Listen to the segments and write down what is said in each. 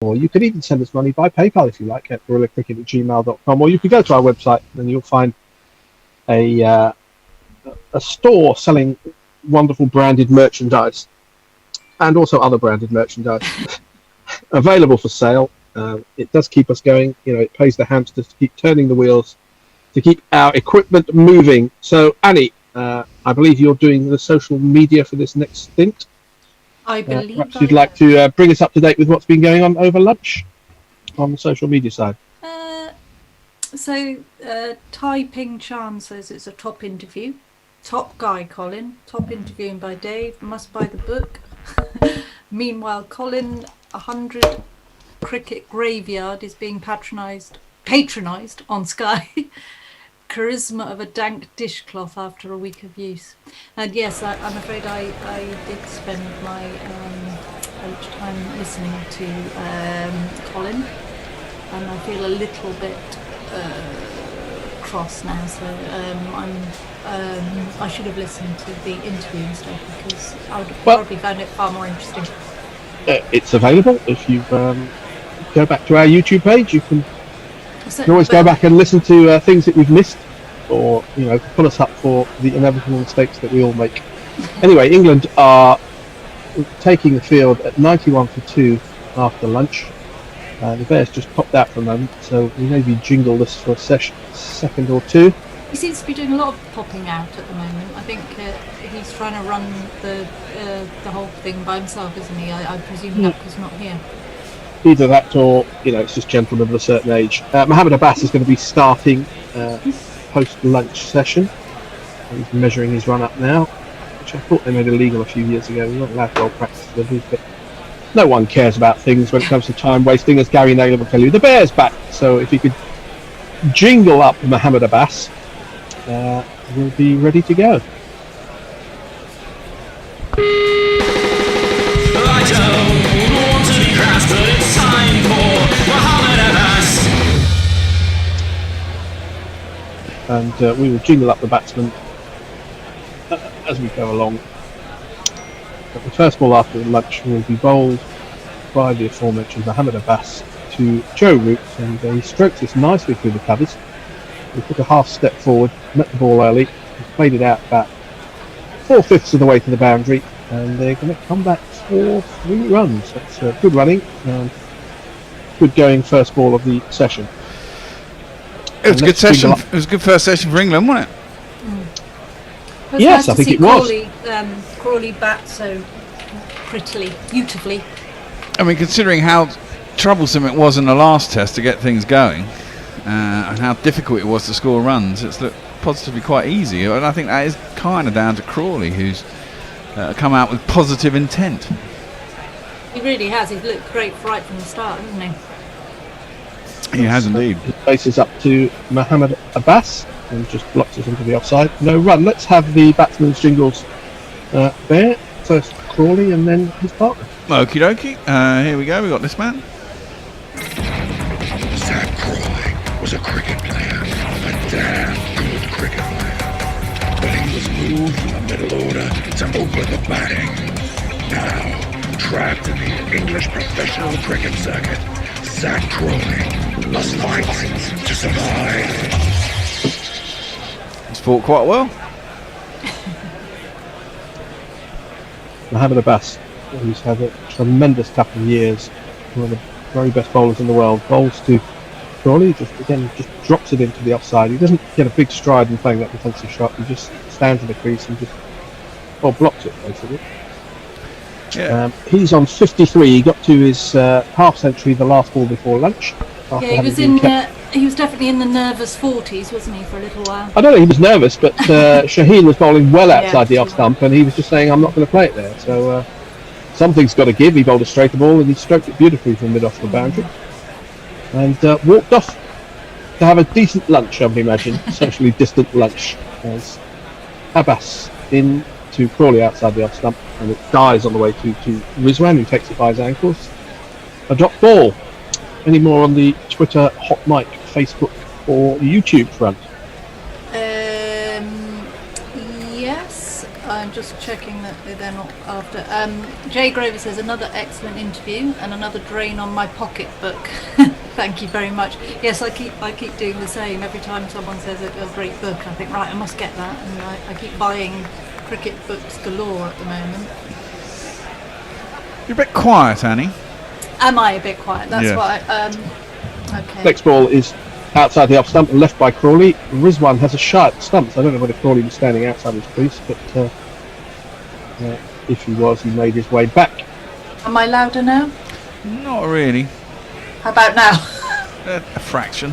or you could even send us money by PayPal if you like at guerrillacricket@gmail.com, or you could go to our website and you'll find a store selling wonderful branded merchandise and also other branded merchandise available for sale. It does keep us going. It pays the hamsters to keep turning the wheels, to keep our equipment moving. So, Annie, I believe you're doing the social media for this next stint. I believe perhaps you'd like to bring us up to date with what's been going on over lunch on the social media side. So, Tai Ping Chan says it's a top interview. Top guy, Colin. Top interviewing by Dave. Must buy the book. Meanwhile, Colin, 100 Cricket Graveyard is being patronised on Sky. Charisma of a dank dishcloth after a week of use. And yes, I'm afraid I did spend my lunchtime listening to Colin, and I feel a little bit cross now. So I should have listened to the interview instead, because I would have probably found it far more interesting. It's available if you go back to our YouTube page. You can always go back and listen to things that we've missed, or pull us up for the inevitable mistakes that we all make. Anyway, England are taking the field at 91 for 2 after lunch. The Bears just popped out for a moment, so we maybe jingle this for a second or two. He seems to be doing a lot of popping out at the moment. I think he's trying to run the whole thing by himself, isn't he? I presume Napka's not here. Either that, or it's just gentlemen of a certain age. Mohammed Abbas is going to be starting post-lunch session. He's measuring his run up now, which I thought they made illegal a few years ago. We're not allowed to practice deliveries, but no one cares about things when it comes to time wasting, as Gary Naylor will tell you. The Bears back, so if you could jingle up Mohammed Abbas, we'll be ready to go. And we will jingle up the batsmen as we go along. But the first ball after lunch will be bowled by the aforementioned Mohammed Abbas to Joe Root, and he strokes this nicely through the covers. He took a half step forward, met the ball early, played it out about 4/5 of the way to the boundary, and they're going to come back for 3 runs. That's good running and good going first ball of the session. It was a good session. It was a good first session for England, wasn't it? Yes, I think it was. Crawley bat so prettily, beautifully. I mean, considering how troublesome it was in the last test to get things going, and how difficult it was to score runs, it's looked positively quite easy. And I think that is kind of down to Crawley, who's come out with positive intent. He really has. He's looked great right from the start, hasn't he? He has indeed. He faces up to Mohammed Abbas and just blocks us into the offside. No run. Let's have the batsman's jingles there. First Crawley and then his partner. Okie dokie. Here we go. We got this man. Zach Crawley was a cricket player, a damn good cricket player. But he was moved from the middle order to open the batting. Now, trapped in the English professional cricket circuit, Zach Crawley must fight to survive. He's fought quite well. Mohammed Abbas, who's had a tremendous couple of years, one of the very best bowlers in the world, bowls to Crawley, just drops it into the offside. He doesn't get a big stride in playing that defensive shot. He just stands in the crease and just blocks it, basically. Yeah. He's on 53. He got to his half century the last ball before lunch. Yeah, he was definitely in the nervous 40s, wasn't he, for a little while? I don't know, he was nervous, but Shaheen was bowling well outside the off stump, and he was just saying, I'm not going to play it there. So something's got to give. He bowled a straighter ball, and he stroked it beautifully from mid off the boundary. And walked off to have a decent lunch, I would imagine, socially distant lunch, as Abbas in to Crawley outside the off stump, and it dies on the way to Rizwan, who takes it by his ankles. A drop ball. Any more on the Twitter, Hot Mic, Facebook, or YouTube front? Yes. I'm just checking that they're not after. Jay Grover says another excellent interview and another drain on my pocketbook. Thank you very much. Yes, I keep doing the same. Every time someone says a great book, I think, right, I must get that, and I keep buying cricket books galore at the moment. You're a bit quiet, Annie. Am I a bit quiet? That's Yes. why. Okay. Next ball is outside the off stump and left by Crawley. Rizwan has a shy at the stumps. I don't know whether Crawley was standing outside his crease, but if he was, he made his way back. Am I louder now? Not really. How about now? A fraction.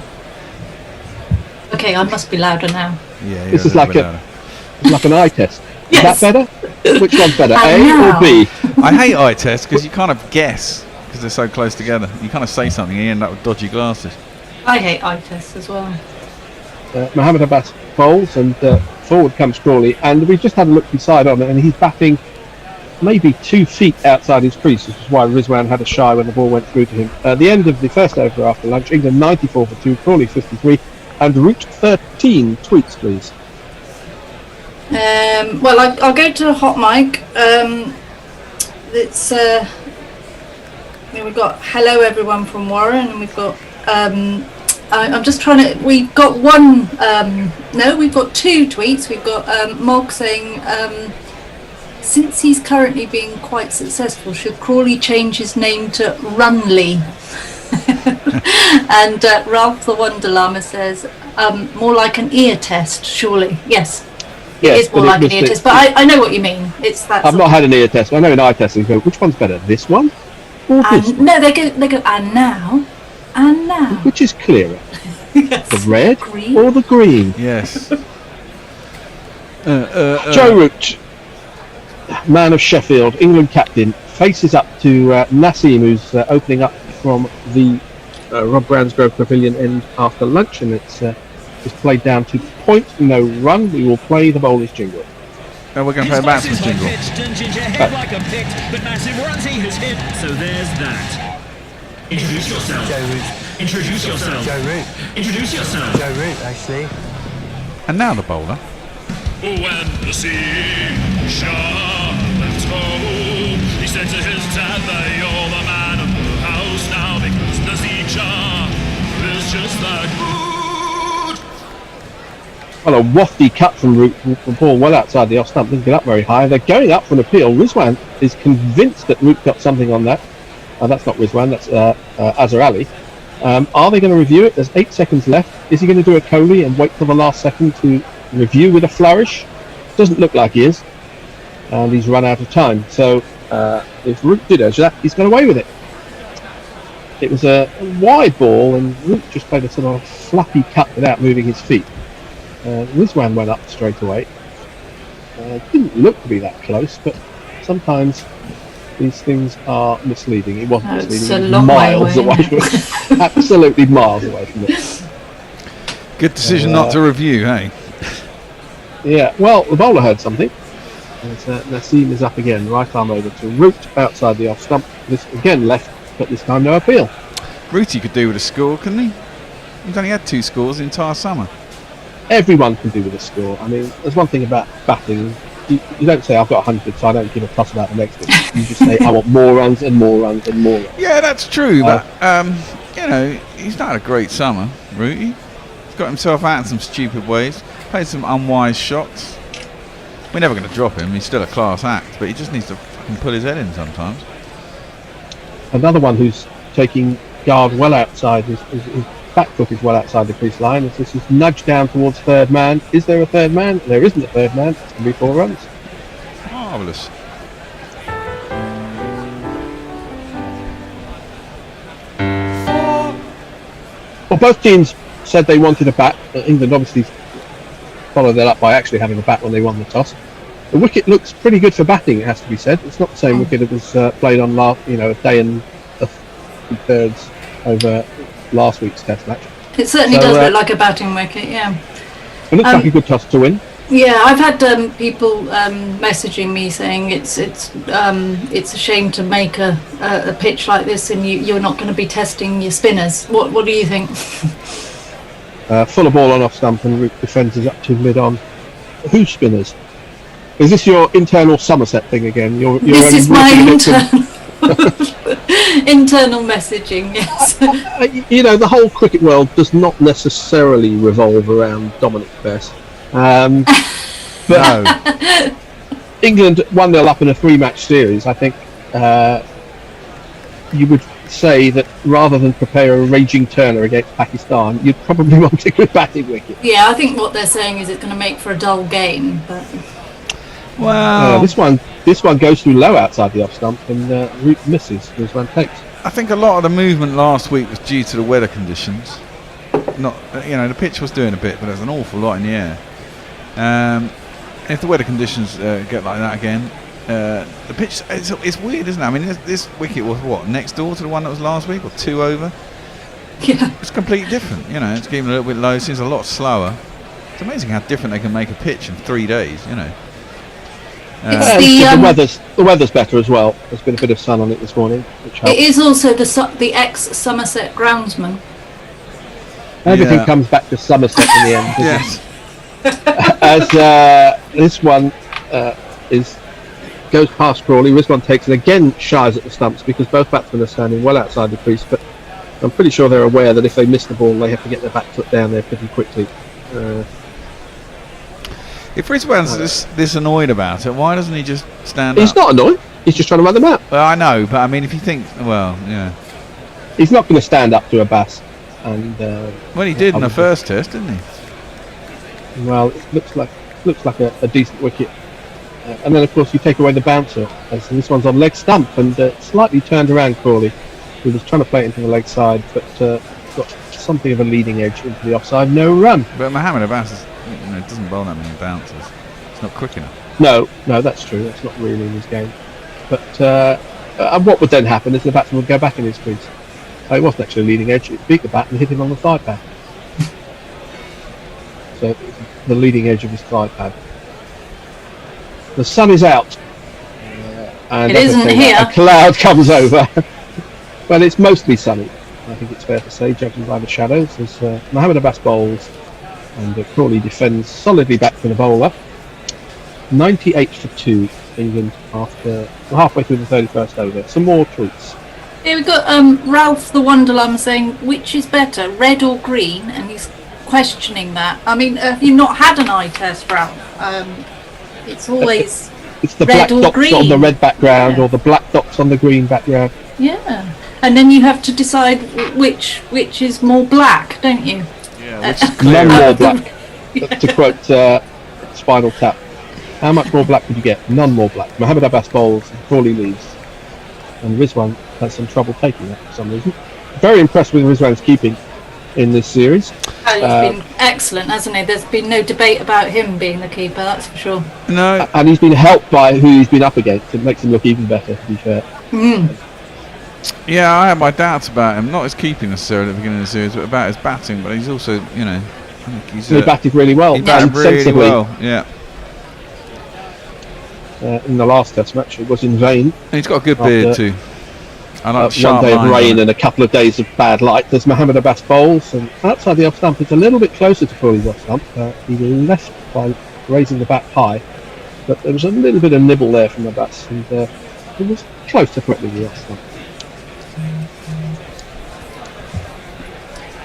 Okay, I must be louder now. Yeah. This is like like an eye test. Yes. Is that better? Which one's better, And A now. or B? I hate eye tests because you kind of guess because they're so close together. You kind of say something and you end up with dodgy glasses. I hate eye tests as well. Mohammed Abbas bowls and forward comes Crawley, and we've just had a look inside on it, and he's batting maybe 2 feet outside his crease, which is why Rizwan had a shy when the ball went through to him. At the end of the first over after lunch, England 94 for 2, Crawley 53, and route 13. Tweets, please. Well, I'll go to hot mic. It's we've got hello everyone from Warren, and we've got I'm just trying to. We've got one. No, we've got 2 tweets. We've got Mog saying, since he's currently being quite successful, should Crawley change his name to Runley? And Ralph the Wonder Llama says, more like an ear test, surely. Yes. Yes, it is more like an ear test, but I know what you mean. It's that. I've not had an ear test. I know an eye test. And go, which one's better, this one or this one? No, they go, and now. Which is clearer, Yes. the red Green. or the green? Yes. Joe Root, man of Sheffield, England captain, faces up to Nassim, who's opening up from the Rob Bransgrove Pavilion end after lunch, and it's played down to point, no run. We will play the bowler's jingle. We're going to play a batsman's jingle. Like a pick, but massive runs he has hit, so there's that. Introduce yourself. Joe Root. Introduce yourself. Joe Root. Introduce yourself. Joe Root, actually. And now the bowler. When the sea shall left home, he said to his dad that you're the man of the house now, because the sea jar is just that good. Well, a wafty cut from Root, the ball well outside the off stump, didn't get up very high. They're going up for an appeal. Rizwan is convinced that Root got something on that. That's not Rizwan, that's Azhar Ali. Are they going to review it? There's 8 seconds left. Is he going to do a Crawley and wait till the last second to review with a flourish? Doesn't look like he is. And he's run out of time. So if Root did that, he's got away with it. It was a wide ball, and Root just played a sort of flappy cut without moving his feet. Rizwan went up straight away. Didn't look to be that close, but sometimes these things are misleading. It wasn't It's misleading. a It was long way miles away, away from it. Absolutely miles away from it. Good decision not to review, hey? Yeah, well, the bowler heard something. As Nassim is up again, right arm over to Root outside the off stump. This again left, but this time no appeal. Rooty could do with a score, couldn't he? He's only had 2 scores the entire summer. Everyone can do with a score. I mean, there's one thing about batting. You don't say I've got 100, so I don't give a toss about the next one. You just say I want more runs and more runs and more runs. Yeah, that's true, but you know, he's not had a great summer, Rooty. He's got himself out in some stupid ways, played some unwise shots. We're never going to drop him. He's still a class act, but he just needs to fucking pull his head in sometimes. Another one who's taking guard well outside, his back foot is well outside the crease line. As this is nudged down towards third man. Is there a third man? There isn't a third man. It's going to be 4 runs. Marvellous. Well, both teams said they wanted a bat. England obviously followed that up by actually having a bat when they won the toss. The wicket looks pretty good for batting, it has to be said. It's not the same wicket that was played on a day and 2/3 over last week's Test match. It certainly does look like a batting wicket, yeah. It looks like a good toss to win. Yeah, I've had people messaging me saying it's a shame to make a pitch like this and you're not going to be testing your spinners. What do you think? Full of ball on off stump and Root defends us up to mid on. Who's spinners? Is this your internal Somerset thing again? This only is my reaching it from- internal messaging, yes. The whole cricket world does not necessarily revolve around Dominic Bess. But No. England 1-0 up in a 3-match series. I think you would say that rather than prepare a raging Turner against Pakistan, you'd probably want a good batting wicket. Yeah, I think what they're saying is it's going to make for a dull game, but Well, This one goes too low outside the off stump and misses. This one takes. I think a lot of the movement last week was due to the weather conditions. Not, the pitch was doing a bit, but there's an awful lot in the air. If the weather conditions get like that again, the pitch, it's weird, isn't it? I mean, this wicket was what, next door to the one that was last week, or 2 over? yeah. It's completely different. It's getting a little bit low, seems a lot slower. It's amazing how different they can make a pitch in 3 days, It's The weather's better as well. There's been a bit of sun on it this morning, which helps. It is also the ex-Somerset groundsman. Everything Yeah. comes back to Somerset in the end. doesn't it? Yes. As this one goes past Crawley, Rizwan takes it again, shies at the stumps because both batsmen are standing well outside the crease, but I'm pretty sure they're aware that if they miss the ball they have to get their back foot down there pretty quickly. If Rizwan's this annoyed about it, why doesn't he just stand He's up? not annoyed, he's just trying to run them out. Well, I know, but I mean, if you think, well, yeah. He's not going to stand up to a Bass, and Well, he did in the first test, didn't he? well, it looks like a decent wicket. And then of course you take away the bouncer, as this one's on leg stump and slightly turned around Crawley, who was trying to play it into the leg side, but got something of a leading edge into the offside, no run. But Mohammed Abbas doesn't bowl that many bounces. It's not quick enough. No, that's true, that's not really in his game. But what would then happen is the batsman would go back in his crease. It wasn't actually a leading edge, it beat the bat and hit him on the thigh pad. So the leading edge of his thigh pad. The sun is out, and It isn't here. a cloud comes over. Well, it's mostly sunny, I think it's fair to say, judging by the shadows. As Mohammed Abbas bowls and Crawley defends solidly back for the bowler. 98 for 2, England after halfway through the 31st over. Some more tweets. Here we've got Ralph the Wonderlum saying, which is better, red or green? And he's questioning that. I mean, have you not had an eye test, Ralph? It's always It's the red black or dots green. on the red background, Yeah. or the black dots on the green background. Yeah, and then you have to decide which is more black, don't you? Yeah, which is None clear. more black. To quote Spinal Tap. How much more black could you get? None more black. Mohammed Abbas bowls and Crawley leaves. And Rizwan has some trouble taking that for some reason. Very impressed with Rizwan's keeping in this series. He's been excellent, hasn't he? There's been no debate about him being the keeper, that's for sure. No, And he's been helped by who he's been up against. It makes him look even better, to be fair. yeah, I had my doubts about him. Not his keeping necessarily at the beginning of the series, but about his batting. But he's also, I think he's He batted really well. he batted and really sensibly. well. Yeah, In the last test match, it was in vain. and he's got a good beard After- too. I like the One sharp day of lines on rain it. and a couple of days of bad light. There's Mohammed Abbas bowls, and outside the off stump, it's a little bit closer to Crawley's off stump. He left by raising the bat high, but there was a little bit of nibble there from Abbas, and it was close to threatening the off stump.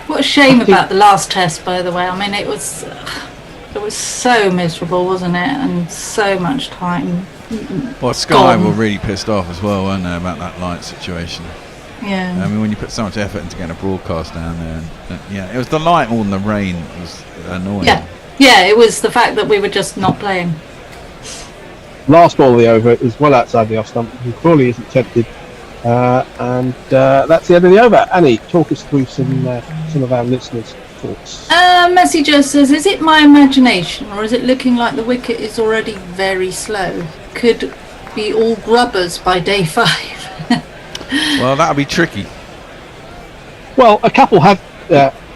What a shame about the last test, by the way. I mean, it was so miserable, wasn't it? And so much time. Well, Sky gone. were really pissed off as well, weren't they, about that light situation. Yeah. I mean, when you put so much effort into getting a broadcast down there, it was the light more than the rain. It was annoying. Yeah, it was the fact that we were just not playing. Last ball of the over is well outside the off stump, and Crawley isn't tempted. And that's the end of the over. Annie, talk us through some of our listeners' thoughts. Messi just says, is it my imagination or is it looking like the wicket is already very slow? Could be all grubbers by day 5. Well, that'll be tricky. Well, a couple have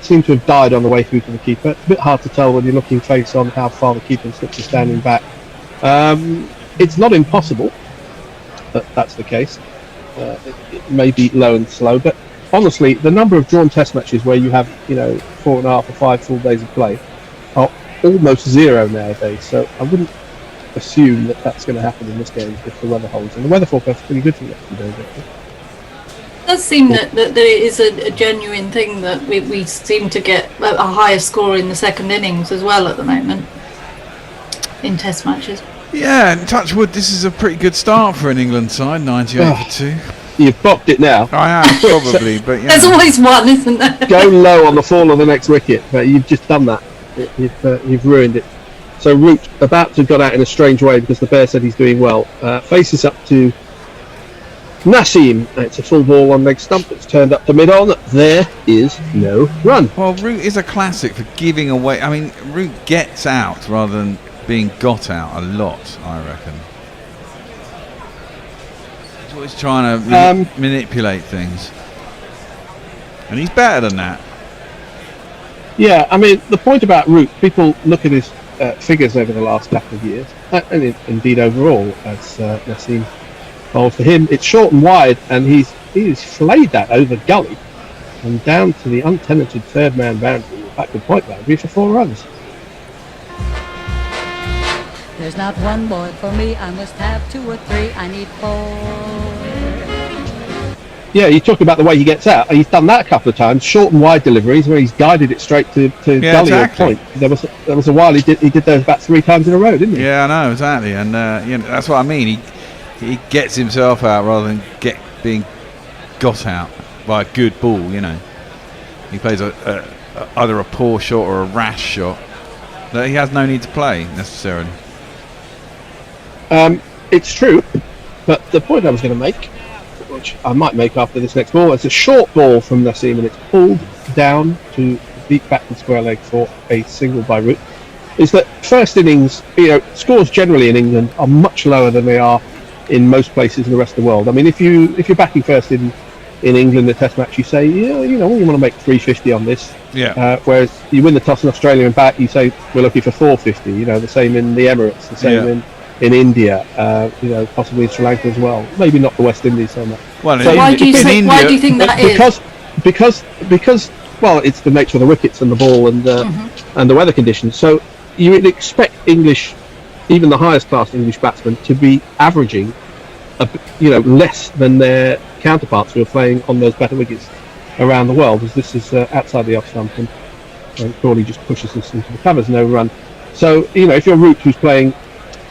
seem to have died on the way through to the keeper. It's a bit hard to tell when you're looking face on how far the keeper and slips are standing back. It's not impossible that that's the case. It may be low and slow, but honestly, the number of drawn test matches where you have 4.5 or 5 full days of play are almost zero nowadays. So I wouldn't assume that that's going to happen in this game if the weather holds. And the weather forecast is pretty good for the next few days, actually. It does seem that there is a genuine thing that we seem to get a higher score in the second innings as well at the moment in Test matches. Yeah, and touch wood, this is a pretty good start for an England side, 98 for 2. You've bopped it now. I have, probably, but yeah. There's always one, isn't there? Go low on the fall of the next wicket, but you've just done that. You've ruined it. So Root, about to have got out in a strange way because the bear said he's doing well, faces up to Naseem. It's a full ball on leg stump. It's turned up to mid-on. There is no run. Well, Root is a classic for giving away. I mean, Root gets out rather than being got out a lot, I reckon. He's always trying to manipulate things. And he's better than that. Yeah, I mean, the point about Root, people look at his figures over the last couple of years, and indeed overall, as Naseem bowls for him. It's short and wide, and he's flayed that over gully and down to the untenanted third man boundary, backward point boundary for 4 runs. There's not one boy for me, I must have 2 or 3, I need 4. Yeah, you talk about the way he gets out. He's done that a couple of times, short and wide deliveries where he's guided it straight to gully exactly. or point. There was a while he did those about 3 times in a row, didn't he? Yeah, I know, exactly. And that's what I mean. He gets himself out rather than being got out by a good ball, you know. He plays either a poor shot or a rash shot that he has no need to play necessarily. It's true, but the point I was going to make, which I might make after this next ball, it's a short ball from Naseem and it's pulled down to deep backward square leg for a single by Root, is that first innings, scores generally in England are much lower than they are in most places in the rest of the world. I mean, if you're backing first in England the Test match, you say, we want to make 350 on this. Yeah. Whereas you win the toss in Australia and bat, you say we're looking for 450. The same in the Emirates, the same in India, possibly in Sri Lanka as well. Maybe not the West Indies so much. Well, so why do you think that is? Because well, it's the nature of the wickets and the ball and the weather conditions. So you would expect English, even the highest class English batsmen, to be averaging, less than their counterparts who are playing on those better wickets around the world. As this is outside the off stump and Crawley just pushes this into the covers, no run. So if you're Root, who's playing,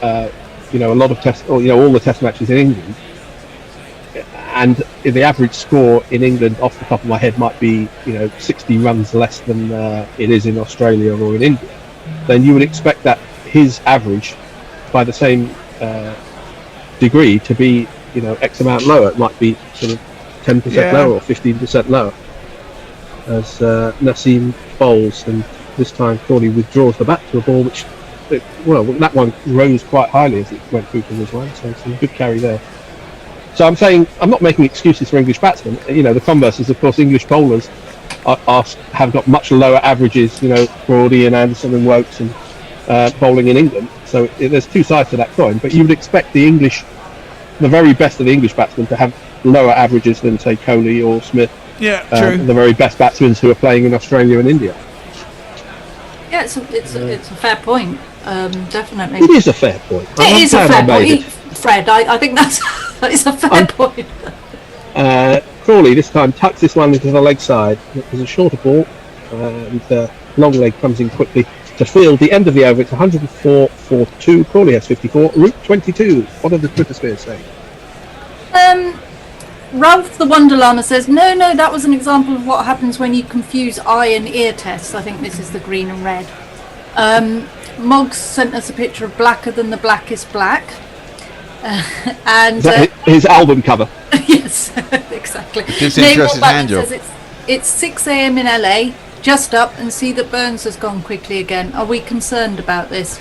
a lot of test, or all the test matches in England, and the average score in England, off the top of my head, might be 60 runs less than it is in Australia or in India, then you would expect that his average, by the same degree, to be X amount lower. It might be sort of 10% lower or 15% lower as Naseem bowls, and this time Crawley withdraws the bat to a ball which, that one rose quite highly as it went through to his line, so some good carry there. So I'm saying, I'm not making excuses for English batsmen. The converse is, of course, English bowlers have got much lower averages, Crawley and Anderson and Wokes and bowling in England. So there's two sides to that coin, but you would expect the very best of the English batsmen to have lower averages than, say, Kohli or Smith. Yeah, true. The very best batsmen who are playing in Australia and India. Yeah, it's a fair point. Definitely. It is a fair point. It is a fair point, Fred. I think that is a fair point. Crawley this time tucks this one into the leg side. It was a shorter ball, and the long leg comes in quickly to field. The end of the over, it's 104 for 2. Crawley has 54. Root 22. What are the Twitter spheres saying? Ralph the Wonderlana says, no, that was an example of what happens when you confuse eye and ear tests. I think this is the green and red. Moggs sent us a picture of Blacker Than the Blackest Black. And is that his album cover? Yes, exactly. Just interested hand job. Says it's 6 a.m. in LA. Just up and see that Burns has gone quickly again. Are we concerned about this?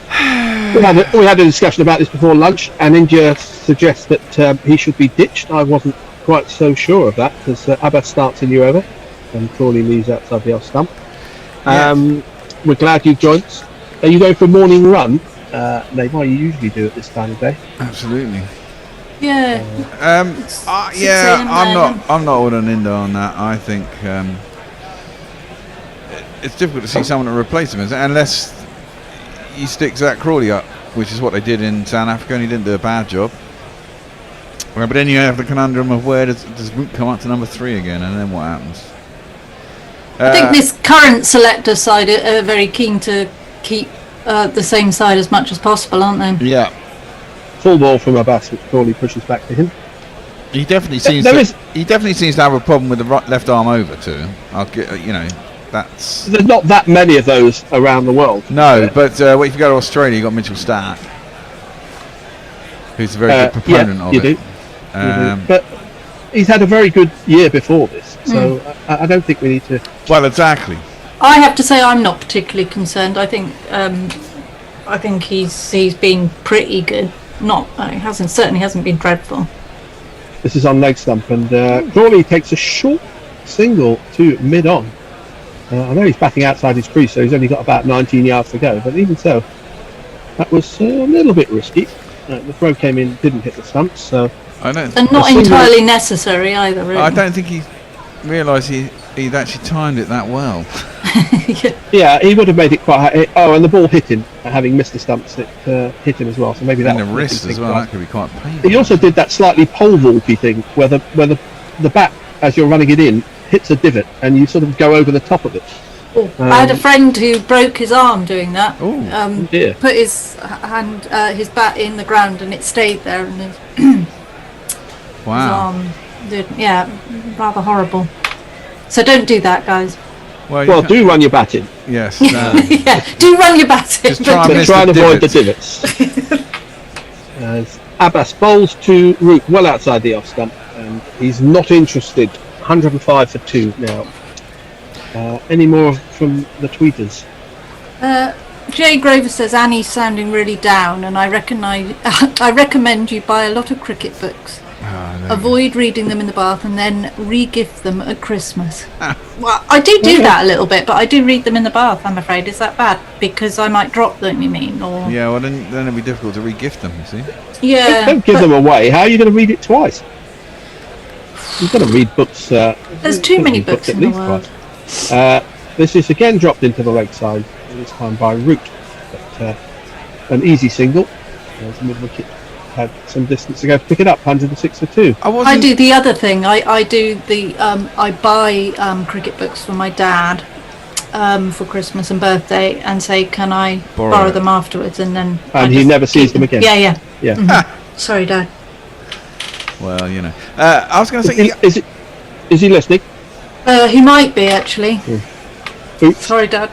We had a discussion about this before lunch, and India suggests that he should be ditched. I wasn't quite so sure of that, because Abbas starts a new over and Crawley leaves outside the off stump. We're glad you joined us. Are you going for a morning run? You usually do at this time of day. Absolutely. Yeah. I'm not ordering Indo on that. I think it's difficult to see someone to replace him, unless he sticks Zach Crawley up which is what they did in South Africa, and he didn't do a bad job. But then you have the conundrum of where does Root come up to number 3 again, and then what happens? I think this current selector side are very keen to keep the same side as much as possible, aren't they? Yeah. Full ball from Abbas, which Crawley pushes back to him. He definitely seems to have a problem with the left arm over too. That's. There's not that many of those around the world. No, but if you go to Australia, you got Mitchell Stark, who's a very good proponent of you it. Do. You do. But he's had a very good year before this, so I don't think we need to. Well, exactly. I have to say I'm not particularly concerned. I think he's been pretty good. Certainly hasn't been dreadful. This is on leg stump, and Crawley takes a short single to mid-on. I know he's batting outside his crease, so he's only got about 19 yards to go, but even so, that was a little bit risky. The throw came in, didn't hit the stumps, so... And not entirely necessary either, really. I don't think he realised he'd actually timed it that well. Yeah, he would have made it quite high. Oh, and the ball hit him, having missed the stumps, it hit him as well, so maybe that... And the wrist as well, that could be quite painful. He also did that slightly pole vaulty thing, where the bat, as you're running it in, hits a divot, and you sort of go over the top of it. I had a friend who broke his arm doing that. Dear. Put his his bat in the ground, and it stayed there, and his arm did, rather horrible. So don't do that, guys. Well, do run your bat in. Yes. Do run your bat in. Just try and avoid the divots. As Abbas bowls to Root well outside the off stump, and he's not interested. 105 for 2 now. Any more from the tweeters? Jay Grover says Annie's sounding really down, and I recommend you buy a lot of cricket books. Avoid reading them in the bath, and then re-gift them at Christmas. Well, I do that a little bit, but I do read them in the bath, I'm afraid. Is that bad? Because I might drop them, you mean? Or... Yeah, well then it'd be difficult to re-gift them, you see. Yeah. Don't give them away. How are you going to read it twice? You've got to read books. There's too many books in the world. This is again dropped into the leg side, this time by Root. But, an easy single. There's mid-wicket. Had some distance to go to pick it up. 106 for 2. I do the other thing. I do the I buy cricket books for my dad for Christmas and birthday, and say, can I borrow them afterwards? And then he never sees them again. Yeah. Mm-hmm. Sorry, Dad. Well, I was going to say, is he listening? He might be, actually. Oops. Sorry, Dad.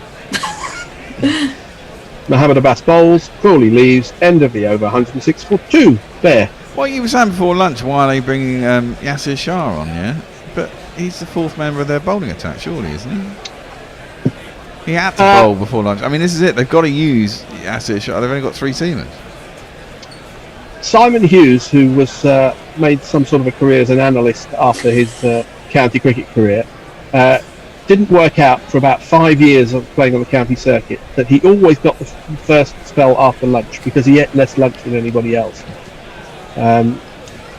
Mohammed Abbas bowls, Crawley leaves, end of the over, 106 for 2. Fair. What you were saying before lunch, why are they bringing Yasir Shah on, yeah? But he's the 4th member of their bowling attack, surely, isn't he? He had to bowl before lunch. I mean, this is it. They've got to use Yasir Shah. They've only got 3 seamers. Simon Hughes, who was made some sort of a career as an analyst after his county cricket career, didn't work out for about 5 years of playing on the county circuit that he always got the first spell after lunch because he ate less lunch than anybody else.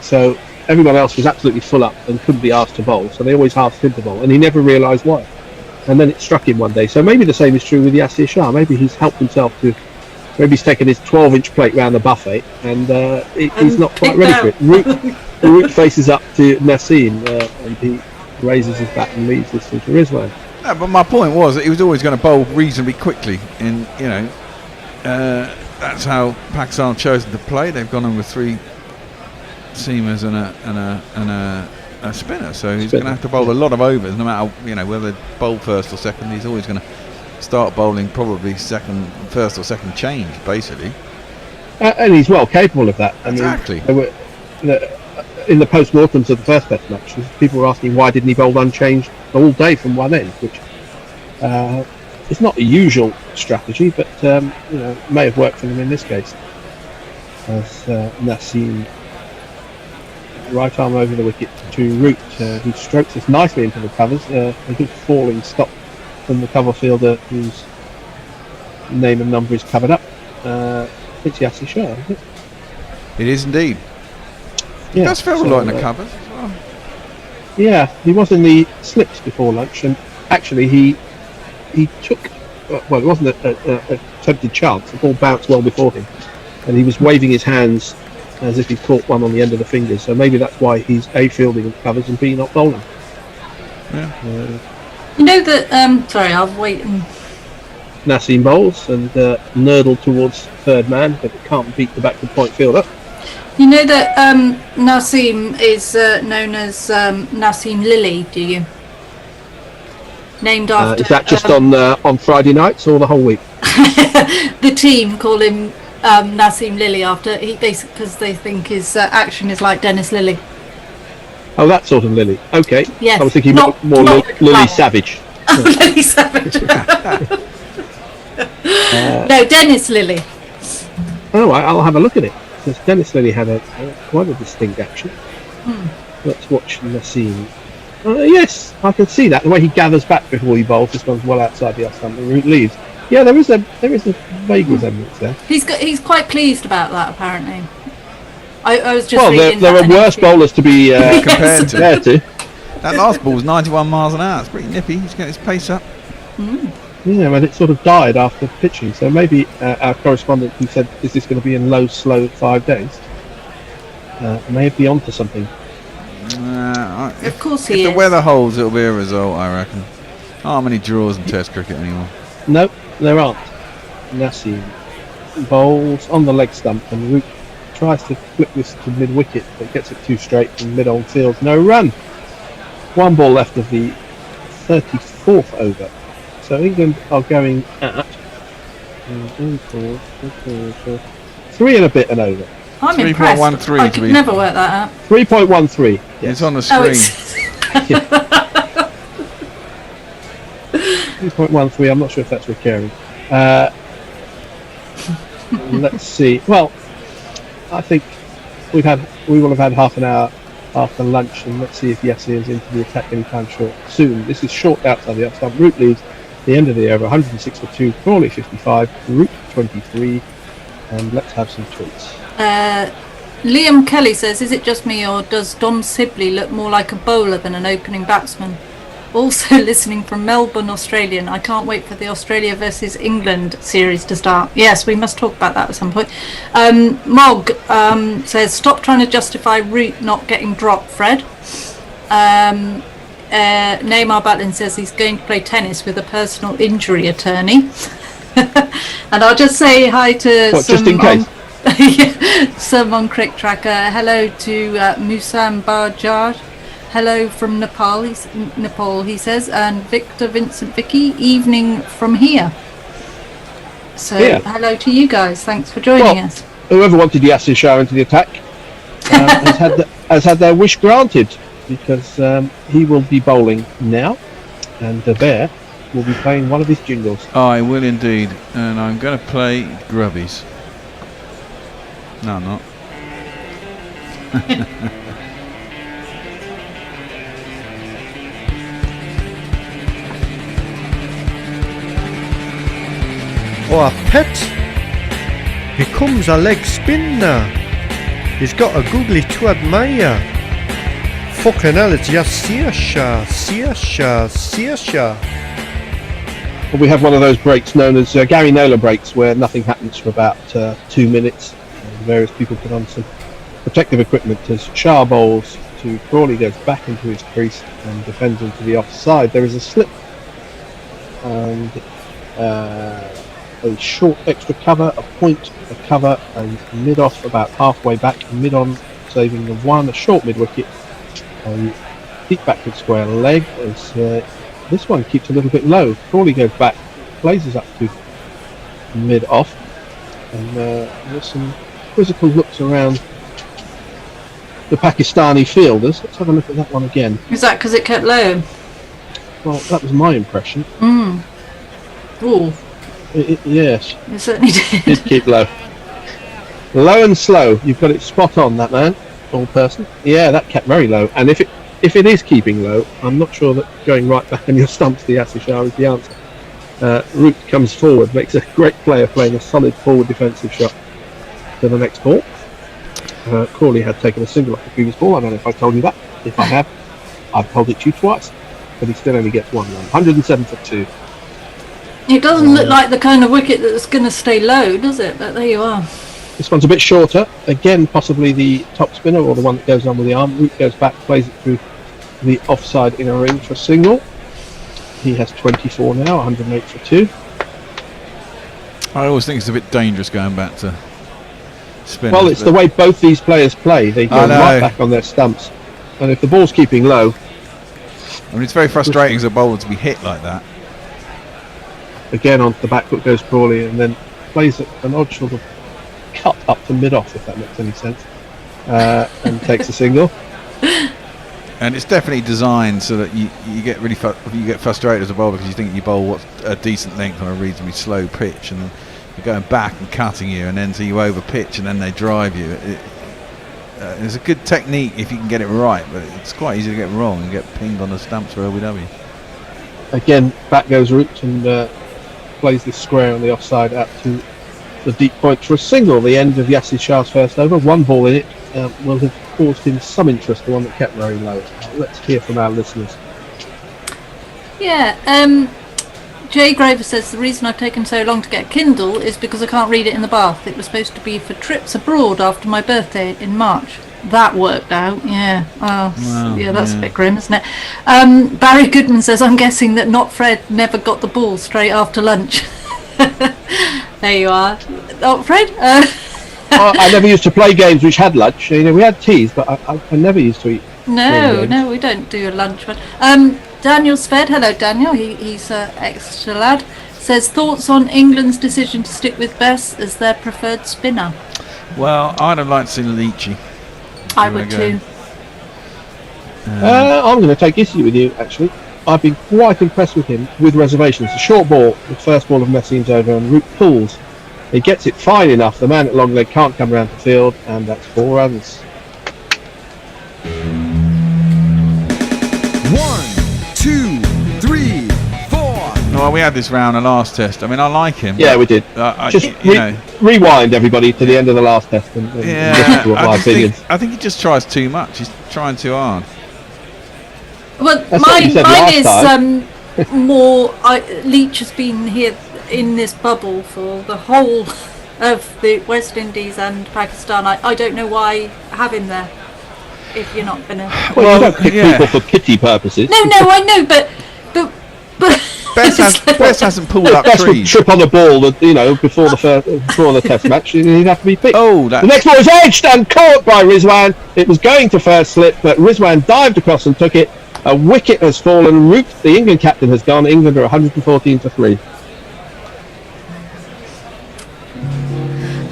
So everyone else was absolutely full up and couldn't be asked to bowl, so they always asked him to bowl, and he never realised why. And then it struck him one day. So maybe the same is true with Yasir Shah. Maybe he's helped himself to... Maybe he's taken his 12-inch plate round the buffet, and he's not quite ready for it. Root faces up to Nassim, and he raises his bat and leaves this into Rizwan. No, but my point was that he was always going to bowl reasonably quickly. In that's how Pakistan have chosen to play. They've gone on with 3 seamers and a spinner. So he's going to have to bowl a lot of overs, no matter whether they bowl first or second. He's always going to start bowling probably first or second change, basically. And he's well capable of that. Exactly. I mean, in the post-mortems of the first test match, people were asking why didn't he bowl unchanged all day from one end, which is not the usual strategy, but may have worked for them in this case. As Nassim, right arm over the wicket to Root, who strokes this nicely into the covers. A good falling stop from the cover fielder whose name and number is covered up. It's Yasir Shah, isn't it? It is indeed. Yeah, it does feel like in the covers as well. Yeah, he was in the slips before lunch, and actually he took... Well, it wasn't a attempted chance. The ball bounced well before him. and he was waving his hands as if he caught one on the end of the fingers. So maybe that's why he's A, fielding and covers, and B, not bowling. Yeah. You know that, sorry, I'll wait and... Nassim bowls and nurdled towards third man, but can't beat the backward point fielder. You know that Nassim is known as Nassim Lily, do you? Named after... Is that just on Friday nights or the whole week? The team call him Nassim Lily after he basically because they think his action is like Dennis Lilly. Oh, that sort of Lily. Okay. Yes. I was thinking Not Lily Savage. Lily Savage. No, Dennis Lilly. Oh, I'll have a look at it. Because Dennis Lilly had quite a distinct action. Let's watch Nassim. Yes, I can see that. The way he gathers back before he bowls, this one's well outside the off stump. The root leaves. Yeah, there is a vague resemblance there. He's quite pleased about that, apparently. I was just well, reading there are worse bowlers to be compared to. That last ball's 91 miles an hour. It's pretty nippy. He's getting his pace up. Yeah, and it sort of died after pitching. So maybe our correspondent who said, "Is this going to be in low, slow 5 days?" May be onto something. Of course he is. is. If the weather holds, it'll be a result, I reckon. Aren't many draws in Test cricket anymore. Nope, there aren't. Nassim bowls on the leg stump and Root tries to flip this to mid-wicket, but gets it too straight from mid-on field. No run. 1 ball left of the 34th over. So England are going at 3 and a bit and over. I'm impressed. 3.13 I could never work that out. 3.13. Yes. It's on the screen. 3.13. I'm not sure if that's recurring. Let's see. Well, I think we will have had half an hour after lunch, and let's see if Yasser is into the attack anytime soon. This is short outside the off stump. Root leads the end of the over, 106 for 2, Crawley 55, Root 23, and let's have some tweets. Liam Kelly says, is it just me or does Dom Sibley look more like a bowler than an opening batsman? Also listening from Melbourne, Australia. I can't wait for the Australia versus England series to start. Yes, we must talk about that at some point. Mog says, stop trying to justify Root not getting dropped, Fred. Neymar Batlin says he's going to play tennis with a personal injury attorney. And I'll just say hi to just in case. some on Crick Tracker. Hello to Musam Barjar. Hello from Nepal. He says, and Victor Vincent Vicky. Evening from here. So hello to you guys. Thanks for joining us. Whoever wanted Yasser Shah into the attack has had their wish granted, because he will be bowling now, and the Bear will be playing one of his jingles. I will indeed, and I'm going to play Grubbies. No, I'm not. Oh, a pet! Here comes a leg spinner. He's got a googly to admire. Fucking hell, it's Yasser Shah. Well, we have one of those breaks known as Gary Naylor breaks, where nothing happens for about 2 minutes. Various people put on some protective equipment as Shah bowls to Crawley, goes back into his crease and defends into the offside. There is a slip and a short extra cover, a point, a cover, and mid-off about halfway back, mid-on saving the one, a short mid-wicket, and deep backward square leg as this one keeps a little bit low. Crawley goes back, blazes up to mid-off, and there's some quizzical looks around the Pakistani fielders. Let's have a look at that one again. Is that because it kept low? Well, that was my impression. Ooh. Yes. It certainly did. Did keep low. Low and slow. You've got it spot on, that man, or person. Yeah, that kept very low. And if it is keeping low, I'm not sure that going right back on your stump to the Yasser Shah is the answer. Root comes forward, makes a great player playing a solid forward defensive shot to the next ball. Crawley had taken a single off the previous ball. I don't know if I told you that. If I have, I've told it to you twice. But he still only gets 1 run. 107 for 2. It doesn't look like the kind of wicket that's going to stay low, does it? But there you are. This one's a bit shorter. Again, possibly the top spinner or the one that goes on with the arm. Root goes back, plays it through the offside inner ring for a single. He has 24 now, 108 for 2. I always think it's a bit dangerous going back to spinners. Well, it's the way both these players play. They go right back on their stumps. And if the ball's keeping low... I mean, it's very frustrating as a bowler to be hit like that. Again, onto the back foot goes Crawley and then plays an odd sort of cut up to mid-off, if that makes any sense. And takes a single. And it's definitely designed so that you get really you get frustrated as a bowler because you think you bowl what's a decent length on a reasonably slow pitch, and then you're going back and cutting you, and then so you over pitch, and then they drive you. It's a good technique if you can get it right, but it's quite easy to get wrong and get pinged on the stumps for LBW. Again, back goes Root and plays this square on the offside out to the deep point for a single. The end of Yasir Shah's first over. One ball in it will have caused him some interest, the one that kept very low. Let's hear from our listeners. Yeah, Jay Grover says the reason I've taken so long to get Kindle is because I can't read it in the bath. It was supposed to be for trips abroad after my birthday in March. That worked out, yeah. Oh, yeah, that's a bit grim, isn't it? Barry Goodman says, I'm guessing that Not Fred never got the ball straight after lunch. There you are. Not Fred? I never used to play games which had lunch. You know, we had teas, but I never used to eat. No, we don't do a lunch one. Daniel Sved, hello Daniel, he's an extra lad, says thoughts on England's decision to stick with Bess as their preferred spinner. Well, I'd have liked to see Leachy. I would too. I'm going to take issue with you, actually. I've been quite impressed with him, with reservations. A short ball, the first ball of Messine's over, and Root pulls. He gets it fine enough. The man at long leg can't come around the field, and that's 4 runs. 1, 2, 3, 4. No, we had this round the last test. I mean, I like him. Yeah, we did. Just rewind everybody to the end of the last test and listen to my opinions. I think he just tries too much. He's trying too hard. Well, mine is more. Leach has been here in this bubble for the whole of the West Indies and Pakistan. I don't know why have him there if you're not gonna. Well, you don't pick people for pity purposes. No, I know, but. Bess hasn't pulled up Bess trees. would trip on the ball that before the test match. He'd have to be picked. The next ball was edged and caught by Rizwan. It was going to first slip, but Rizwan dived across and took it. A wicket has fallen. Root, the England captain, has gone. England are 114 for 3.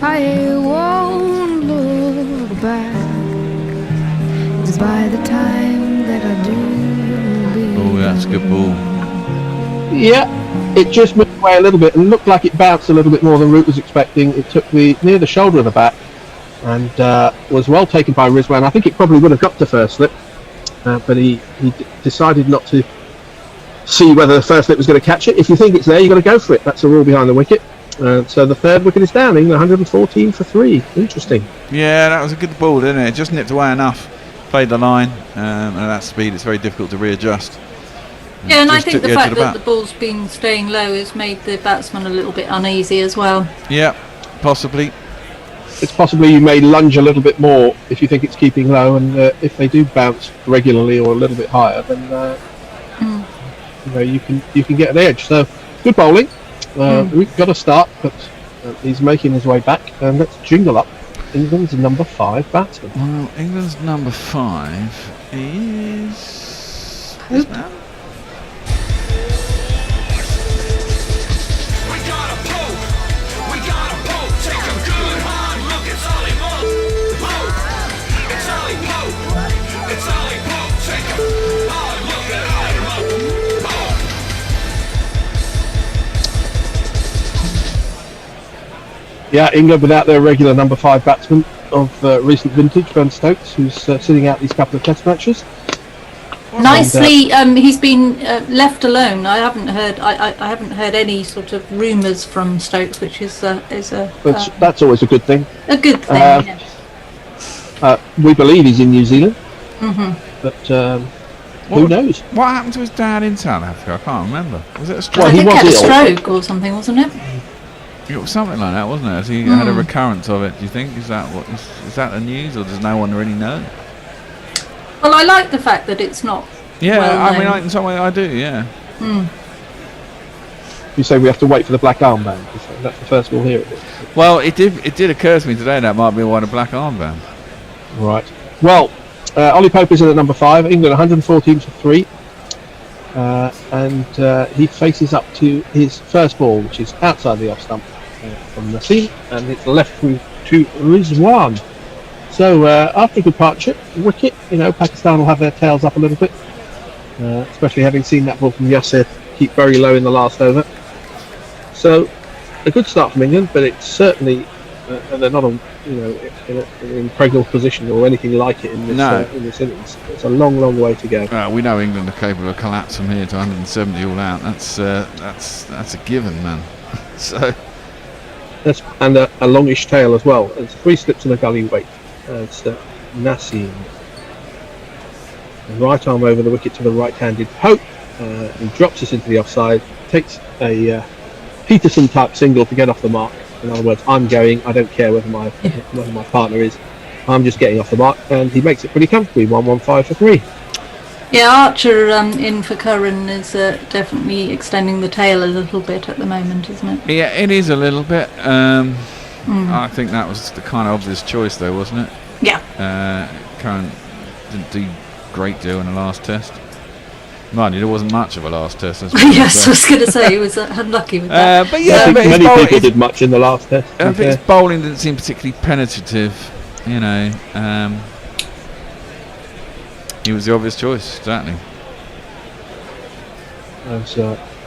I won't look back, 'cause by the time that I do. Oh, that's a good ball. Yeah, it just moved away a little bit and looked like it bounced a little bit more than Root was expecting. It took near the shoulder of the bat and was well taken by Rizwan. I think it probably would have got to first slip, but he decided not to see whether the first slip was going to catch it. If you think it's there, you've got to go for it. That's the rule behind the wicket. So the third wicket is down. England 114 for 3. Interesting. Yeah, that was a good ball, didn't it? It just nipped away enough. Played the line, and at that speed, it's very difficult to readjust. Yeah, and I think the fact that the ball's been staying low has made the batsman a little bit uneasy as well. Yeah, possibly. It's possibly you may lunge a little bit more if you think it's keeping low, and if they do bounce regularly or a little bit higher, then you can get an edge. So good bowling. We've got to start, but he's making his way back, and let's jingle up England's number 5 batsman. Well, England's number 5 is this man. Yeah, England without their regular number 5 batsman of recent vintage, Ben Stokes, who's sitting out these couple of test matches. Nicely, he's been left alone. I haven't heard any sort of rumours from Stokes, which is that's always a good thing. A good thing. Yes. We believe he's in New Zealand, but who knows? What happened to his dad in South Africa? I can't remember. Was it a stroke? I think he had a stroke or something, wasn't it? It was something like that, wasn't it? He had a recurrence of it. Do you think is that the news, or does no one really know? Well, I like the fact that it's not. Yeah, well I mean, known. in some way, I do. Yeah. You say we have to wait for the black armband. That's the first we'll hear of it. Well, it did occur to me today that might be why the black armband. Right. Well, Ollie Pope is in at number 5. England 114-3. And he faces up to his first ball, which is outside the off stump from Nassim, and it's left through to Rizwan. So after a good partnership, Wicket, Pakistan will have their tails up a little bit, especially having seen that ball from Yasser keep very low in the last over. So a good start from England, but it's certainly they're not in an impregnable position or anything like it in this innings. It's a long way to go. We know England are capable of collapse from here to 170 all out. That's a given, man. So and a longish tail as well. It's 3 slips and a gully weight. It's Nassim. Right arm over the wicket to the right-handed Pope. He drops us into the offside. Takes a Peterson type single to get off the mark. In other words, I'm going. I don't care whether my partner is. I'm just getting off the mark, and he makes it pretty comfortably. 115 for 3. Yeah, Archer in for Curran is definitely extending the tail a little bit at the moment, isn't it? Yeah, it is a little bit. I think that was the kind of obvious choice, though, wasn't it? Yeah. Curran didn't do a great deal in the last test. Mind you, there wasn't much of a last test. Yes, I was going to say he was unlucky with that. But yeah, I think many people did much in the last test. I think his bowling didn't seem particularly penetrative. He was the obvious choice, certainly. As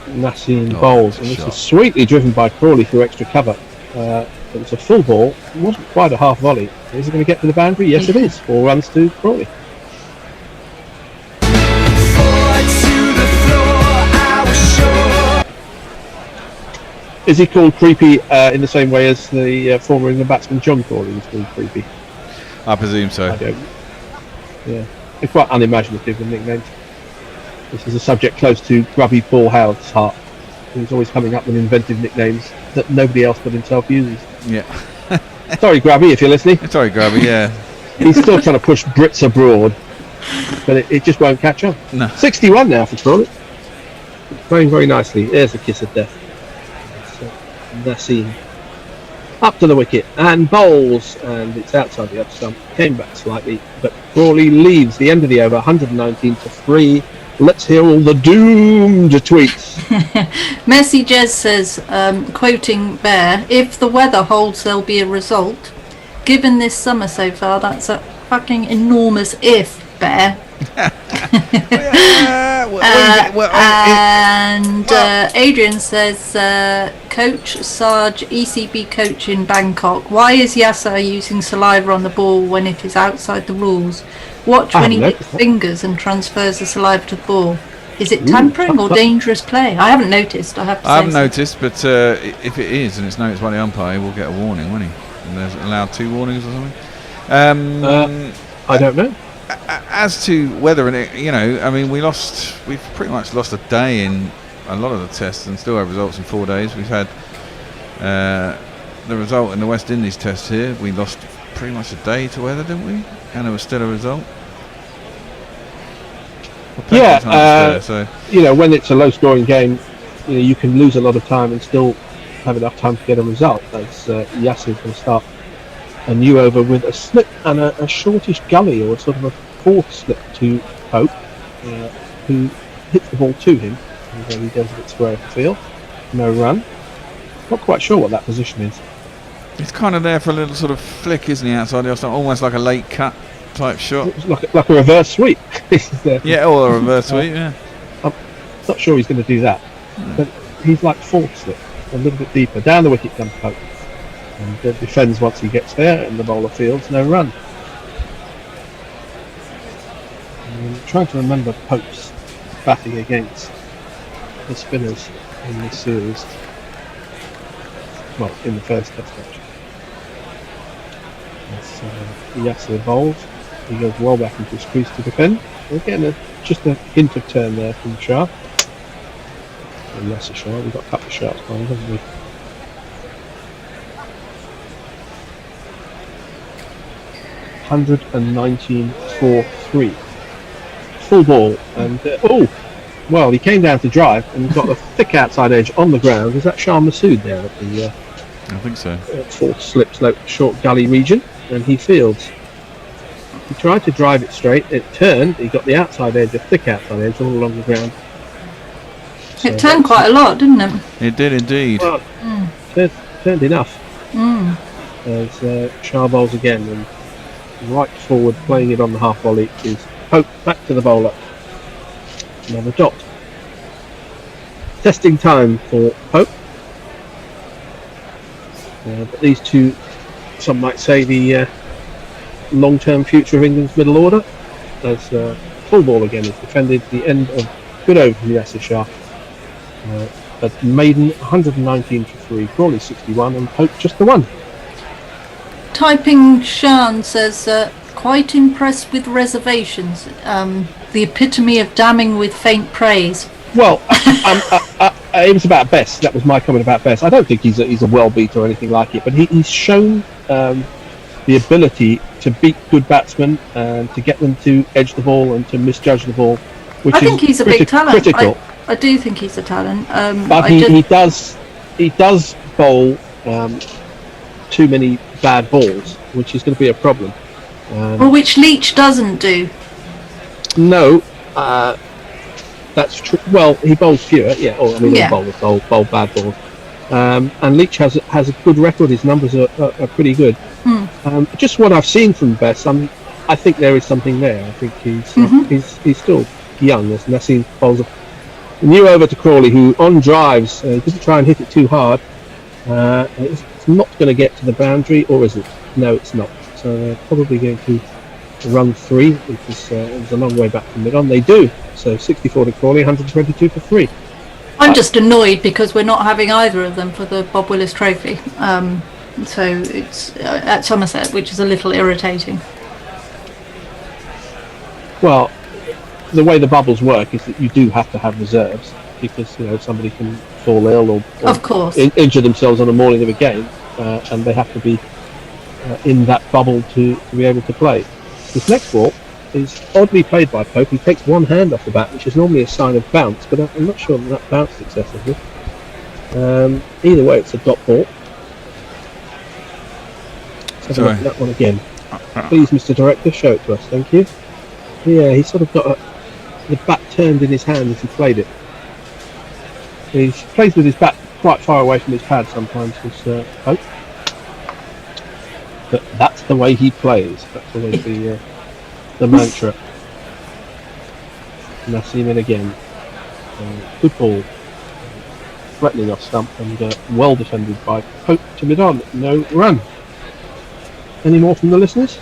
Nassim bowls, and this was sweetly driven by Crawley through extra cover. It was a full ball. It wasn't quite a half volley. Is it going to get to the boundary? Yes, it is. 4 runs to Crawley. Is he called creepy in the same way as the former England batsman John Crawley was called creepy? I presume so. I don't. Yeah, they're quite unimaginative, the nicknames. This is a subject close to Grubby Paul Howard's heart. He's always coming up with inventive nicknames that nobody else but himself uses. Yeah. Sorry, Grubby, if you're listening. Sorry, Grubby. Yeah. He's still trying to push Brits abroad, but it just won't catch on. No. 61 now for Crawley. Playing very nicely. There's the kiss of death. Nassim up to the wicket and bowls, and it's outside the off stump. Came back slightly, but Crawley leaves the end of the over 119-3. Let's hear all the doomed tweets. Messi Jez says, quoting Bear, "If the weather holds, there'll be a result. Given this summer so far, that's a fucking enormous if, Bear." Adrian says, Coach Sarge, ECB coach in Bangkok, why is Yasser using saliva on the ball when it is outside the rules? Watch when he licks fingers and transfers the saliva to the ball. Is it tampering or dangerous play? I haven't noticed. I haven't noticed, but if it is and it's noticed by the umpire, we'll get a warning, won't he? And there's allowed 2 warnings or something. I don't know. As to whether, we've pretty much lost a day in a lot of the tests and still have results in 4 days. We've had the result in the West Indies test here. We lost pretty much a day to weather, didn't we? And there was still a result. When it's a low-scoring game, you can lose a lot of time and still have enough time to get a result. As Yasser's going to start a new over with a slip and a shortish gully, or sort of a 4th slip to Pope, who hits the ball to him, and then he goes a bit square of the field. No run. Not quite sure what that position is. It's kind of there for a little sort of flick, isn't he, outside the off-stump, almost like a late cut type shot. It's like a reverse sweep. Yeah, or a reverse sweep, yeah. I'm not sure he's going to do that, but he's like 4th slip, a little bit deeper. Down the wicket comes Pope, and defends once he gets there, and the bowler fields no run. I'm trying to remember Pope's batting against the spinners in this series. Well, in the first test match. Yasser bowls. He goes well back into his crease to defend. We're getting just a hint of turn there from Shah. And Yasser Shah. We've got a couple of shots going, haven't we? 119 for 3. Full ball, and well, he came down to drive and got a thick outside edge on the ground. Is that Shah Massoud there at the I think so. fourth slip slope short gully region? And he fields. He tried to drive it straight, it turned, he got the outside edge, a thick outside edge all along the ground. So It turned quite a lot, didn't it? It did indeed. well, turned enough. As Shah bowls again, and right forward, playing it on the half volley, is Pope back to the bowler. Another dot. Testing time for Pope. But these two, some might say, the long-term future of England's middle order. As full ball again is defended. The end of good over from Yasir Shah. But Maiden 119 for 3, Crawley 61, and Pope just the one. Typing Shan says, quite impressed with reservations. The epitome of damning with faint praise. Well, it was about Best. That was my comment about Best. I don't think he's a well beat or anything like it, but he's shown the ability to beat good batsmen and to get them to edge the ball and to misjudge the ball, which I think he's a big talent. Critical. I do think he's a talent. But he does bowl too many bad balls, which is going to be a problem. Well, which Leach doesn't do. No, that's true. Well, he bowls fewer, yeah. All bowlers bowl bad balls. And Leach has a good record. His numbers are pretty good. Just what I've seen from Best, I think there is something there. I think he's still young. As Nassim bowls a new over to Crawley, who on drives doesn't try and hit it too hard. It's not going to get to the boundary, or is it? No, it's not. So they're probably going to run 3, which is a long way back from mid-on. They do. So 64 to Crawley, 122 for 3. I'm just annoyed because we're not having either of them for the Bob Willis Trophy. So it's at Somerset, which is a little irritating. Well, the way the bubbles work is that you do have to have reserves because somebody can fall ill or of course injure themselves on the morning of a game, and they have to be in that bubble to be able to play. This next ball is oddly played by Pope. He takes one hand off the bat, which is normally a sign of bounce, but I'm not sure that bounced excessively. Either way, it's a dot ball. Let's have a look at that one again. Please, Mr. Director, show it to us. Thank you. Yeah, he sort of got the bat turned in his hand as he played it. He plays with his bat quite far away from his pad sometimes, this Pope. But that's the way he plays. That's always the mantra. Nassim in again. Good ball. Threatening off stump and well defended by Pope to mid-on. No run. Any more from the listeners?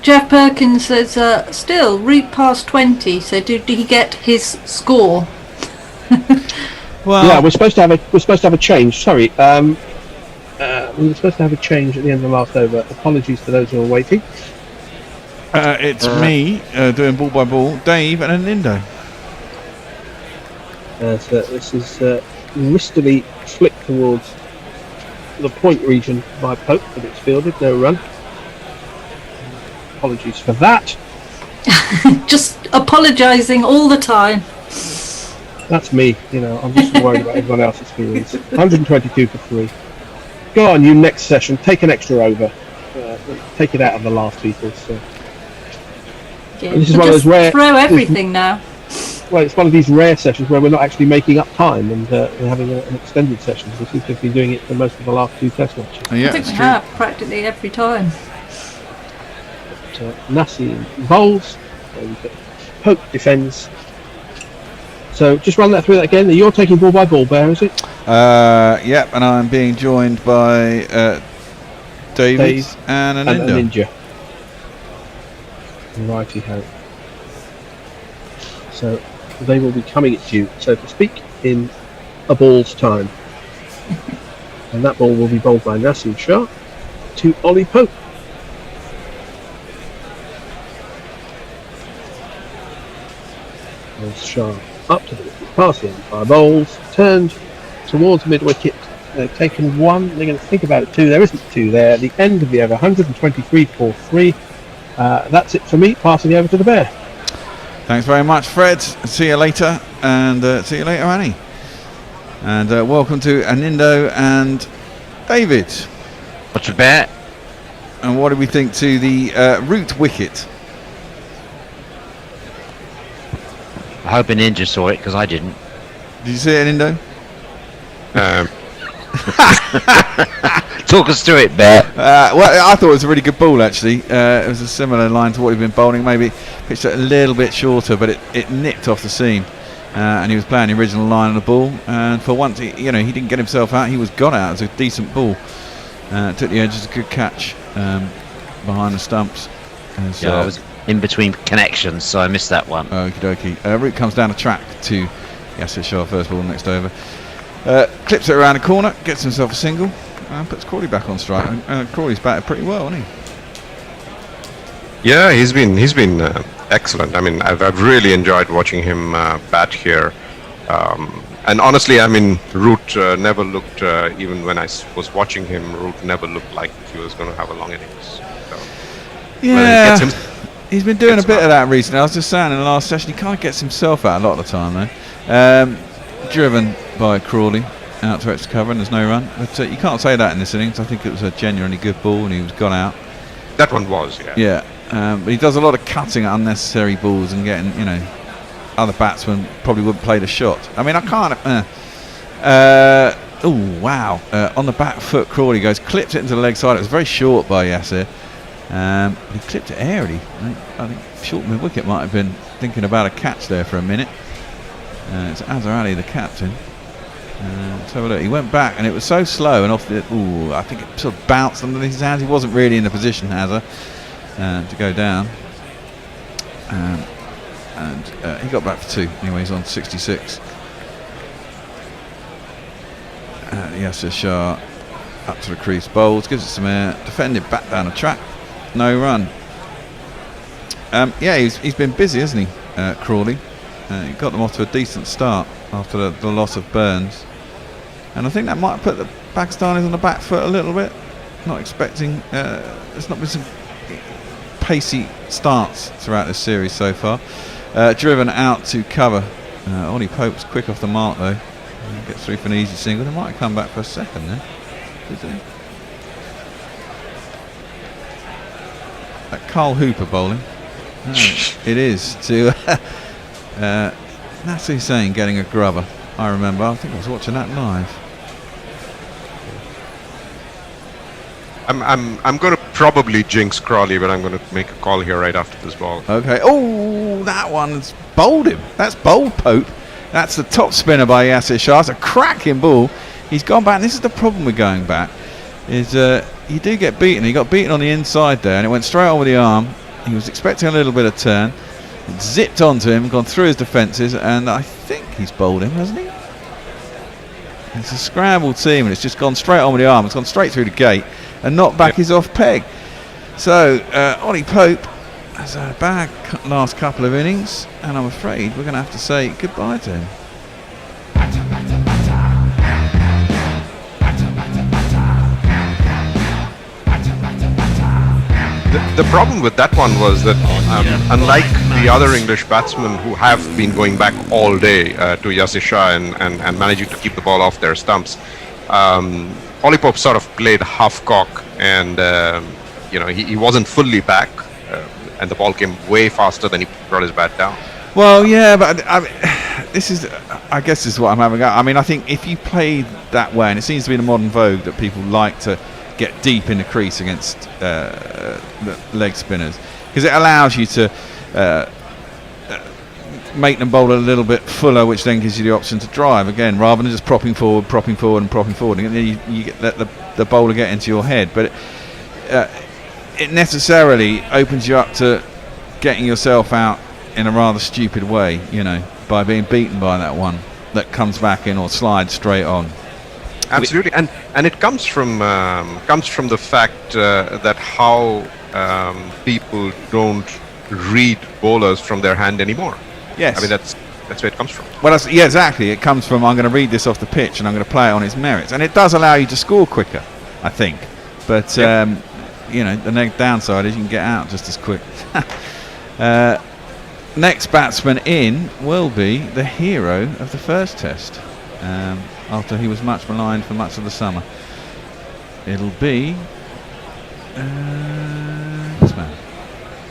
Jeff Perkins says, still, route past 20, so did he get his score? Well, yeah, we're supposed to have a change. Sorry, we were supposed to have a change at the end of the last over. Apologies to those who are waiting. It's me doing ball by ball, Dave, and an Indo. So this is mistily flicked towards the point region by Pope, but it's fielded, no run. Apologies for that. Just apologising all the time. That's me, I'm just worried about everyone else's feelings. 122 for 3. Go on, you next session, take an extra over. Take it out of the last people. So. Yeah, this is one of those rare. Throw everything now. Well, it's one of these rare sessions where we're not actually making up time and we're having an extended session. We seem to have been doing it for most of the last 2 test matches. Yeah, I think we have practically every time. Nassim bowls, and Pope defends. So just run that through that again. You're taking ball by ball, Bear, is it? Yep, and I'm being joined by David and an Indo. Ninja. Righty ho. So they will be coming at you, so to speak, in a ball's time. And that ball will be bowled by Nassim Shah to Ollie Pope. Shah up to the wicket, past the umpire, bowls, turned towards mid-wicket, They've taken one. They're going to think about it two. There isn't two there. At the end of the over, 123.43. That's it for me. Passing over to the Bear. Thanks very much, Fred. See you later, and see you later, Annie. And welcome to Anindo and David. What's your bet? And what do we think to the route Wicket? I hope an ninja saw it because I didn't. Did you see it, Anindo? Talk us through it, Bear. Well, I thought it was a really good ball, actually. It was a similar line to what he'd been bowling. Maybe pitched it a little bit shorter, but it nipped off the seam. And he was playing the original line of the ball. And for once, he didn't get himself out. He was got out. It was a decent ball. Took the edge. It was a good catch behind the stumps. I was in between connections, so I missed that one. Okie dokie. Root comes down the track to Yasser Shah, first ball, next over. Clips it around the corner, gets himself a single, and puts Crawley back on strike. Crawley's batted pretty well, hasn't he? Yeah, he's been excellent. I mean, I've really enjoyed watching him bat here. And honestly, I mean, Root never looked, even when I was watching him, Root never looked like he was going to have a long innings. So, yeah, he's been doing a bit of that recently. I was just saying in the last session, he kind of gets himself out a lot of the time, though. Driven by Crawley out to extra cover, and there's no run. But you can't say that in this innings. I think it was a genuinely good ball, and he was gone out. That one was, yeah. Yeah, but he does a lot of cutting at unnecessary balls and getting, other batsmen probably wouldn't play the shot. I mean, I can't. Oh wow! On the back foot, Crawley goes, clips it into the leg side. It was very short by Yasser. He clipped it airily. I think short mid wicket might have been thinking about a catch there for a minute. It's Azhar Ali, the captain. Let's have a look. He went back, and it was so slow and off the. Ooh, I think it sort of bounced under his hands. He wasn't really in the position, Azhar, to go down. And he got back for two. Anyway, he's on 66. Yasser Shah up to the crease, bowls, gives it some air, defended back down the track, no run. Yeah, he's been busy, hasn't he, Crawley? He got them off to a decent start after the loss of Burns, and I think that might put the Pakistanis on the back foot a little bit. Not expecting. There's not been some pacey starts throughout this series so far. Driven out to cover. Ollie Pope's quick off the mark though. Gets through for an easy single. They might come back for a second then. Did they? That Carl Hooper bowling. It is to Nasser Hussain getting a grubber. I remember. I think I was watching that live. I'm going to probably jinx Crawley, but I'm going to make a call here right after this ball. Okay. Oh, that one's bowled him. That's bowled Pope. That's the top spinner by Yasser Shah. It's a cracking ball. He's gone back. And this is the problem with going back. Is you do get beaten. He got beaten on the inside there, and it went straight on with the arm. He was expecting a little bit of turn. It zipped onto him, gone through his defences, and I think he's bowled him, hasn't he? It's a scrambled team, and it's just gone straight on with the arm. It's gone straight through the gate and knocked back his off peg. So Ollie Pope has had a bad last couple of innings, and I'm afraid we're going to have to say goodbye to him. The problem with that one was that unlike the other English batsmen who have been going back all day to Yasser Shah and managing to keep the ball off their stumps, Ollie Pope sort of played half cock, and he wasn't fully back, and the ball came way faster than he brought his bat down. Well, yeah, but I guess this is what I'm having. I mean, I think if you play that way, and it seems to be the modern vogue that people like to get deep in the crease against the leg spinners, because it allows you to make them bowl a little bit fuller, which then gives you the option to drive again, rather than just propping forward, and then you get let the bowler get into your head. But it necessarily opens you up to getting yourself out in a rather stupid way, by being beaten by that one that comes back in or slides straight on. Absolutely, and it comes from the fact that how people don't read bowlers from their hand anymore. Yes, I mean That's where it comes from. Well, yeah, exactly. It comes from I'm going to read this off the pitch and I'm going to play it on its merits, and it does allow you to score quicker, I think. But you know, the downside is you can get out just as quick. Next batsman in will be the hero of the first test, after he was much maligned for much of the summer. It'll be this man.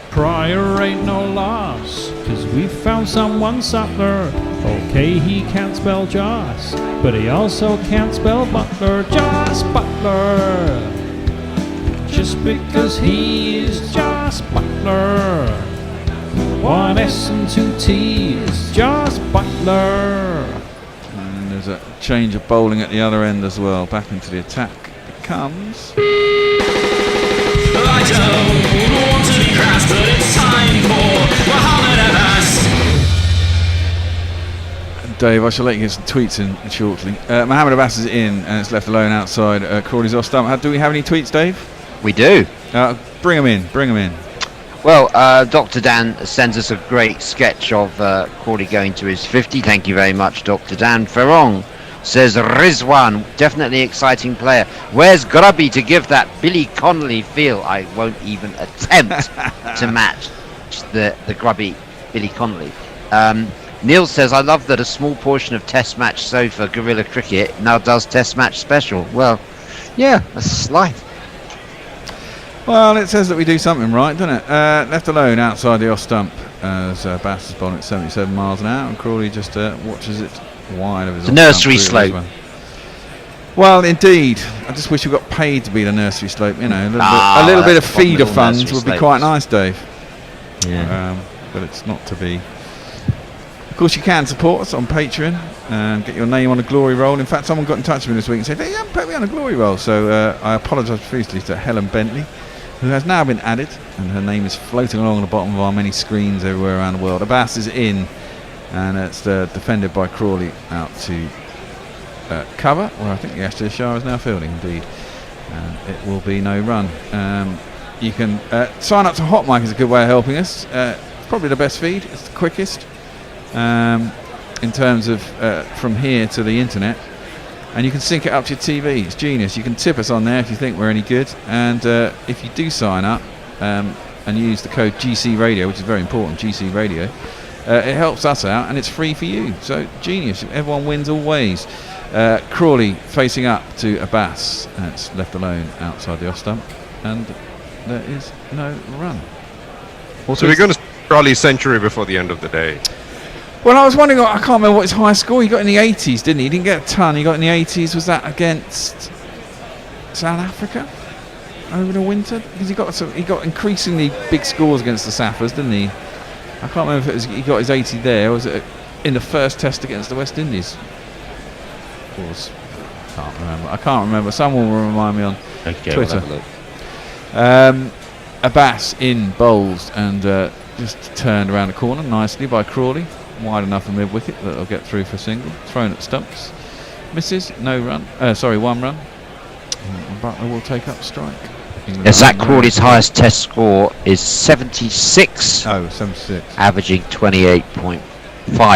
Pryor ain't no loss, 'cause we found someone subtler. Okay, he can't spell Joss, but he also can't spell Butler. Joss Butler. Just because he is Joss Butler. One S and two T's, Joss Butler. And there's a change of bowling at the other end as well. Back into the attack it comes. I don't want to be crass, but it's time for Mohammed Abbas. Dave, I shall let you get some tweets in shortly. Mohammed Abbas is in and it's left alone outside Crawley's off stump. Do we have any tweets, Dave? We do. Bring them in. Well, Dr. Dan sends us a great sketch of Crawley going to his 50. Thank you very much, Dr. Dan. Ferrong says Rizwan, definitely exciting player. Where's Grubby to give that Billy Connolly feel? I won't even attempt to match the Grubby Billy Connolly. Neil says, I love that a small portion of Test Match Sofa Guerrilla Cricket now does Test Match Special. Well, yeah, that's life. Well, it says that we do something right, doesn't it? Left alone outside the off stump as Bass is bowling at 77 miles an hour and Crawley just watches it wide of his the nursery slope. Well, indeed. I just wish we got paid to be the nursery slope. You know, a little bit of feeder funds would be quite nice, Dave. Yeah. But it's not to be. Of course, you can support us on Patreon and get your name on a glory roll. In fact, someone got in touch with me this week and said, hey, you haven't put me on a glory roll. So I apologise profusely to Helen Bentley, who has now been added, and her name is floating along the bottom of our many screens everywhere around the world. Abbas is in, and it's defended by Crawley out to cover, where I think the Ashley Shah is now fielding, indeed. It will be no run. You can sign up to Hot Mic is a good way of helping us. It's probably the best feed, it's the quickest in terms of from here to the internet. And you can sync it up to your TV. It's genius. You can tip us on there if you think we're any good. And if you do sign up and use the code GC Radio, which is very important, GC Radio, it helps us out and it's free for you. So genius. Everyone wins always. Crawley facing up to Abbas. It's left alone outside the off stump. And there is no run. So we're going to Crawley's century before the end of the day. Well, I was wondering, I can't remember what his high score he got in the 80s, didn't he? He didn't get a ton. He got in the 80s. Was that against South Africa over the winter? Because he got increasingly big scores against the Saffers, didn't he? I can't remember if it was he got his 80 there, or was it in the first test against the West Indies? I can't remember. Someone will remind me on Twitter. We'll have a look. Abbas in bowls and just turned around the corner nicely by Crawley. Wide enough for mid wicket that they'll get through for single. Thrown at stumps. Misses. No run. One run. Butler will take up strike. Zach Crawley's highest test score is 76. Oh, 76. Averaging 28.5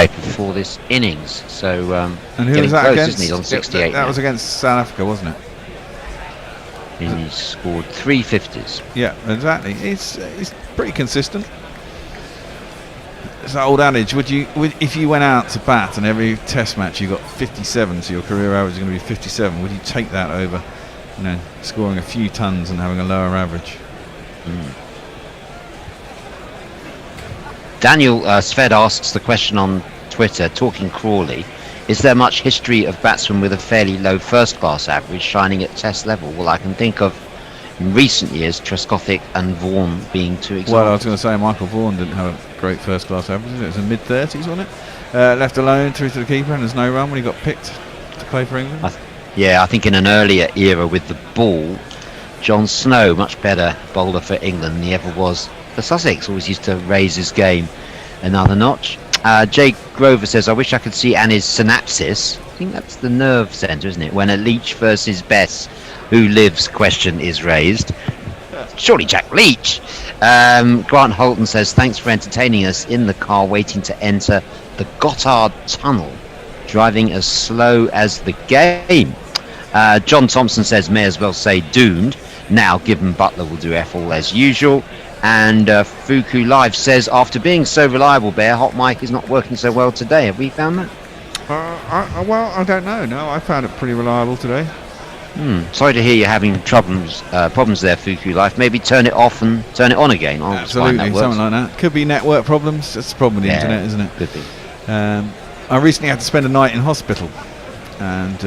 before this innings. So, and who was that close, against? Isn't he, on 68 that was against South Africa, wasn't it? And he scored 3 50s. Yeah, exactly. It's pretty consistent. It's that old adage. If you went out to bat and every test match you got 57, so your career average is going to be 57, would you take that over, scoring a few tons and having a lower average? Daniel Sved asks the question on Twitter, talking Crawley, is there much history of batsmen with a fairly low first-class average shining at test level? Well, I can think of, in recent years, Trescothick and Vaughan being two examples. Well, I was going to say Michael Vaughan didn't have a great first-class average. It was in mid-30s, wasn't it? Left alone, through to the keeper, and there's no run when he got picked to play for England. I think in an earlier era with the ball, John Snow, much better bowler for England than he ever was for Sussex. Always used to raise his game another notch. Jake Grover says, I wish I could see Annie's synapsis. I think that's the nerve centre, isn't it? When a Leach versus Bess, who lives question is raised. surely Jack Leach. Grant Holton says, thanks for entertaining us in the car waiting to enter the Gothard Tunnel, driving as slow as the game. John Thompson says, may as well say doomed. Now, given Butler will do F all as usual. And Fuku Live says, after being so reliable, Bear, Hot Mic is not working so well today. Have we found that? Well, I don't know. No, I found it pretty reliable today. Sorry to hear you're having problems there, Fuku Life. Maybe turn it off and turn it on again. Absolutely, something like that. Could be network problems. That's the problem with the internet, isn't it? Could be. I recently had to spend a night in hospital, and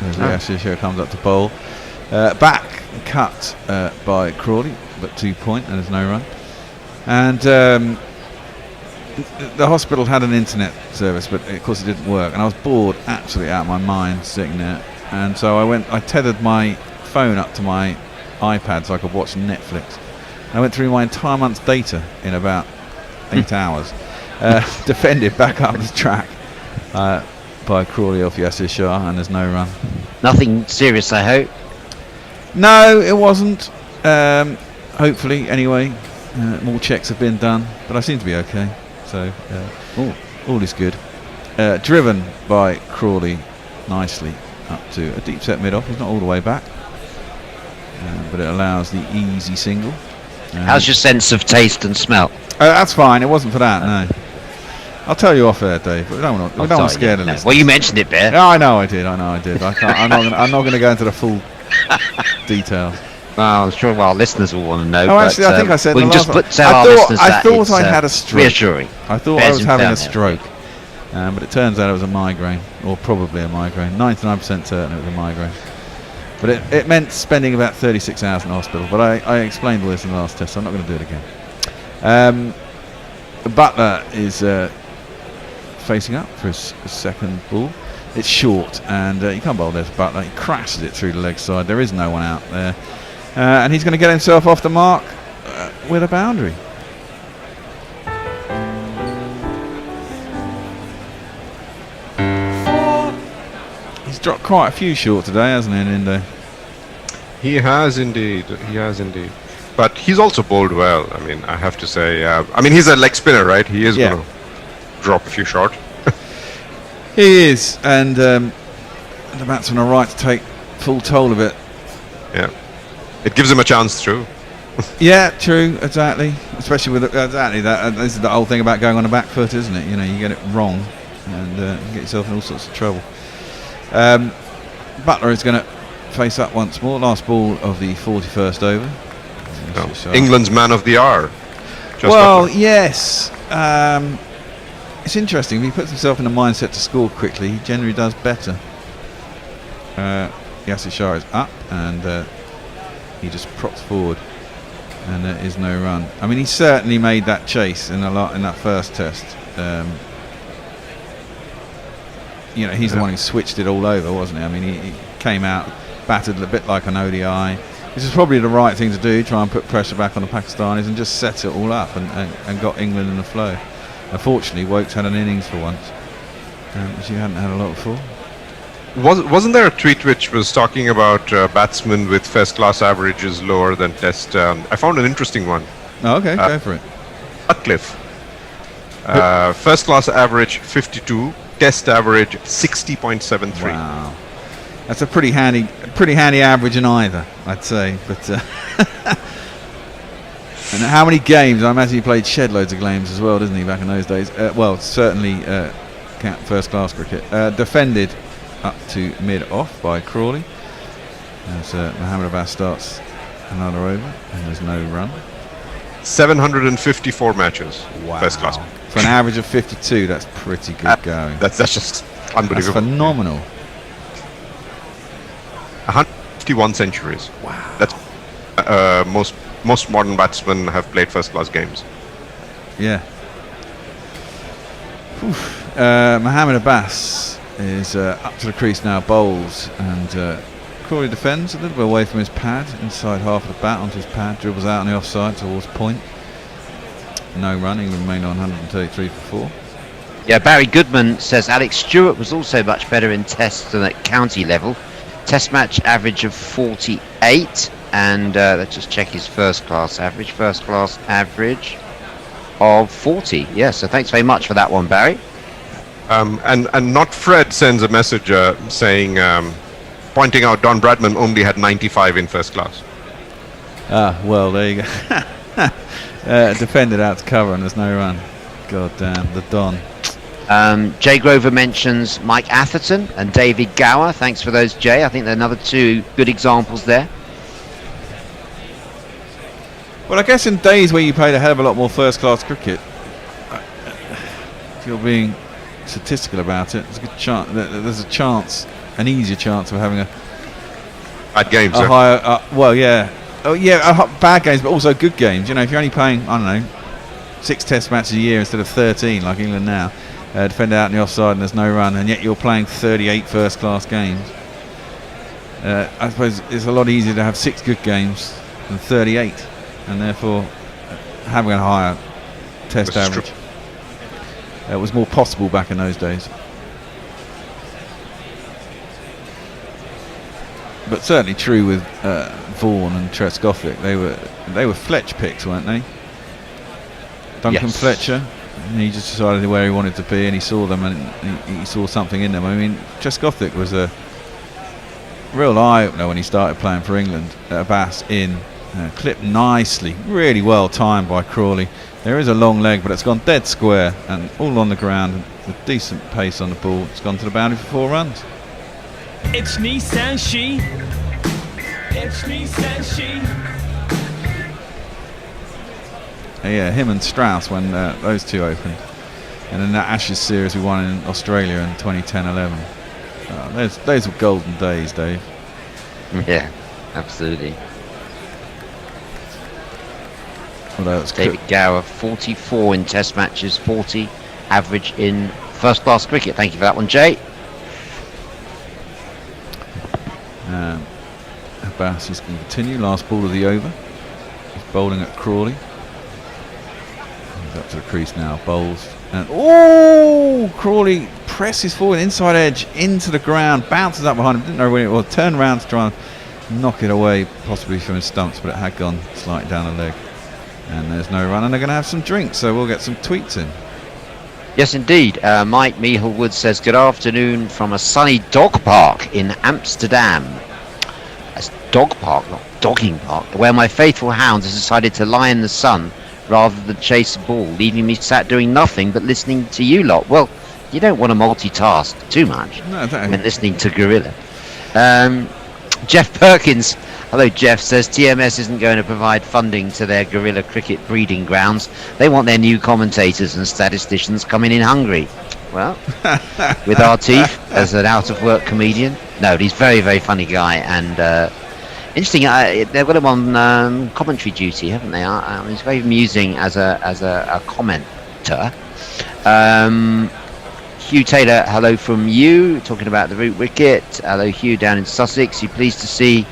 as the show comes up to bowl, back cut by Crawley, but 2 point, and there's no run. And the hospital had an internet service, but of course it didn't work, and I was bored absolutely out of my mind sitting there. And so I tethered my phone up to my iPad so I could watch Netflix. And I went through my entire month's data in about 8 hours. Defended back up the track by Crawley off Yasir Shah, and there's no run. Nothing serious, I hope. No, it wasn't. Hopefully, anyway. More checks have been done, but I seem to be okay. So all is good. Driven by Crawley nicely up to a deep set mid off. He's not all the way back, but it allows the easy single. How's your sense of taste and smell? That's fine. It wasn't for that. No. I'll tell you off air, Dave. We don't want to scare the listeners. Well, you mentioned it, Bear. No, I know I did. I'm not going to go into the full details. Well, I'm sure our listeners will want to know. Oh, actually, I think I said we can just tell our listeners that I thought I had a stroke. Reassuring. I thought I was having a stroke, but it turns out it was a migraine, or probably a migraine. 99% certain it was a migraine. But it meant spending about 36 hours in the hospital. But I explained all this in the last test, so I'm not going to do it again. Butler is facing up for his second ball. It's short, and he can't bowl there for Butler. He crashes it through the leg side. There is no one out there. And he's going to get himself off the mark with a boundary. He's dropped quite a few short today, hasn't he, Indo? He has indeed. But he's also bowled well. I mean, I have to say. He's a leg spinner, right? He is going to drop a few short. He is, and the batsmen are right to take full toll of it. Yeah. It gives him a chance through. Yeah, true, exactly. Especially with exactly that. This is the whole thing about going on the back foot, isn't it? You know, you get it wrong, and you get yourself in all sorts of trouble. Butler is going to face up once more. Last ball of the 41st over. England's man of the hour. Well, yes. It's interesting. If he puts himself in a mindset to score quickly, he generally does better. Yasir Shah is up, and he just props forward, and there is no run. I mean, he certainly made that chase in that first test. He's the one who switched it all over, wasn't he? I mean, he came out, batted a bit like an ODI. This is probably the right thing to do, try and put pressure back on the Pakistanis and just set it all up and got England in the flow. Unfortunately, Wokes had an innings for once, which he hadn't had a lot before. Wasn't there a tweet which was talking about batsmen with first class averages lower than test? I found an interesting one. Oh, okay, go for it. Sutcliffe. First class average 52, test average 60.73. Wow, that's a pretty handy average in either, I'd say. But and how many games? I imagine he played shed loads of games as well, doesn't he, back in those days? Well, certainly first class cricket. Defended up to mid-off by Crawley as Mohammed Abbas starts another over, and there's no run. 754 matches. Wow. First class. For an average of 52, that's pretty good going. That's just unbelievable. That's phenomenal. 151 centuries. Wow. That's most modern batsmen have played first class games. Yeah. Mohammed Abbas is up to the crease now, bowls, and Crawley defends a little bit away from his pad, inside half of the bat onto his pad, dribbles out on the offside towards point. No running, remained on 133 for 4. Yeah, Barry Goodman says Alex Stewart was also much better in tests than at county level. Test match average of 48, and let's just check his first class average. First class average of 40. Yeah, so thanks very much for that one, Barry. And not Fred sends a message saying, pointing out Don Bradman only had 95 in first class. Well, there you go. Defended out to cover and there's no run. God damn, the Don. Jay Grover mentions Mike Atherton and David Gower. Thanks for those, Jay. I think they're another two good examples there. Well, I guess in days where you played a hell of a lot more first-class cricket, if you're being statistical about it, there's a good chance. There's a chance, an easier chance of having a bad games. A higher, well, yeah, bad games, but also good games. You know, if you're only playing, I don't know, 6 Test matches a year instead of 13, like England now, defend out in the offside and there's no run, and yet you're playing 38 first-class games. I suppose it's a lot easier to have 6 good games than 38. And therefore having a higher test average was more possible back in those days. But certainly true with Vaughan and Trescothick. They were Fletch picks, weren't they? Duncan Fletcher, and he just decided where he wanted to be, and he saw them, and he saw something in them. I mean, Trescothick was a real eye-opener when he started playing for England at Bass in. Clipped nicely, really well timed by Crawley. There is a long leg, but it's gone dead square and all on the ground with decent pace on the ball. It's gone to the boundary for 4 runs. It's me, says she. It's me, says she. Yeah, him and Strauss when those two opened. And in that Ashes series we won in Australia in 2010-11. Those were golden days, Dave. Yeah, absolutely. David Gower, 44 in test matches, 40 average in first class cricket. Thank you for that one, Jay. Abbas is going to continue. Last ball of the over. He's bowling at Crawley. He's up to the crease now, bowls. And Crawley presses forward, inside edge, into the ground, bounces up behind him. Didn't know when it was. Turned around to try and knock it away, possibly from his stumps, but it had gone slightly down the leg. And there's no run, and they're going to have some drinks, so we'll get some tweets in. Yes, indeed. Mike Mehalwood says, good afternoon from a sunny dog park in Amsterdam. That's dog park, not dogging park, where my faithful hound has decided to lie in the sun rather than chase a ball, leaving me sat doing nothing but listening to you lot. Well, you don't want to multitask too much when listening to Gorilla. Jeff Perkins, hello Jeff, says TMS isn't going to provide funding to their guerrilla cricket breeding grounds. They want their new commentators and statisticians coming in hungry. Well, with our teeth as an out-of-work comedian. No, he's a very, very funny guy, and interesting. They've got him on commentary duty, haven't they? He's very amusing as a commenter. Hugh Taylor, hello from you, talking about the root wicket. Hello Hugh down in Sussex. You pleased to see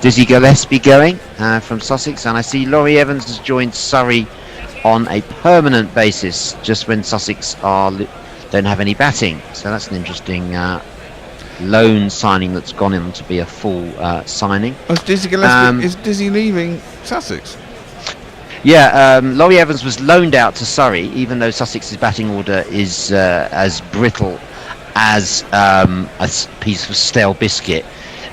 Dizzy Gillespie going from Sussex, and I see Laurie Evans has joined Surrey on a permanent basis just when Sussex don't have any batting. So that's an interesting loan signing that's gone in to be a full signing. Is Dizzy Gillespie, is Dizzy leaving Sussex? Yeah, Laurie Evans was loaned out to Surrey, even though Sussex's batting order is as brittle as a piece of stale biscuit.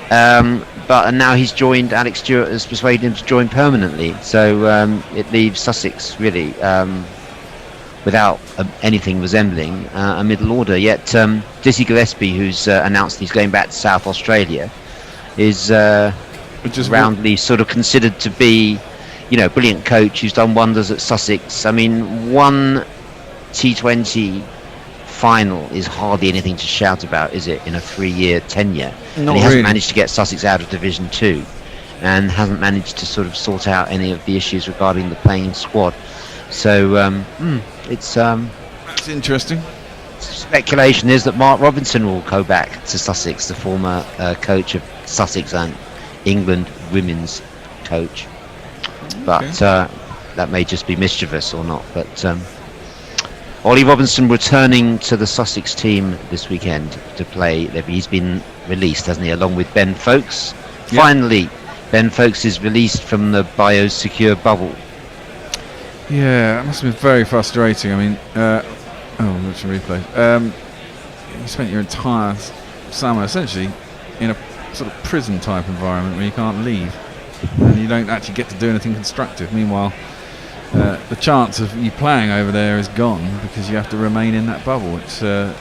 But now he's joined. Alex Stewart has persuaded him to join permanently. So it leaves Sussex really without anything resembling a middle order. Yet Dizzy Gillespie, who's announced he's going back to South Australia, is roundly sort of considered to be, you know, brilliant coach who's done wonders at Sussex. I mean, one T20 final is hardly anything to shout about, is it, in a 3-year tenure? And he hasn't managed to get Sussex out of Division 2 and hasn't managed to sort of sort out any of the issues regarding the playing squad. So it's that's interesting. Speculation is that Mark Robinson will go back to Sussex, the former coach of Sussex and England women's coach. But that may just be mischievous or not. But Ollie Robinson returning to the Sussex team this weekend to play. He's been released, hasn't he, along with Ben Folkes. Yep. Finally, Ben Foakes is released from the biosecure bubble. Yeah, that must have been very frustrating. I mean, which replay. You spent your entire summer essentially in a sort of prison type environment where you can't leave and you don't actually get to do anything constructive. Meanwhile, the chance of you playing over there is gone because you have to remain in that bubble. It's a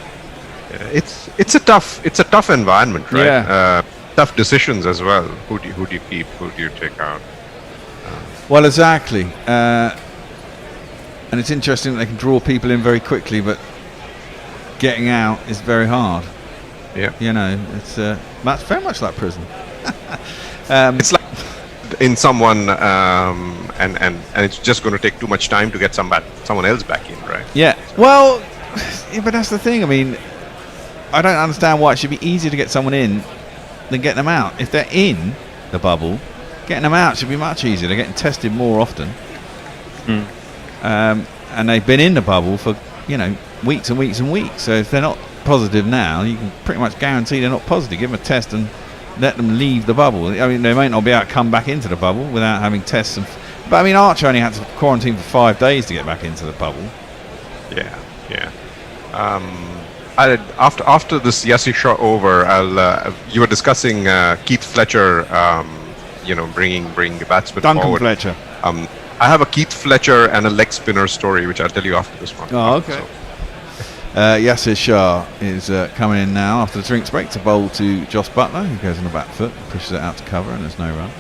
tough environment, right? Yeah. Tough decisions as well. Who do you keep? Who do you take out? Well, exactly. And it's interesting that they can draw people in very quickly, but getting out is very hard. Yeah. You know, it's that's very much like prison. It's like in someone, and it's just going to take too much time to get someone else back in, right? Yeah. Well, yeah, but that's the thing. I mean, I don't understand why it should be easier to get someone in than getting them out. If they're in the bubble, getting them out should be much easier. They're getting tested more often. And they've been in the bubble for, weeks and weeks and weeks. So if they're not positive now, you can pretty much guarantee they're not positive. Give them a test and let them leave the bubble. I mean, they may not be able to come back into the bubble without having tests. But I mean, Archer only had to quarantine for 5 days to get back into the bubble. Yeah. After this Yassi shot over, you were discussing Keith Fletcher, bringing the batsman forward. Duncan Fletcher. I have a Keith Fletcher and a leg spinner story, which I'll tell you after this one. Oh, okay. Yasir Shah is coming in now after the drinks break to bowl to Joss Butler, who goes on the back foot, pushes it out to cover, and there's no run.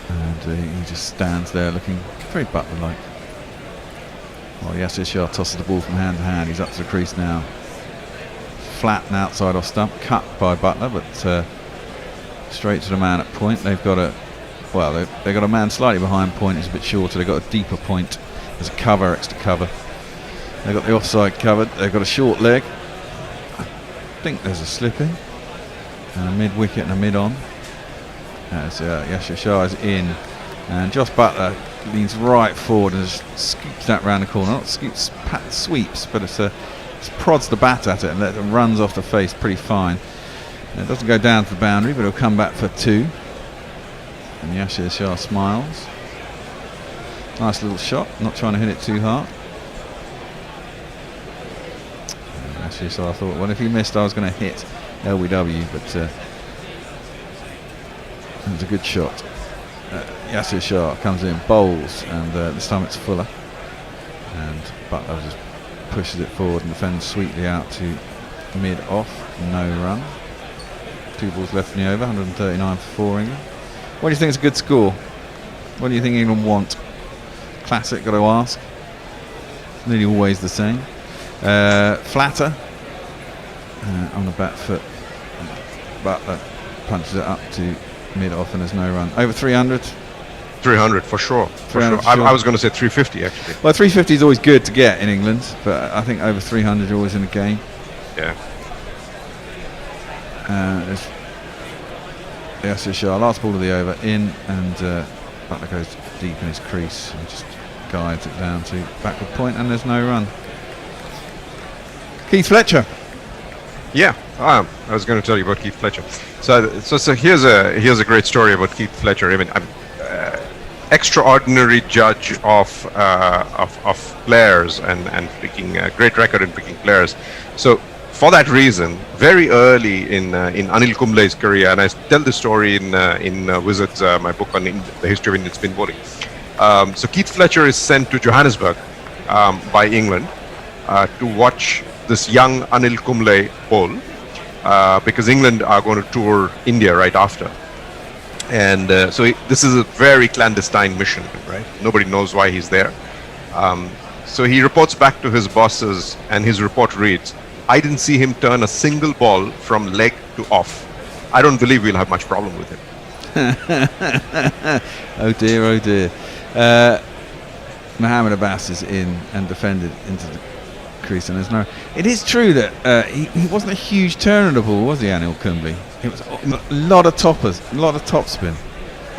And he just stands there looking very Butler-like. Well, Yasir Shah tosses the ball from hand to hand. He's up to the crease now. Flat and outside off stump, cut by Butler, but straight to the man at point. They've got a man slightly behind point. It's a bit shorter. They've got a deeper point. There's a cover, extra cover. They've got the offside covered. They've got a short leg. I think there's a slip in and a mid wicket and a mid on. As Yasir Shah is in, and Joss Butler leans right forward and just scoops that round the corner. Not scoops, sweeps, but it prods the bat at it and it runs off the face pretty fine. It doesn't go down to the boundary, but it'll come back for 2. And Yasir Shah smiles. Nice little shot, not trying to hit it too hard. And Yasir Shah thought, well, if he missed, I was going to hit LBW, but it was a good shot. Yasir Shah comes in, bowls, and this time it's Fuller. And Butler just pushes it forward and defends sweetly out to mid-off, no run. 2 balls left in the over, 139 for 4 England. What do you think is a good score? What do you think England want? Classic, got to ask. It's nearly always the same. Flatter on the back foot. Butler punches it up to mid-off and there's no run. Over 300? 300 for sure. I was going to say 350 actually. Well, 350 is always good to get in England, but I think over 300 you're always in the game. Yeah. Yasir Shah, last ball of the over, in, and Butler goes deep in his crease and just guides it down to backward point, and there's no run. Keith Fletcher. Yeah, I was going to tell you about Keith Fletcher. So here's a great story about Keith Fletcher. I mean, extraordinary judge of players and picking a great record in picking players. So for that reason, very early in Anil Kumble's career, and I tell the story in Wizards, my book on the history of Indian spin bowling. So Keith Fletcher is sent to Johannesburg by England to watch this young Anil Kumble bowl because England are going to tour India right after. And this is a very clandestine mission, right? Nobody knows why he's there. So he reports back to his bosses, and his report reads, I didn't see him turn a single ball from leg to off. I don't believe we'll have much problem with him. Oh dear. Mohammed Abbas is in and defended into the crease, and there's no. It is true that he wasn't a huge turner of the ball, was he, Anil Kumble? It was a lot of toppers, a lot of top spin.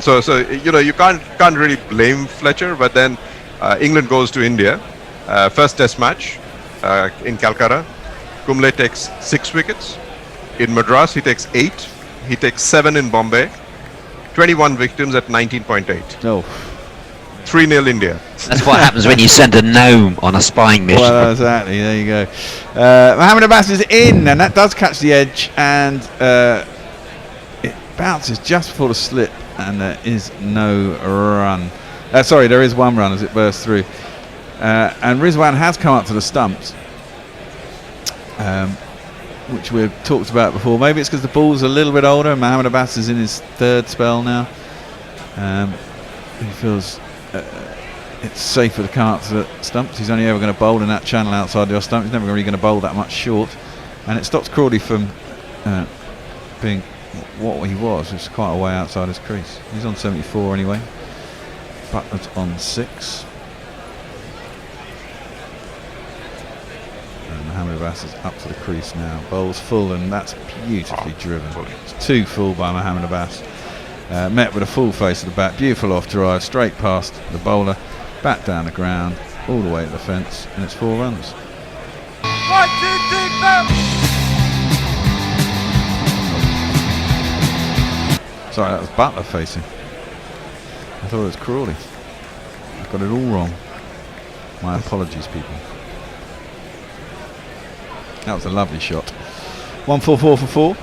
So you can't really blame Fletcher, but then England goes to India, first Test match in Calcutta. Kumble takes 6 wickets, In Madras, he takes 8. He takes 7 in Bombay. 21 victims at 19.8. Oh. 3-0 India. That's what happens when you send a gnome on a spying mission. Well, exactly. There you go. Mohammed Abbas is in, and that does catch the edge, and it bounces just before the slip, and there is no run. Sorry, there is one run as it bursts through. And Rizwan has come up to the stumps, which we've talked about before. Maybe it's because the ball's a little bit older, and Mohammed Abbas is in his 3rd spell now. He feels it's safer to come up to the stumps. He's only ever going to bowl in that channel outside the off stump. He's never really going to bowl that much short, and it stops Crawley from being what he was. It's quite a way outside his crease. He's on 74 anyway. Butler's on 6. And Mohammed Abbas is up to the crease now. Bowls full, and that's beautifully driven. It's 2 full by Mohammed Abbas. Met with a full face of the bat. Beautiful off drive, straight past the bowler, back down the ground, all the way to the fence, and it's 4 runs. 1, 2, 3, 4. Sorry, that was Butler facing. I thought it was Crawley. I got it all wrong. My apologies, people. That was a lovely shot. 144 for 4.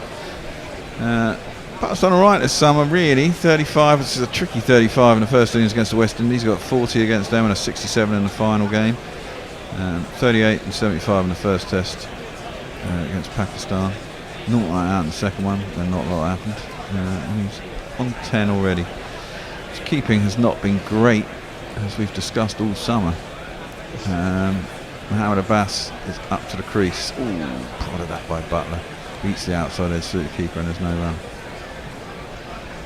Butler's done alright this summer, really. 35, this is a tricky 35 in the first innings against the West Indies. He got 40 against them and a 67 in the final game. 38 and 75 in the first test against Pakistan. Not like that in the second one, then not a lot happened. And he's on 10 already. His keeping has not been great, as we've discussed all summer. Mohammed Abbas is up to the crease. Ooh, prodded that by Butler. Beats the outside edge through the keeper, and there's no run.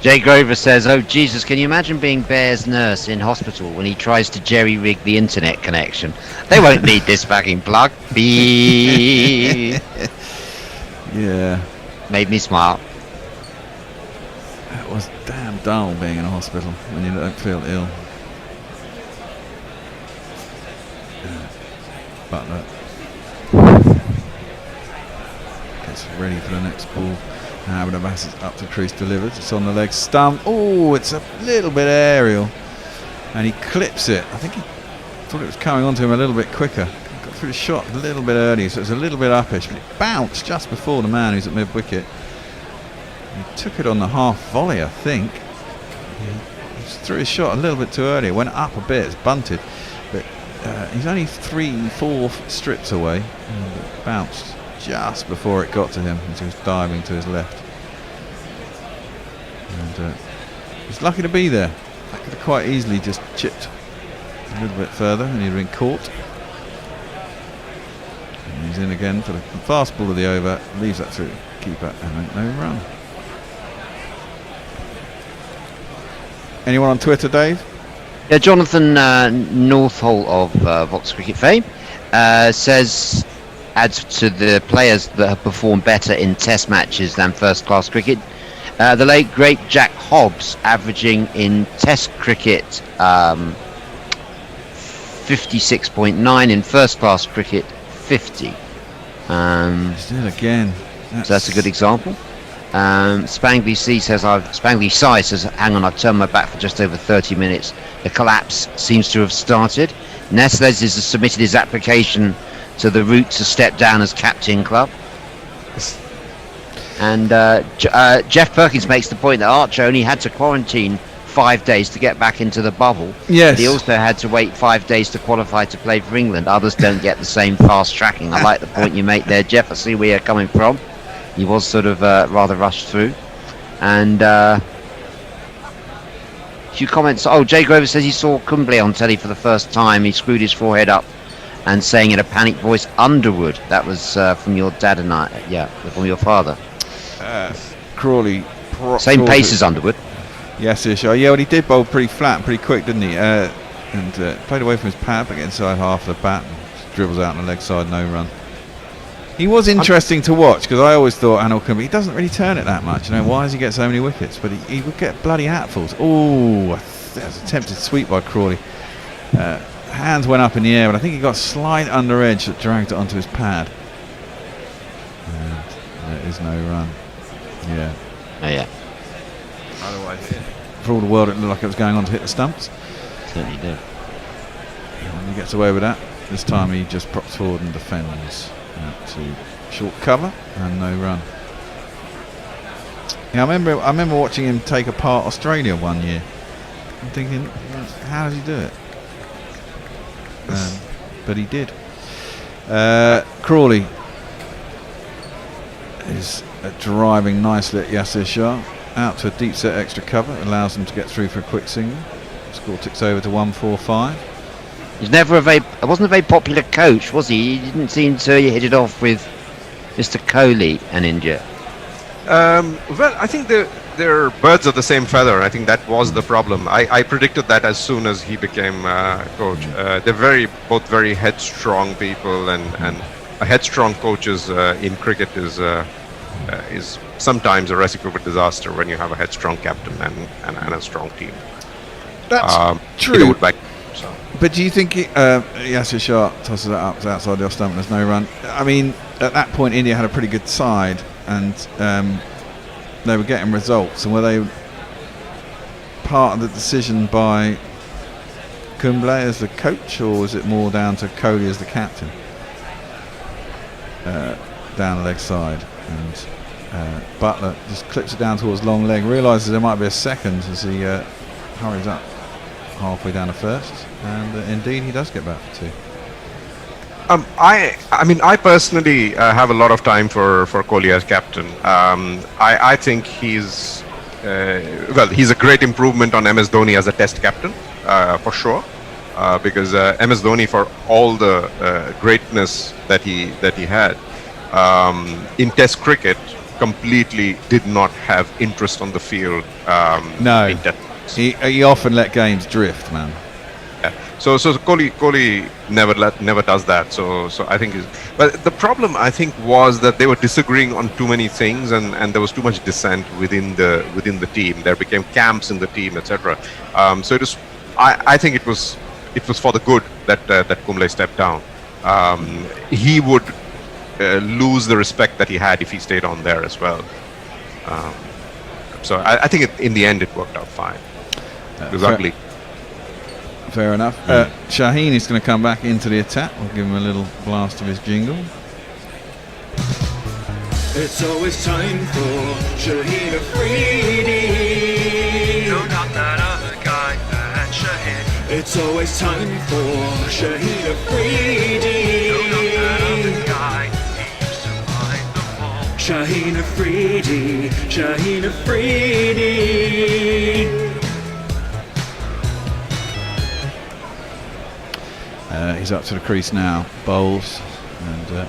Jay Grover says, "Oh Jesus, can you imagine being Bear's nurse in hospital when he tries to jerry-rig the internet connection? They won't need this fucking plug." Beep. Yeah. Made me smile. It was damn dull being in a hospital when you don't feel ill. Butler gets ready for the next ball. Mohammed Abbas is up to crease, delivers. It's on the leg stump. Oh, it's a little bit aerial, and he clips it. I think he thought it was coming onto him a little bit quicker. Got through the shot a little bit early, so it's a little bit uppish, but it bounced just before the man who's at mid wicket. He took it on the half volley, I think. He threw his shot a little bit too early. It went up a bit. It's bunted, but he's only 3-4 strips away. And it bounced just before it got to him as he was diving to his left. And he's lucky to be there. That could have quite easily just chipped a little bit further and he'd have been caught. And he's in again for the fast ball of the over, leaves that through the keeper and no run. Anyone on Twitter, Dave? Yeah, Jonathan Northall of Vox Cricket fame says, adds to the players that have performed better in test matches than first class cricket. The late great Jack Hobbs averaging in test cricket 56.9, in first class cricket 50. Still again. So that's a good example. Spangley C says, Spangley Sai says, hang on, I've turned my back for just over 30 minutes. The collapse seems to have started. Nesles has submitted his application to the route to step down as captain club. And Jeff Perkins makes the point that Archer only had to quarantine 5 days to get back into the bubble. Yes. But he also had to wait 5 days to qualify to play for England. Others don't get the same fast tracking. I like the point you make there, Jeff. I see where you're coming from. He was sort of rather rushed through. And a few comments. Oh, Jay Grover says he saw Kumble on telly for the first time. He screwed his forehead up and saying in a panicked voice, Underwood. That was from your dad and I. Yeah, from your father. Crawley. Same pace as Underwood. Yes, yeah, well, he did bowl pretty flat and pretty quick, didn't he? And played away from his pad, but inside half of the bat and dribbles out on the leg side, no run. He was interesting to watch because I always thought Anil Kumble, he doesn't really turn it that much. You know, why does he get so many wickets? But he would get bloody hatfuls. Oh, that was an attempted sweep by Crawley. Hands went up in the air, but I think he got a slight under edge that dragged it onto his pad. And there is there's no run. Yeah. Oh yeah. Otherwise, for all the world, it looked like it was going on to hit the stumps. Certainly did. And he gets away with that. This time he just props forward and defends out to short cover and no run. Yeah, I remember watching him take apart Australia one year. I'm thinking, how does he do it? But he did. Crawley is driving nicely at Yasir Shah. Out to a deep set extra cover. Allows them to get through for a quick single. Score ticks over to 145. He's never wasn't a very popular coach, was he? He didn't seem to hit it off with Mr. Crawley and India. Well, I think they're birds of the same feather. I think that was the problem. I predicted that as soon as he became coach. They're both very headstrong people, and a headstrong coaches in cricket is sometimes a recipe for disaster when you have a headstrong captain and a strong team. That's true. But do you think Yasir Shah tosses it up to outside the off stump and there's no run? I mean, at that point India had a pretty good side and they were getting results. And were they part of the decision by Kumble as the coach, or was it more down to Crawley as the captain? Down the leg side, and Butler just clips it down towards long leg, realises there might be a second as he hurries up halfway down the first, and indeed he does get back for two. I mean, I personally have a lot of time for Crawley as captain. I think he's a great improvement on MS Dhoni as a Test captain, for sure. Because MS Dhoni, for all the greatness that he had in Test cricket, completely did not have interest on the field. No, in Test. He often let games drift, man. Yeah. So Crawley never does that. So I think, but the problem I think was that they were disagreeing on too many things, and there was too much dissent within the team. There became camps in the team, etc. So it was. I think it was for the good that Kumble stepped down. He would lose the respect that he had if he stayed on there as well. So I think in the end it worked out fine. It was ugly. Fair enough. Shaheen is going to come back into the attack. We'll give him a little blast of his jingle. It's always time for Shaheen Afridi. No, not that other guy, that Shaheen. It's always time for Shaheen Afridi. No, not that other guy, he used to mind the ball. Shaheen Afridi, Shaheen Afridi. He's up to the crease now, bowls, and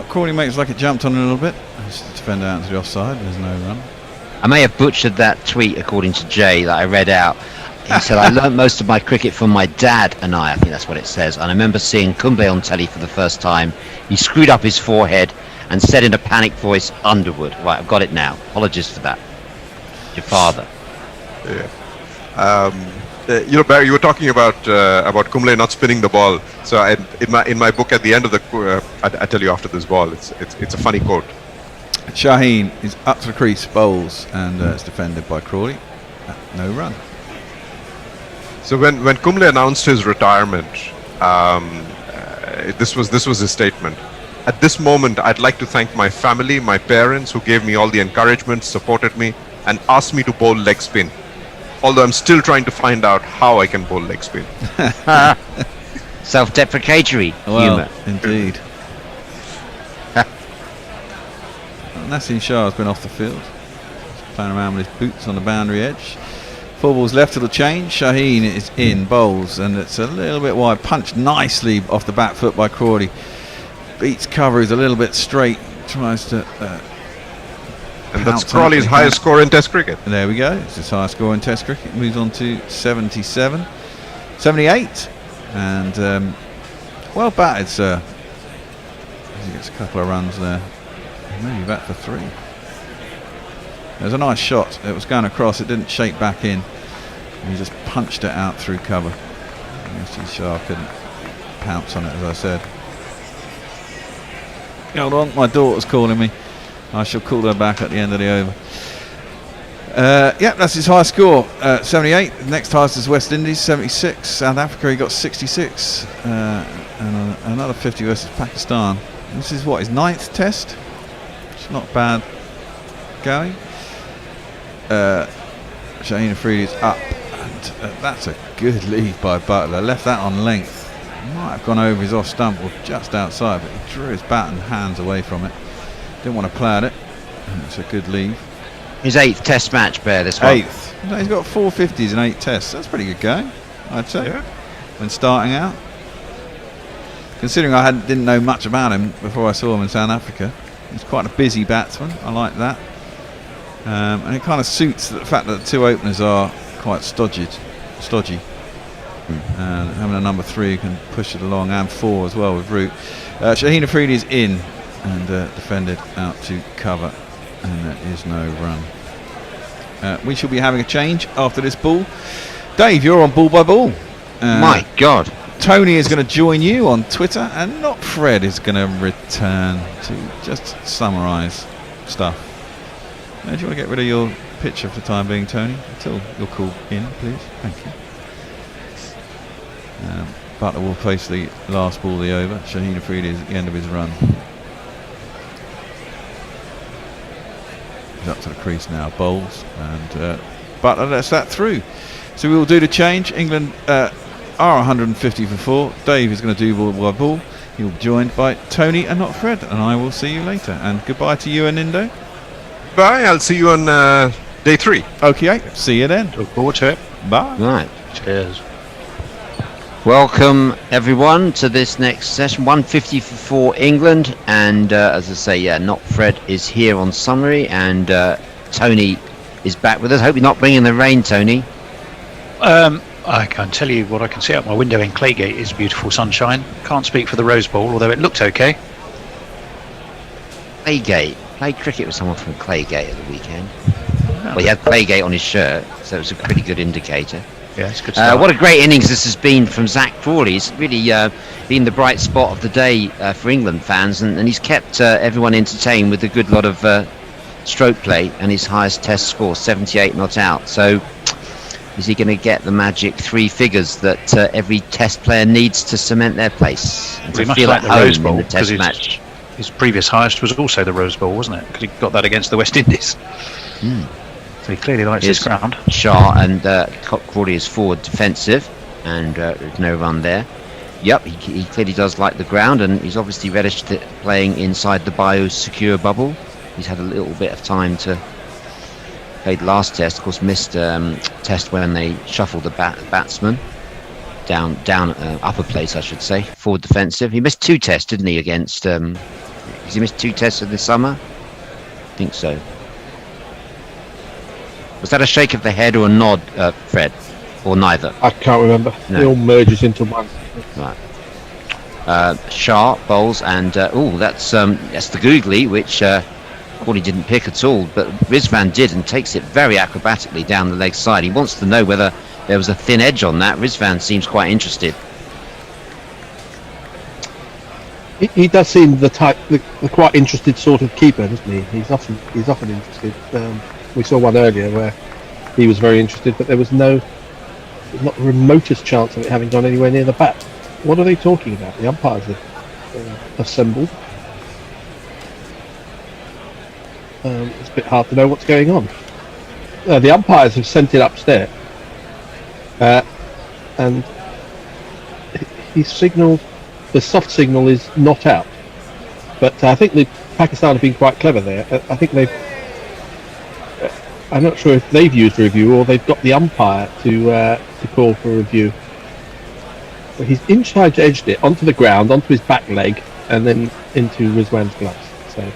Crawley makes like it jumped on a little bit. Just the defender out to the offside, there's no run. I may have butchered that tweet according to Jay that I read out. He said, I learnt most of my cricket from my dad and I think that's what it says. And I remember seeing Kumble on telly for the first time. He screwed up his forehead and said in a panicked voice, Underwood. Right, I've got it now. Apologies for that. Your father. Yeah. Barry, you were talking about Kumble not spinning the ball. So in my book at the end of the, I tell you after this ball, it's a funny quote. Shaheen is up to the crease, bowls, and it's defended by Crawley. No run. So when Kumble announced his retirement, this was his statement. At this moment, I'd like to thank my family, my parents, who gave me all the encouragement, supported me, and asked me to bowl leg spin. Although I'm still trying to find out how I can bowl leg spin. Self-deprecatory humour. Indeed. Nasim Shah has been off the field. He's playing around with his boots on the boundary edge. 4 balls left to the change. Shaheen is in, bowls, and it's a little bit wide. Punched nicely off the back foot by Crawley. Beats cover, is a little bit straight. Tries to... and that's Crawley's highest score in Test cricket. And there we go. It's his highest score in Test cricket. Moves on to 77. 78. And well batted, sir. He gets a couple of runs there. Maybe back for 3. It was a nice shot. It was going across. It didn't shake back in. And he just punched it out through cover. Nasim Shah couldn't pounce on it, as I said. Hold on, my daughter's calling me. I shall call her back at the end of the over. Yeah, that's his high score, 78. Next highest is West Indies, 76. South Africa, he got 66. And another 50 versus Pakistan. This is what, his 9th test? It's not bad going. Shaheen Afridi's up. And that's a good lead by Butler. Left that on length. Might have gone over his off stump or just outside, but he drew his bat and hands away from it. Didn't want to play at it. And it's a good lead. His 8th test match, Bear, this one. 8th. No, he's got 4 50s in 8 tests. That's pretty good going, I'd say, when starting out. Considering I didn't know much about him before I saw him in South Africa. He's quite a busy batsman. I like that. And it kind of suits the fact that the 2 openers are quite stodgy. Having a number 3 who can push it along, and 4 as well with Root. Shaheen Afridi is in and defended out to cover. And there is no run. We shall be having a change after this ball. Dave, you're on ball by ball. My God. Tony is going to join you on Twitter, and not Fred is going to return to just summarise stuff. Do you want to get rid of your picture for the time being, Tony, until you're called in, please? Thank you. Butler will face the last ball, the over. Shaheen Afridi is at the end of his run. He's up to the crease now, bowls, and Butler lets that through. So we will do the change. England are 150 for 4. Dave is going to do ball by ball. He'll be joined by Tony and not Fred, and I will see you later. And goodbye to you and Indo. Bye, I'll see you on day 3. Okay, see you then. Look forward to it. Bye. Right. Cheers. Welcome everyone to this next session. 150 for 4 England, and as I say, not Fred is here on summary, and Tony is back with us. Hope you're not bringing the rain, Tony. I can tell you what I can see out my window in Claygate is beautiful sunshine. Can't speak for the Rose Bowl, although it looked okay. Claygate. Played cricket with someone from Claygate at the weekend. Well, he had Claygate on his shirt, so it was a pretty good indicator. Yeah, it's good stuff. What a great innings this has been from Zach Crawley. He's really been the bright spot of the day for England fans, and he's kept everyone entertained with a good lot of stroke play, and his highest test score, 78 not out. So is he going to get the magic 3 figures that every test player needs to cement their place and to feel at home in the test match? His previous highest was also the Rose Bowl, wasn't it? Because he got that against the West Indies. So he clearly likes his ground. Shah and Crawley is forward defensive, and there's no run there. Yep, he clearly does like the ground, and he's obviously relished playing inside the biosecure bubble. He's had a little bit of time to play the last test. Of course, missed test when they shuffled the batsman down upper place, I should say. Forward defensive. He missed 2 tests, didn't he? Against has he missed 2 tests in the summer? I think so. Was that a shake of the head or a nod, Fred? Or neither? I can't remember. No. It all merges into one. Right. Sharp bowls, and that's the googly, which Crawley didn't pick at all, but Rizvan did, and takes it very acrobatically down the leg side. He wants to know whether there was a thin edge on that. Rizvan seems quite interested. He does seem the quite interested sort of keeper, doesn't he? He's often interested. We saw one earlier where he was very interested, but there was not the remotest chance of it having gone anywhere near the bat. What are they talking about? The umpires have assembled. It's a bit hard to know what's going on. The umpires have sent it upstairs, and he signalled. The soft signal is not out, but I think the Pakistan have been quite clever there. I think I'm not sure if they've used a review or they've got the umpire to call for a review. But he's inside edged it onto the ground, onto his back leg, and then into Rizwan's gloves. So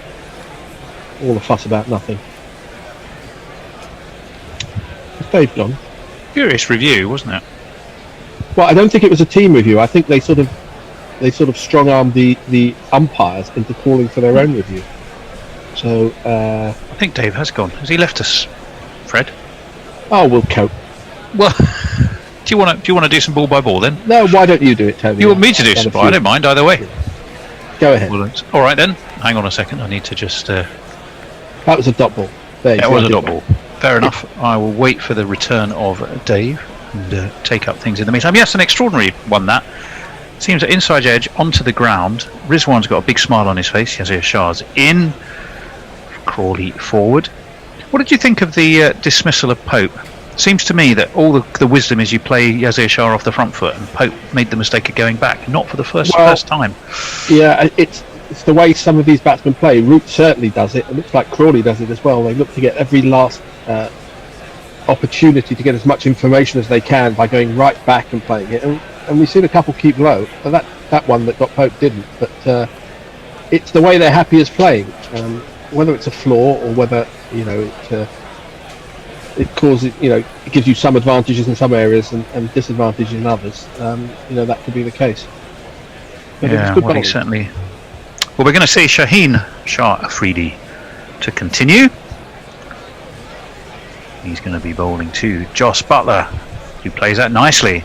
all the fuss about nothing. Has Dave gone? Curious review, wasn't it? Well, I don't think it was a team review. I think they sort of strong-armed the umpires into calling for their own review. So I think Dave has gone. Has he left us, Fred? Oh, we'll cope. Well, do you want to do some ball by ball then? No, why don't you do it, Tony? You want me to do some ball? I don't mind either way. Go ahead. Well, all right then. Hang on a second. I need to just That was a dot ball. There, That was a dot ball. Fair enough. I will wait for the return of Dave and take up things in the meantime. Yes, an extraordinary one that. Seems at inside edge onto the ground. Rizwan's got a big smile on his face. Yazir Shah's in. Crawley forward. What did you think of the dismissal of Pope? Seems to me that all the wisdom is you play Yazir Shah off the front foot, and Pope made the mistake of going back, not for the first time. Yeah, it's the way some of these batsmen play. Root certainly does it. It looks like Crawley does it as well. They look to get every last opportunity to get as much information as they can by going right back and playing it. And we've seen a couple keep low. That one that got Pope didn't. But it's the way they're happy as playing. Whether it's a flaw or whether it causes, it gives you some advantages in some areas and disadvantages in others. That could be the case. But yeah, well, he certainly. Well, we're going to see Shaheen Shah Afridi to continue. He's going to be bowling to Jos Buttler, who plays that nicely.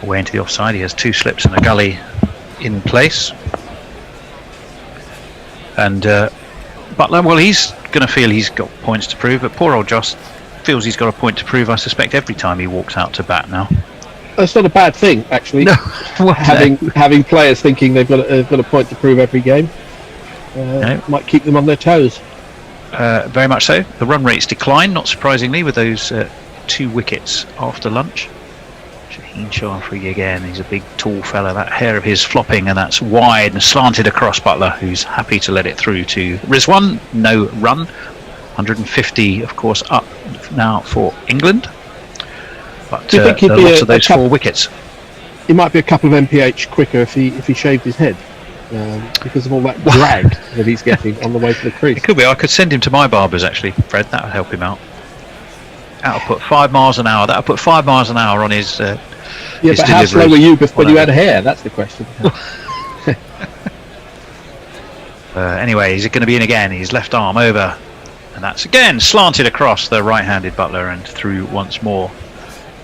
Away into the offside, he has 2 slips and a gully in place. And Buttler, well, he's going to feel he's got points to prove, but poor old Jos feels he's got a point to prove, I suspect, every time he walks out to bat now. That's not a bad thing, actually. No. having players thinking they've got a point to prove every game might keep them on their toes. Very much so. The run rates decline, not surprisingly, with those 2 wickets after lunch. Shaheen Shah Afridi again. He's a big, tall fella. That hair of his flopping, and that's wide and slanted across Buttler, who's happy to let it through to Rizwan. No run. 150, of course, up now for England. But do you think he'd be lots of those 4 wickets? He might be a couple of mph quicker if he shaved his head. Because of all that drag that he's getting on the way to the crease. It could be. I could send him to my barbers, actually, Fred. That would help him out. That'll put 5 miles an hour. That'll put 5 miles an hour on his. Yeah, his but how slow were you before you had hair? That's the question. Anyway, he's going to be in again. His left arm over, and that's again slanted across the right-handed Buttler and through once more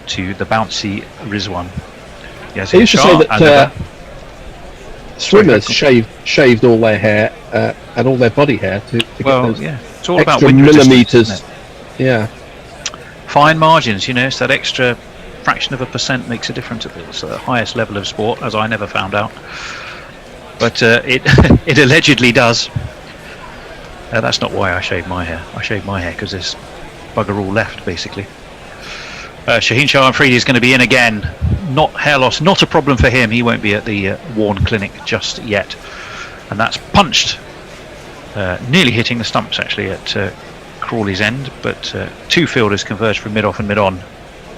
to the bouncy Rizwan. Yes, I used to say that swimmers shaved all their hair and all their body hair to get those it's all extra about millimeters. Yeah, fine margins. It's that extra fraction of a percent makes a difference at the highest level of sport, as I never found out. But it allegedly does. That's not why I shaved my hair. I shaved my hair because there's bugger all left, basically. Shaheen Shah Afridi is going to be in again. Not hair loss, not a problem for him. He won't be at the Warren Clinic just yet. And that's punched, nearly hitting the stumps actually at Crawley's end. But 2 fielders converged from mid-off and mid-on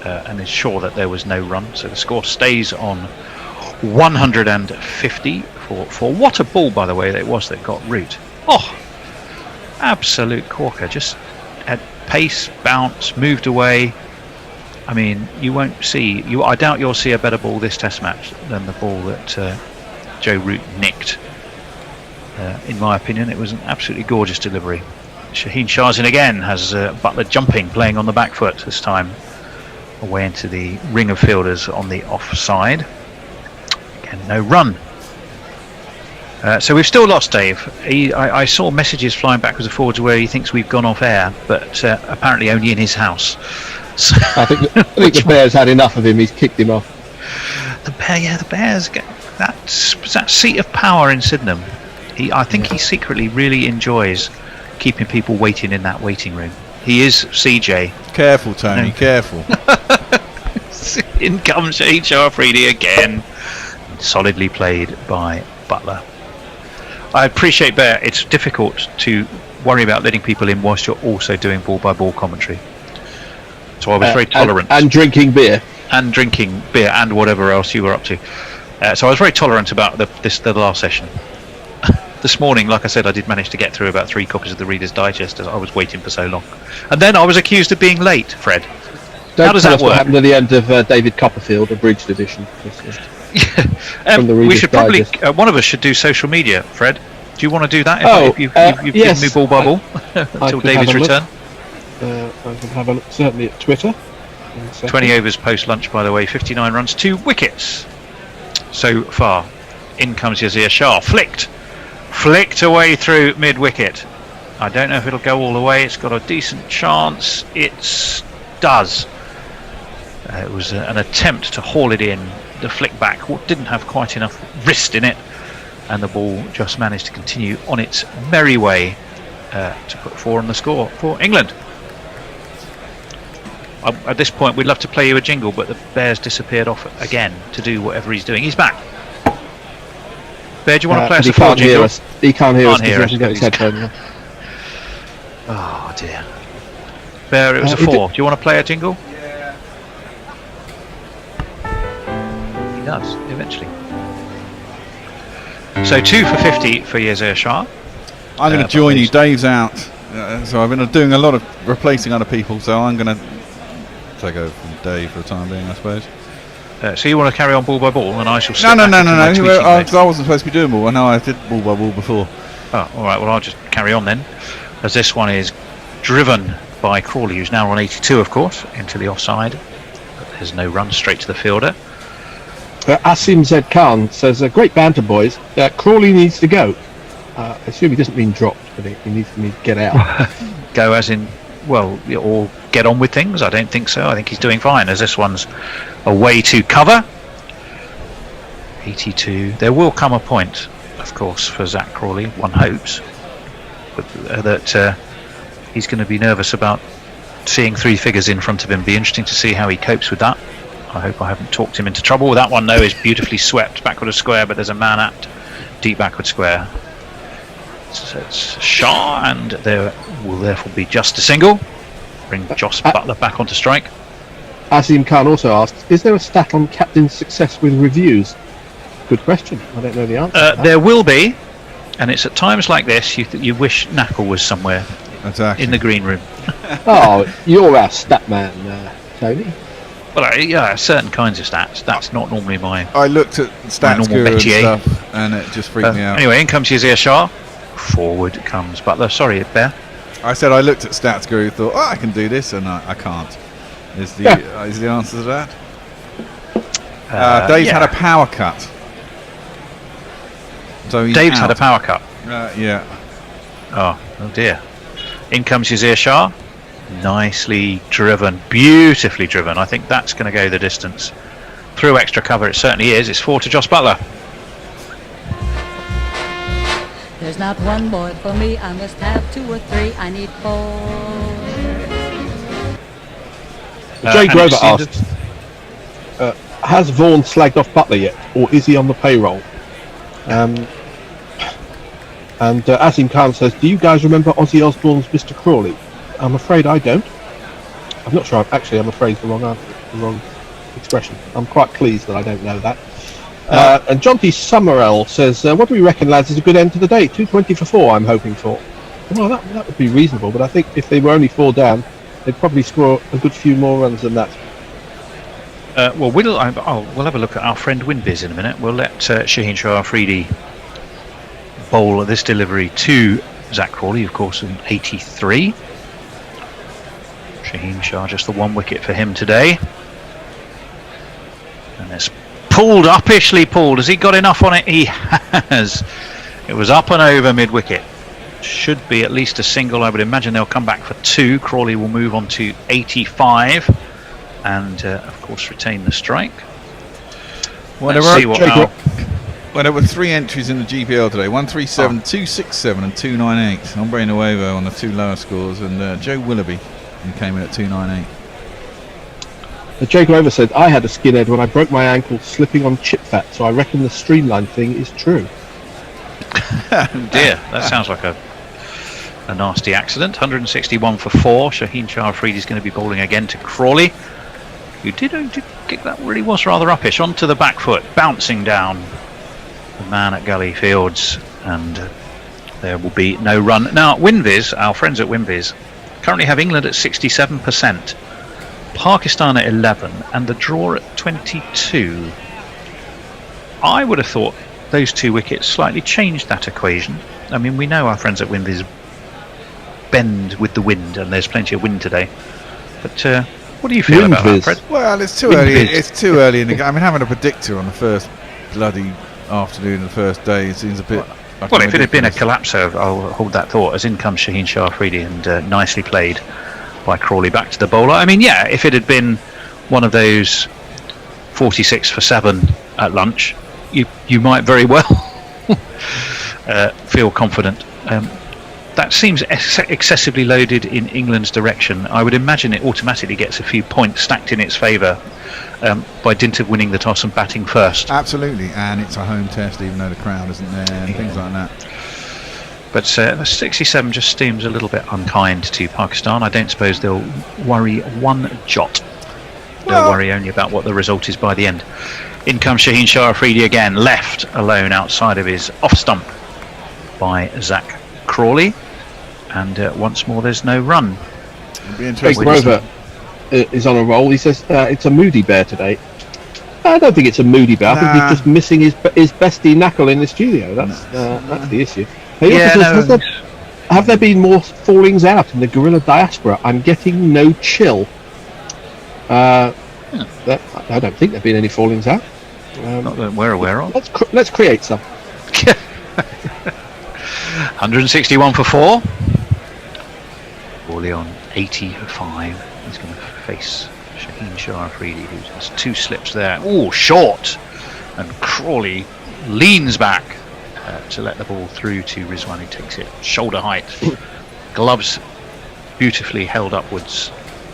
and ensure that there was no run. So the score stays on 150 for what a ball, by the way, that it was that got Root. Oh, absolute corker. Just at pace, bounce, moved away. I mean, you won't see. I doubt you'll see a better ball this Test match than the ball that Joe Root nicked. In my opinion, it was an absolutely gorgeous delivery. Shaheen Shah's in again. Has Buttler jumping, playing on the back foot this time, away into the ring of fielders on the offside. Again, no run. So we've still lost Dave. I saw messages flying backwards and forwards where he thinks we've gone off air, but apparently only in his house. So I think the Bears had enough of him. He's kicked him off. The Bears get that seat of power in Sydenham. I think he secretly really enjoys keeping people waiting in that waiting room. He is CJ. Careful, Tony. Careful. In comes Shaheen Shah Afridi again. Solidly played by Buttler. I appreciate that it's difficult to worry about letting people in whilst you're also doing ball-by-ball commentary. So I was very tolerant. And drinking beer. And drinking beer and whatever else you were up to. So I was very tolerant about the last session. This morning, like I said, I did manage to get through about 3 copies of the Reader's Digest as I was waiting for so long. And then I was accused of being late, Fred. How does that work? What happened at the end of David Copperfield, abridged edition. From the we should probably Digest. one of us should do social media, Fred. Do you want to do that if you've yes. given me ball by ball until David's return? I can have a look, certainly at Twitter. 20 overs post lunch, by the way, 59 runs, 2 wickets so far. In comes Yazir Shah, flicked away through mid wicket. I don't know if it'll go all the way. It's got a decent chance. It does. It was an attempt to haul it in. The flick back didn't have quite enough wrist in it, and the ball just managed to continue on its merry way to put 4 on the score for England. At this point, we'd love to play you a jingle, but the Bear's disappeared off again to do whatever he's doing. He's back. Bear, do you want to play us a 4 jingle? He can't hear us because he hasn't got his headphone on. Oh dear. Bear, it was a 4. Do you want to play a jingle? He does, eventually. So 2 for 50 for Yasir Shah. I'm going to join you. Dave's out. So I've been doing a lot of replacing other people, so I'm going to take over from Dave for the time being, I suppose. So you want to carry on ball by ball, and I shall. No. I wasn't supposed to be doing ball. I know I did ball by ball before. Oh, all right. Well, I'll just carry on then, as this one is driven by Crawley, who's now on 82, of course, into the offside. But there's no run, straight to the fielder. Asim Z Khan says, "Great banter, boys. Crawley needs to go." I assume he doesn't mean dropped, but he needs to get out. Go as in, well, or get on with things? I don't think so. I think he's doing fine, as this one's away to cover. 82. There will come a point, of course, for Zach Crawley, one hopes, but, that he's going to be nervous about seeing 3 figures in front of him. Be interesting to see how he copes with that. I hope I haven't talked him into trouble. That one, though, is beautifully swept backward of square, but there's a man at deep backward square. So it's Shah, and there will therefore be just a single. Bring Joss Butler back onto strike. Asim Khan also asks, "Is there a stat on captain's success with reviews?" Good question. I don't know the answer. There will be, and it's at times like this you wish Knackle was somewhere in the green room. Oh, you're our stat man, Tony. Well, yeah, certain kinds of stats. That's not normally my. I looked at stats guru and stuff, and it just freaked me out. Anyway, in comes Yasir Shah. Forward comes Butler. Sorry, Bear. I said I looked at stats guru, thought, I can do this, and I can't. Is the answer to that? Dave's had a power cut. So Dave's had a power cut. Yeah. Oh dear. In comes Yasir Shah. Nicely driven, beautifully driven. I think that's going to go the distance. Through extra cover, it certainly is. It's 4 to Joss Butler. There's not one boy for me, I must have 2 or 3, I need 4. Jay Grover asks, has Vaughan slagged off Butler yet, or is he on the payroll? And Asim Khan says, "Do you guys remember Ozzy Osbourne's Mr. Crawley?" I'm afraid I don't. I'm not sure. I'm afraid it's the wrong expression. I'm quite pleased that I don't know that. And John T. Summerell says, "What do we reckon, lads, is a good end to the day? 220 for 4, I'm hoping for." Well, that would be reasonable, but I think if they were only 4 down, they'd probably score a good few more runs than that. Well, we'll have a look at our friend Winviz in a minute. We'll let Shaheen Shah Afridi bowl this delivery to Zach Crawley, of course, in 83. Shaheen Shah, just the 1 wicket for him today. And it's pulled, uppishly pulled. Has he got enough on it? He has. It was up and over mid-wicket. Should be at least a single. I would imagine they'll come back for 2. Crawley will move on to 85 and, of course, retain the strike. Well, there were 3 entries in the GPL today: 137, 267 and 298. Hombre Nuevo on the 2 lower scores, and Joe Willoughby, who came in at 298. Jay Grover said, "I had a skinhead when I broke my ankle slipping on chip fat, so I reckon the streamline thing is true." Dear, that sounds like a nasty accident. 161 for 4. Shaheen Shah Afridi is going to be bowling again to Crawley, who did kick that. Really was rather uppish onto the back foot, bouncing down the man at Gully Fields, and there will be no run. Now, Winviz, our friends at Winviz, currently have England at 67%, Pakistan at 11, and the draw at 22. I would have thought those 2 wickets slightly changed that equation. I mean, we know our friends at Winviz bend with the wind, and there's plenty of wind today. But what do you feel about that, Fred? Well, it's too early. It's too early in the game. I mean, having a predictor on the first bloody afternoon, the first day, it seems a bit Well, if it had been a collapso, I'll hold that thought, as in comes Shaheen Shah Afridi, and nicely played by Crawley back to the bowler. I mean, yeah, if it had been one of those 46 for 7 at lunch, you might very well feel confident. That seems excessively loaded in England's direction. I would imagine it automatically gets a few points stacked in its favour by dint of winning the toss and batting first. Absolutely, and it's a home test, even though the crowd isn't there, and things like that. But 67 just seems a little bit unkind to Pakistan. I don't suppose they'll worry one jot. They'll worry only about what the result is by the end. In comes Shaheen Shah Afridi again, left alone outside of his off stump by Zach Crawley. And once more, there's no run. Craig Grover is on a roll. He says it's a moody bear today. I don't think it's a moody bear. I think he's just missing his bestie Knuckle in the studio. That's the issue. He says, have there been more fallings out in the guerrilla diaspora? I'm getting no chill. I don't think there've been any fallings out. Not that we're aware of. Let's create some. 161 for 4. Crawley on 85. He's going to face Shaheen Shah Afridi, who has 2 slips there. Oh, short! And Crawley leans back to let the ball through to Rizwan, who takes it shoulder height. Gloves beautifully held upwards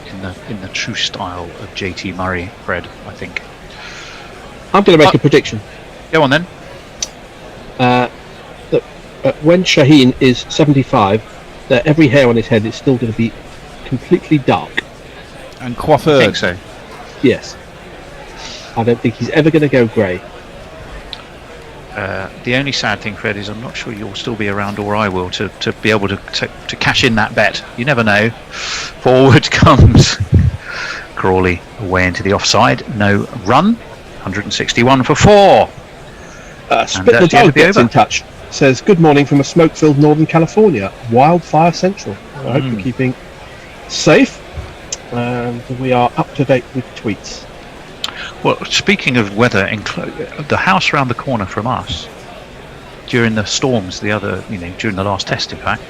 in the true style of JT Murray, Fred, I think. I'm going to make a prediction. Go on then. When Shaheen is 75, that every hair on his head is still going to be completely dark and coiffured. I think so. Yes. I don't think he's ever going to go grey. The only sad thing, Fred, is I'm not sure you'll still be around, or I will, to be able to cash in that bet. You never know. Forward comes Crawley away into the offside. No run. 161 for 4. Spit the Dog gets in touch. Says, good morning from a smoke-filled Northern California, Wildfire Central. I hope you're keeping safe, and we are up to date with tweets. Well, speaking of weather, the house around the corner from us, during the storms, during the last test, in fact,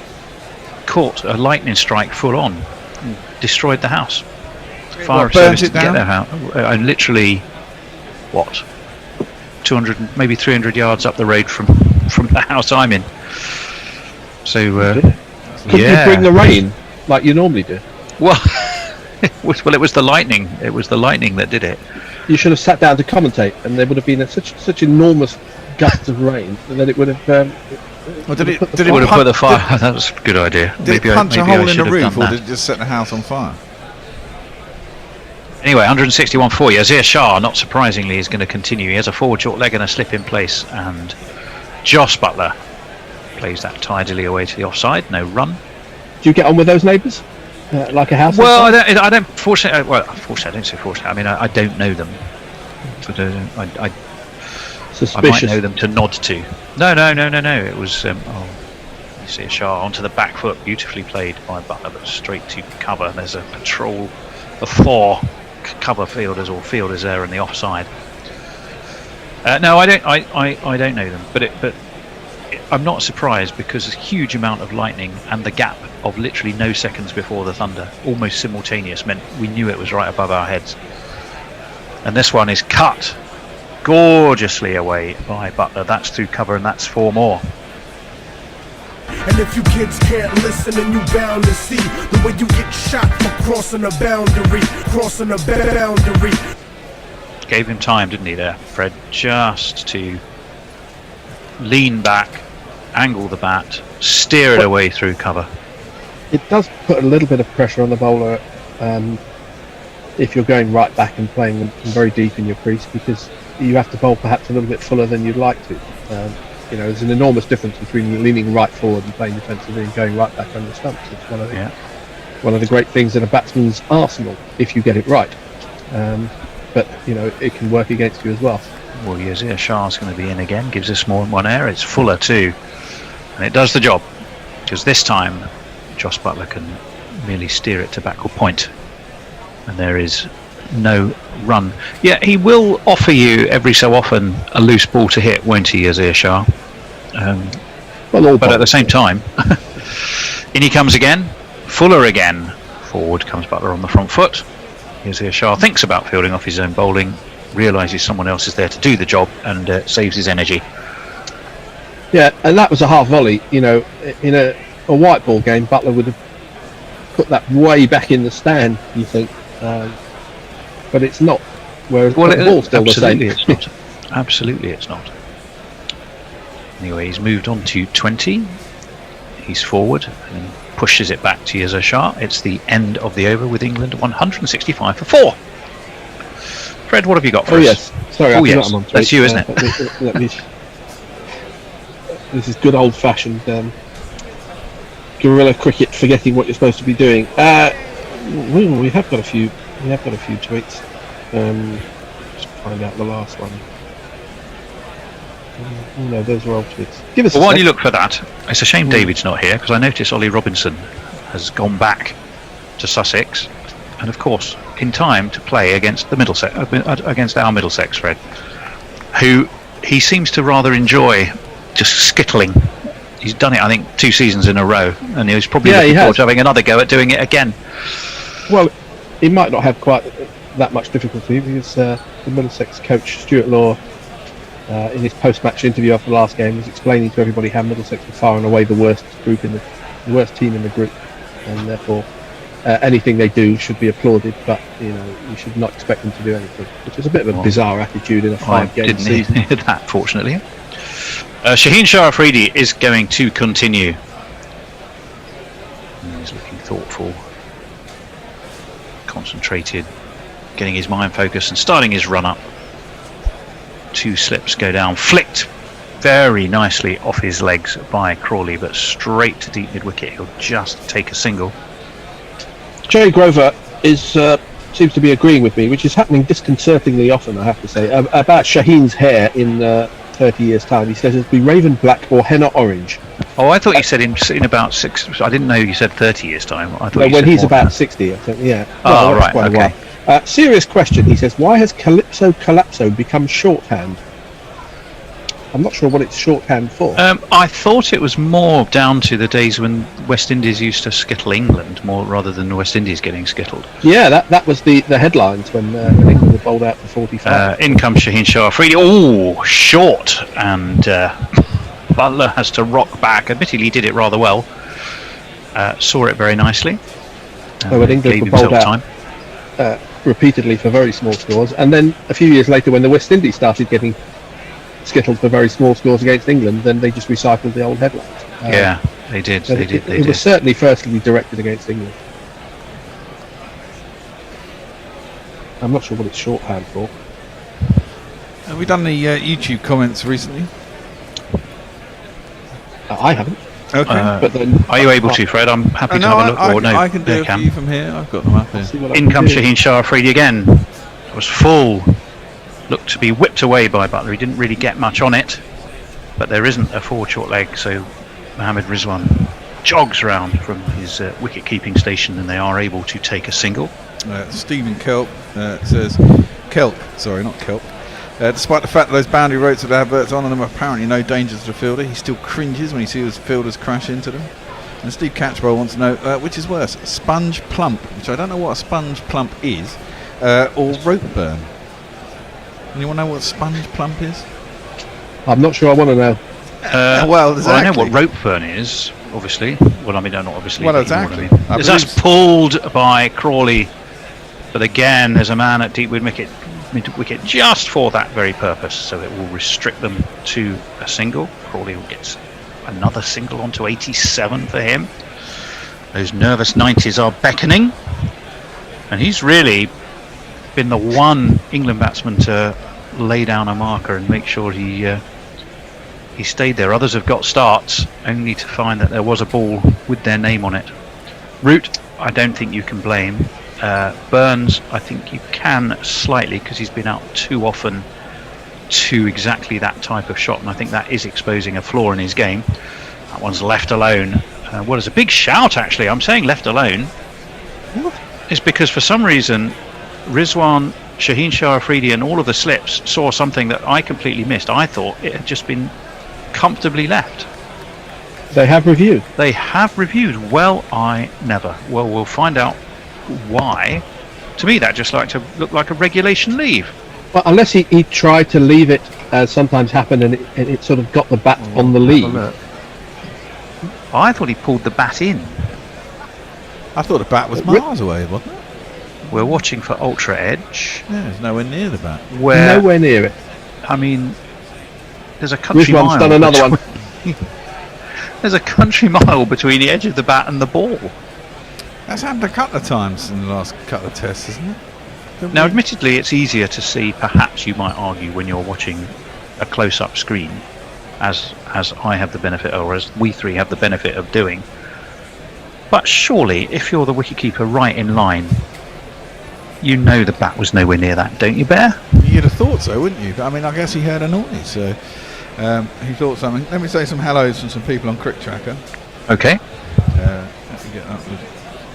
caught a lightning strike full on, destroyed the house. Fire service to get their house, and literally, 200, maybe 300 yards up the road from the house I'm in. So, Couldn't you bring the rain like you normally do? Well, it was the lightning. It was the lightning that did it. You should have sat down to commentate, and there would have been such enormous gusts of rain that it would have. Did it put the fire? That was a good idea. Did it punch a hole in the roof, or did it just set the house on fire? Anyway, 161 for Yazir Shah, not surprisingly, is going to continue. He has a forward short leg and a slip in place, and Joss Butler plays that tidily away to the offside. No run. Do you get on with those neighbours? Like a house? Well, I don't. Fortunately, I don't say fortunately. I mean, I don't know them. But I might know them to nod to. No. It was. You see a Shah onto the back foot, beautifully played by Butler, but straight to cover. There's a patrol of 4 cover fielders or fielders there in the offside. No, I don't know them, but I'm not surprised, because a huge amount of lightning and the gap of literally no seconds before the thunder, almost simultaneous, meant we knew it was right above our heads. And this one is cut gorgeously away by Butler. That's through cover, and that's 4 more. And if you kids can't listen, then you bound to see the way you get shot for crossing a boundary, Gave him time, didn't he, there, Fred, just to lean back, angle the bat, steer it away through cover. It does put a little bit of pressure on the bowler if you're going right back and playing them very deep in your crease, because you have to bowl perhaps a little bit fuller than you'd like to. There's an enormous difference between leaning right forward and playing defensively and going right back on the stumps. It's one of the great things in a batsman's arsenal, if you get it right. But it can work against you as well. Well, Yazir Shah's going to be in again, gives us more than one error. It's fuller too, and it does the job, because this time Joss Butler can merely steer it to backward point, and there is no run. Yeah, he will offer you every so often a loose ball to hit, won't he, Yazir Shah? Well, but at the same time, in he comes again. Fuller again. Forward comes Butler on the front foot. Here's Shah thinks about fielding off his own bowling, realises someone else is there to do the job, and saves his energy. Yeah, and that was a half volley. You know, in a white ball game, Butler would have put that way back in the stand, you think. But it's not. Whereas the ball's still the same. It's not. Absolutely it's not. Anyway, he's moved on to 20. He's forward and pushes it back to Yasir Shah. It's the end of the over with England 165 for 4. Fred, what have you got for us? Yes. Sorry, I forgot I'm on 3. That's you, isn't it? This is good old-fashioned guerrilla cricket, forgetting what you're supposed to be doing. We have got a few. We have got a few tweets. Just find out the last one. No, those were old tweets. Give us. Well, while you look for that, it's a shame David's not here, because I noticed Ollie Robinson has gone back to Sussex, and of course in time to play against the Middlesex, against our Middlesex, Fred, who he seems to rather enjoy just skittling. He's done it, I think, 2 seasons in a row, and he was probably looking forward to having another go at doing it again. Well, he might not have quite that much difficulty, because the Middlesex coach Stuart Law, in his post-match interview after the last game, was explaining to everybody how Middlesex were far and away the worst team in the group, and therefore anything they do should be applauded, but you should not expect them to do anything, which is a bit of a bizarre attitude in a 5-game season. I didn't hear that, fortunately. Shaheen Shah Afridi is going to continue. He's looking thoughtful, concentrated, getting his mind focused and starting his run up. 2 slips go down, flicked very nicely off his legs by Crawley, but straight to deep mid wicket. He'll just take a single. Jerry Grover seems to be agreeing with me, which is happening disconcertingly often, I have to say, about Shaheen's hair in 30 years' time. He says it'll be raven black or henna orange. Oh, I thought you said in about 6. I didn't know you said 30 years' time. I thought when he's about 60, I think. Yeah. Oh, right. Okay. Serious question. He says, why has Calypso Collapso become shorthand? I'm not sure what it's shorthand for. I thought it was more down to the days when West Indies used to skittle England more rather than West Indies getting skittled. Yeah, that was the headlines when England were bowled out for 45. In comes Shaheen Shah Afridi. Oh, short, and Butler has to rock back. Admittedly, he did it rather well. Saw it very nicely. When England were bowled out repeatedly for very small scores, and then a few years later, when the West Indies started getting skittled for very small scores against England, then they just recycled the old headlines. Yeah, they did. It was certainly firstly directed against England. I'm not sure what it's shorthand for. Have we done the YouTube comments recently? I haven't. Okay. But then, are you able to, Fred? I'm happy to have a look. I can do a few from here. I've got them up here. In comes Shaheen Shah Afridi again. It was full. Looked to be whipped away by Butler. He didn't really get much on it, but there isn't a forward short leg, so Mohammad Rizwan jogs round from his wicket-keeping station, and they are able to take a single. Stephen Kelp says, sorry, not Kelp. Despite the fact that those boundary ropes with adverts on them are apparently no danger to the fielder, he still cringes when he sees fielders crash into them. And Steve Catchbowl wants to know which is worse, sponge plump, which I don't know what a sponge plump is, or rope burn. Anyone know what sponge plump is? I'm not sure I want to know. Well, exactly. I know what rope burn is, obviously. Well, I mean, no, not obviously. Well, exactly. You know what I mean. That's pulled by Crawley, but again, there's a man at deep mid wicket just for that very purpose, so it will restrict them to a single. Crawley will get another single onto 87 for him. Those nervous 90s are beckoning, and he's really been the one England batsman to lay down a marker and make sure he stayed there. Others have got starts only to find that there was a ball with their name on it. Root, I don't think you can blame. Burns, I think you can slightly, because he's been out too often to exactly that type of shot, and I think that is exposing a flaw in his game. That one's left alone. Well, it's a big shout, actually. I'm saying left alone. It's because for some reason Rizwan, Shaheen Shah Afridi and all of the slips saw something that I completely missed. I thought it had just been comfortably left. They have reviewed. They have reviewed. Well, I never. Well, we'll find out why. To me, that just looked like a regulation leave. Well, unless he tried to leave it, as sometimes happened, and it sort of got the bat on the leave. I thought he pulled the bat in. I thought the bat was miles away, wasn't it? We're watching for Ultra Edge. Yeah, it's nowhere near the bat. Nowhere near it. I mean, there's a country Rizwan's mile. done another one. There's a country mile between the edge of the bat and the ball. That's happened a couple of times in the last couple of tests, isn't it? Now, admittedly, it's easier to see, perhaps you might argue, when you're watching a close-up screen, as I have the benefit, or as we three have the benefit of doing. But surely, if you're the wicketkeeper right in line, you know the bat was nowhere near that, don't you, Bear? You'd have thought so, wouldn't you? But I mean, I guess he heard a noise, so he thought something. Let me say some hellos from some people on Crick Tracker. Okay. Let me get up the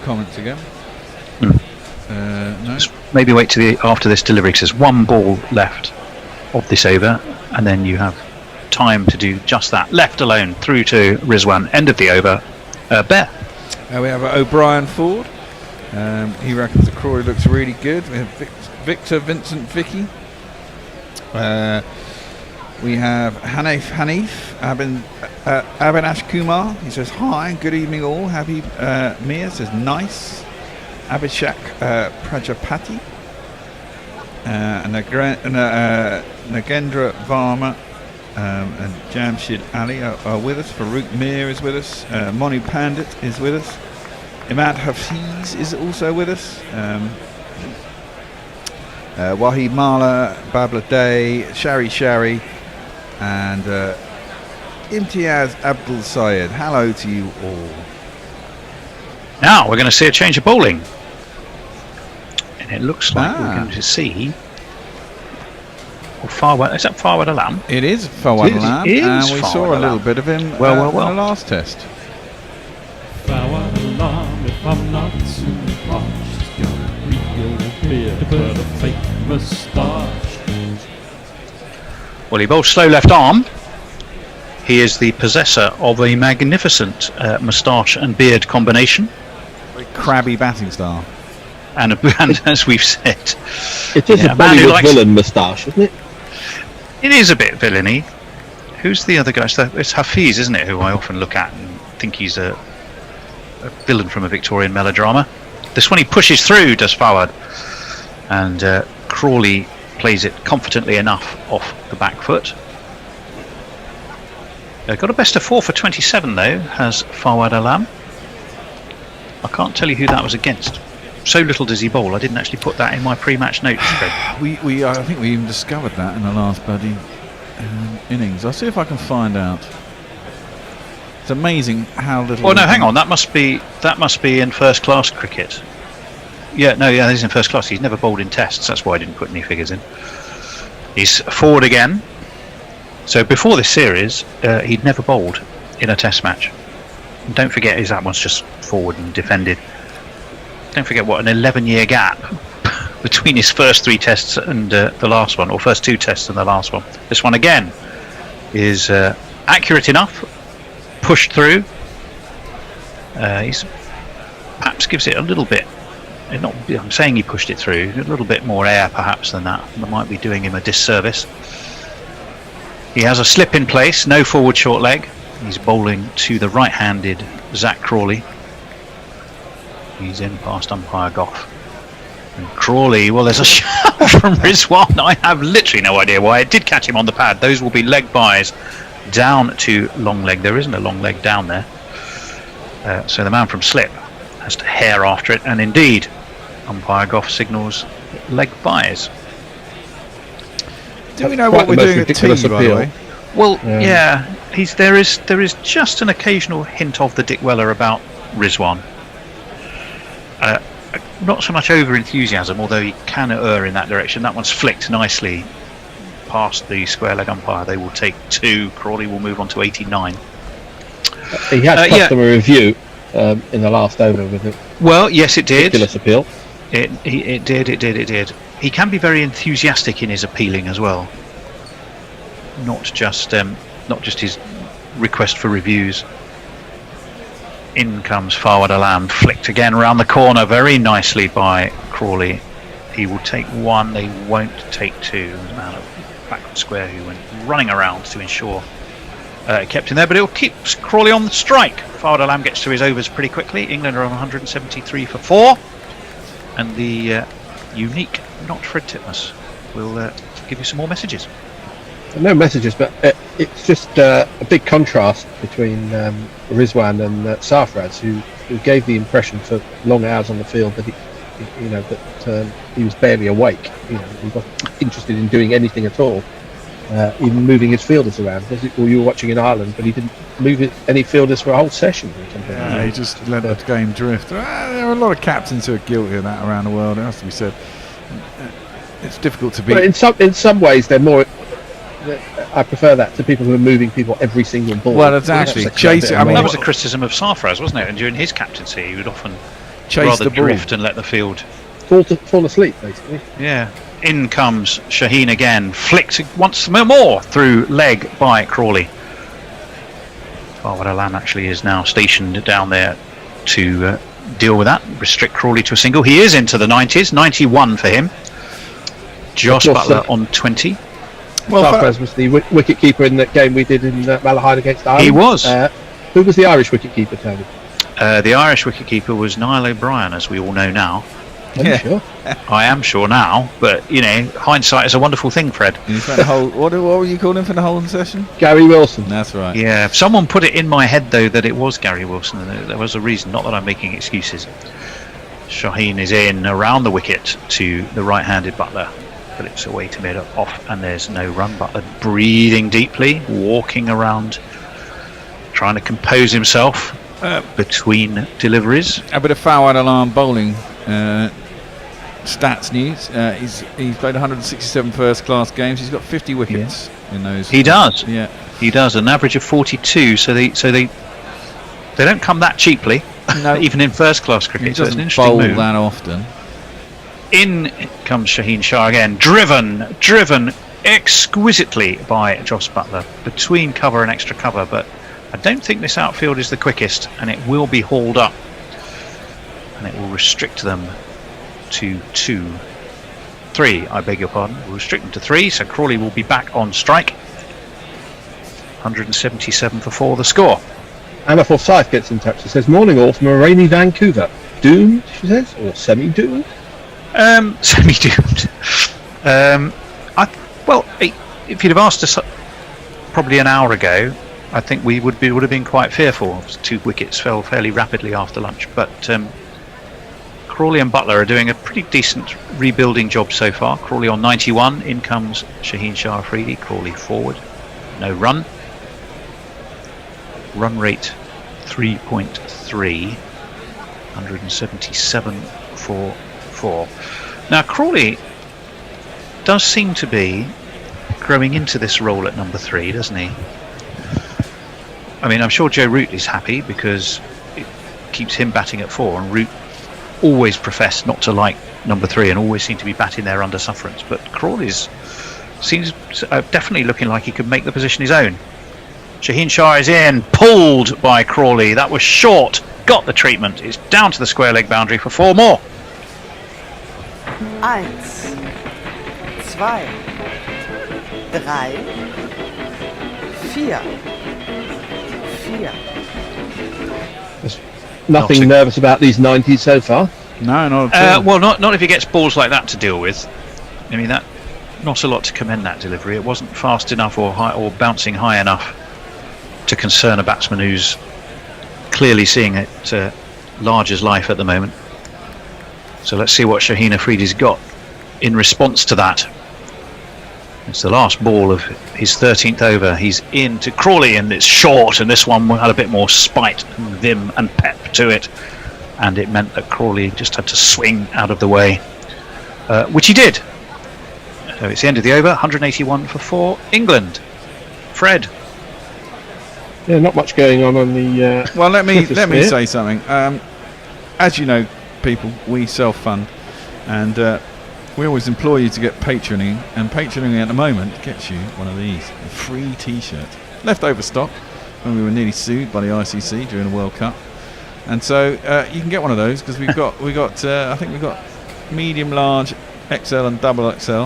comments again. No. Maybe wait to after this delivery, because there's one ball left of this over, and then you have time to do just that. Left alone through to Rizwan. End of the over. Bear. We have O'Brien Ford. He reckons the Crawley looks really good. We have Victor Vincent Vicky. We have Hanif Abinash Kumar. He says hi, good evening all. Happy Mia says nice. Abhishek Prajapati. Nagendra Varma and Jamshid Ali are with us. Farouk Mir is with us. Monu Pandit is with us. Imad Hafiz is also with us. Wahid Mala, Babla Day, Shari, and Imtiaz Abdul Sayed. Hello to you all. Now we're going to see a change of bowling. And it looks like we're going to see... Farwad, is that Farwad Alam? It is Farwad Alam, and we saw a little bit of him in the last test. Farwad Alam, if I'm not too harsh, he's got a real beard but a fake moustache. Well, he bowls slow left arm. He is the possessor of a magnificent moustache and beard combination. Very crabby batting style. And as we've said, it is a Bollywood villain moustache, isn't it? It is a bit villainy. Who's the other guy? It's Hafiz, isn't it? Who I often look at and think he's a villain from a Victorian melodrama. This one he pushes through, does Fawad, and Crawley plays it confidently enough off the back foot. Got a best of 4 for 27 though, has Fawad Alam. I can't tell you who that was against. So little does he bowl, I didn't actually put that in my pre-match notes, Fred. I think we even discovered that in the last bloody innings. I'll see if I can find out. It's amazing how little... Oh no, hang on, that must be in first class cricket. Yeah, he's in first class. He's never bowled in tests, that's why I didn't put any figures in. He's forward again. So before this series, he'd never bowled in a test match. And don't forget, that one's just forward and defended. Don't forget what an 11-year gap between his first 3 tests and the last one, or first 2 tests and the last one. This one again is accurate enough, pushed through. He's perhaps gives it a little bit. I'm saying he pushed it through. A little bit more air perhaps than that. That might be doing him a disservice. He has a slip in place, no forward short leg. He's bowling to the right-handed Zach Crawley. He's in past umpire Goff. And Crawley, well, there's a shout from Rizwan. I have literally no idea why. It did catch him on the pad. Those will be leg byes down to long leg. There isn't a long leg down there. So the man from slip has to hair after it. And indeed, umpire Goff signals leg byes. Do we know what we're doing at T, by the way? Well, yeah. There is just an occasional hint of the Dick Weller about Rizwan. Not so much over enthusiasm, although he can err in that direction. That one's flicked nicely past the square leg umpire. They will take 2. Crawley will move on to 89. He had customer review in the last over with it. Well, yes, it did. Ridiculous appeal. It did. He can be very enthusiastic in his appealing as well. Not just his request for reviews. In comes Farwad Alam, flicked again round the corner very nicely by Crawley. He will take one, they won't take two. There's a man back on square who went running around to ensure it kept him there, but it'll keep Crawley on the strike. Farwad Alam gets to his overs pretty quickly. England are on 173 for 4, and the unique not Fred Titmus will give you some more messages. No messages, but it's just a big contrast between Rizwan and Sarfraz, who gave the impression for long hours on the field that he was barely awake. He wasn't interested in doing anything at all, even moving his fielders around. Well, you were watching in Ireland, but he didn't move any fielders for a whole session or something. Yeah, he just let the game drift. There are a lot of captains who are guilty of that around the world. It has to be said. It's difficult to beat. But in some ways, they're more. I prefer that to people who are moving people every single ball. Well, exactly. Chasing. I mean, that was a criticism of Sarfraz, wasn't it? And during his captaincy, he would often chase rather the ball, drift and let the field fall asleep, basically. Yeah. In comes Shaheen again, flicked once more through leg by Crawley. Farwad Alam actually is now stationed down there to deal with that, restrict Crawley to a single. He is into the 90s, 91 for him. Josh Butler on 20. Well, Sarfraz was the wicket keeper in that game we did in Malahide against Ireland. He was. Who was the Irish wicket keeper, Tony? The Irish wicket keeper was Niall O'Brien, as we all know now. Sure? I am sure now, but hindsight is a wonderful thing, Fred. What were you calling for the whole session? Gary Wilson. That's right. Yeah, someone put it in my head though that it was Gary Wilson, and there was a reason. Not that I'm making excuses. Shaheen is in around the wicket to the right-handed Butler. Phillips away to mid off, and there's no run. Butler breathing deeply, walking around, trying to compose himself between deliveries. A bit of Farwad Alam bowling stats news. He's played 167 first-class games. He's got 50 wickets in those. He does. Yeah, he does. An average of 42. So they don't come that cheaply. No, even in first-class cricket. He so it's doesn't an interesting bowl move. that often. In comes Shaheen Shah again, driven exquisitely by Joss Butler between cover and extra cover, but I don't think this outfield is the quickest, and it will be hauled up, and it will restrict them to 3. I beg your pardon. We'll restrict them to 3, so Crawley will be back on strike. 177 for 4 the score. Anna Forsyth gets in touch. She says, "Morning all from a rainy Vancouver. Doomed," she says, or semi-doomed. Semi-doomed. If you'd have asked us probably an hour ago, I think we would have been quite fearful. 2 wickets fell fairly rapidly after lunch, but Crawley and Butler are doing a pretty decent rebuilding job so far. Crawley on 91. In comes Shaheen Shah Afridi. Crawley forward. No run. Run rate 3.3. 177 for 4. Now Crawley does seem to be growing into this role at number 3, doesn't he? I mean, I'm sure Joe Root is happy because it keeps him batting at 4, and Root always professed not to like number 3 and always seemed to be batting there under sufferance. But Crawley's seems definitely looking like he could make the position his own. Shaheen Shah is in, pulled by Crawley. That was short, got the treatment. It's down to the square leg boundary for 4 more. 1, 2, 3, 4. There's nothing nervous about these 90s so far. No, not at all. Well, not if he gets balls like that to deal with. I mean, that not a lot to commend that delivery. It wasn't fast enough or bouncing high enough to concern a batsman who's clearly seeing it large as life at the moment. So let's see what Shaheen Afridi's got in response to that. It's the last ball of his 13th over. He's in to Crawley, and it's short, and this one had a bit more spite and vim and pep to it, and it meant that Crawley just had to swing out of the way, which he did. So it's the end of the over. 181 for 4 England. Fred. Yeah, not much going on the. Well, let me say something. As you know, people, we self-fund, and we always implore you to get patroning, and patroning at the moment gets you one of these, a free t-shirt. Leftover stock when we were nearly sued by the ICC during the World Cup. And so you can get one of those because I think we've got medium, large, XL and double XL.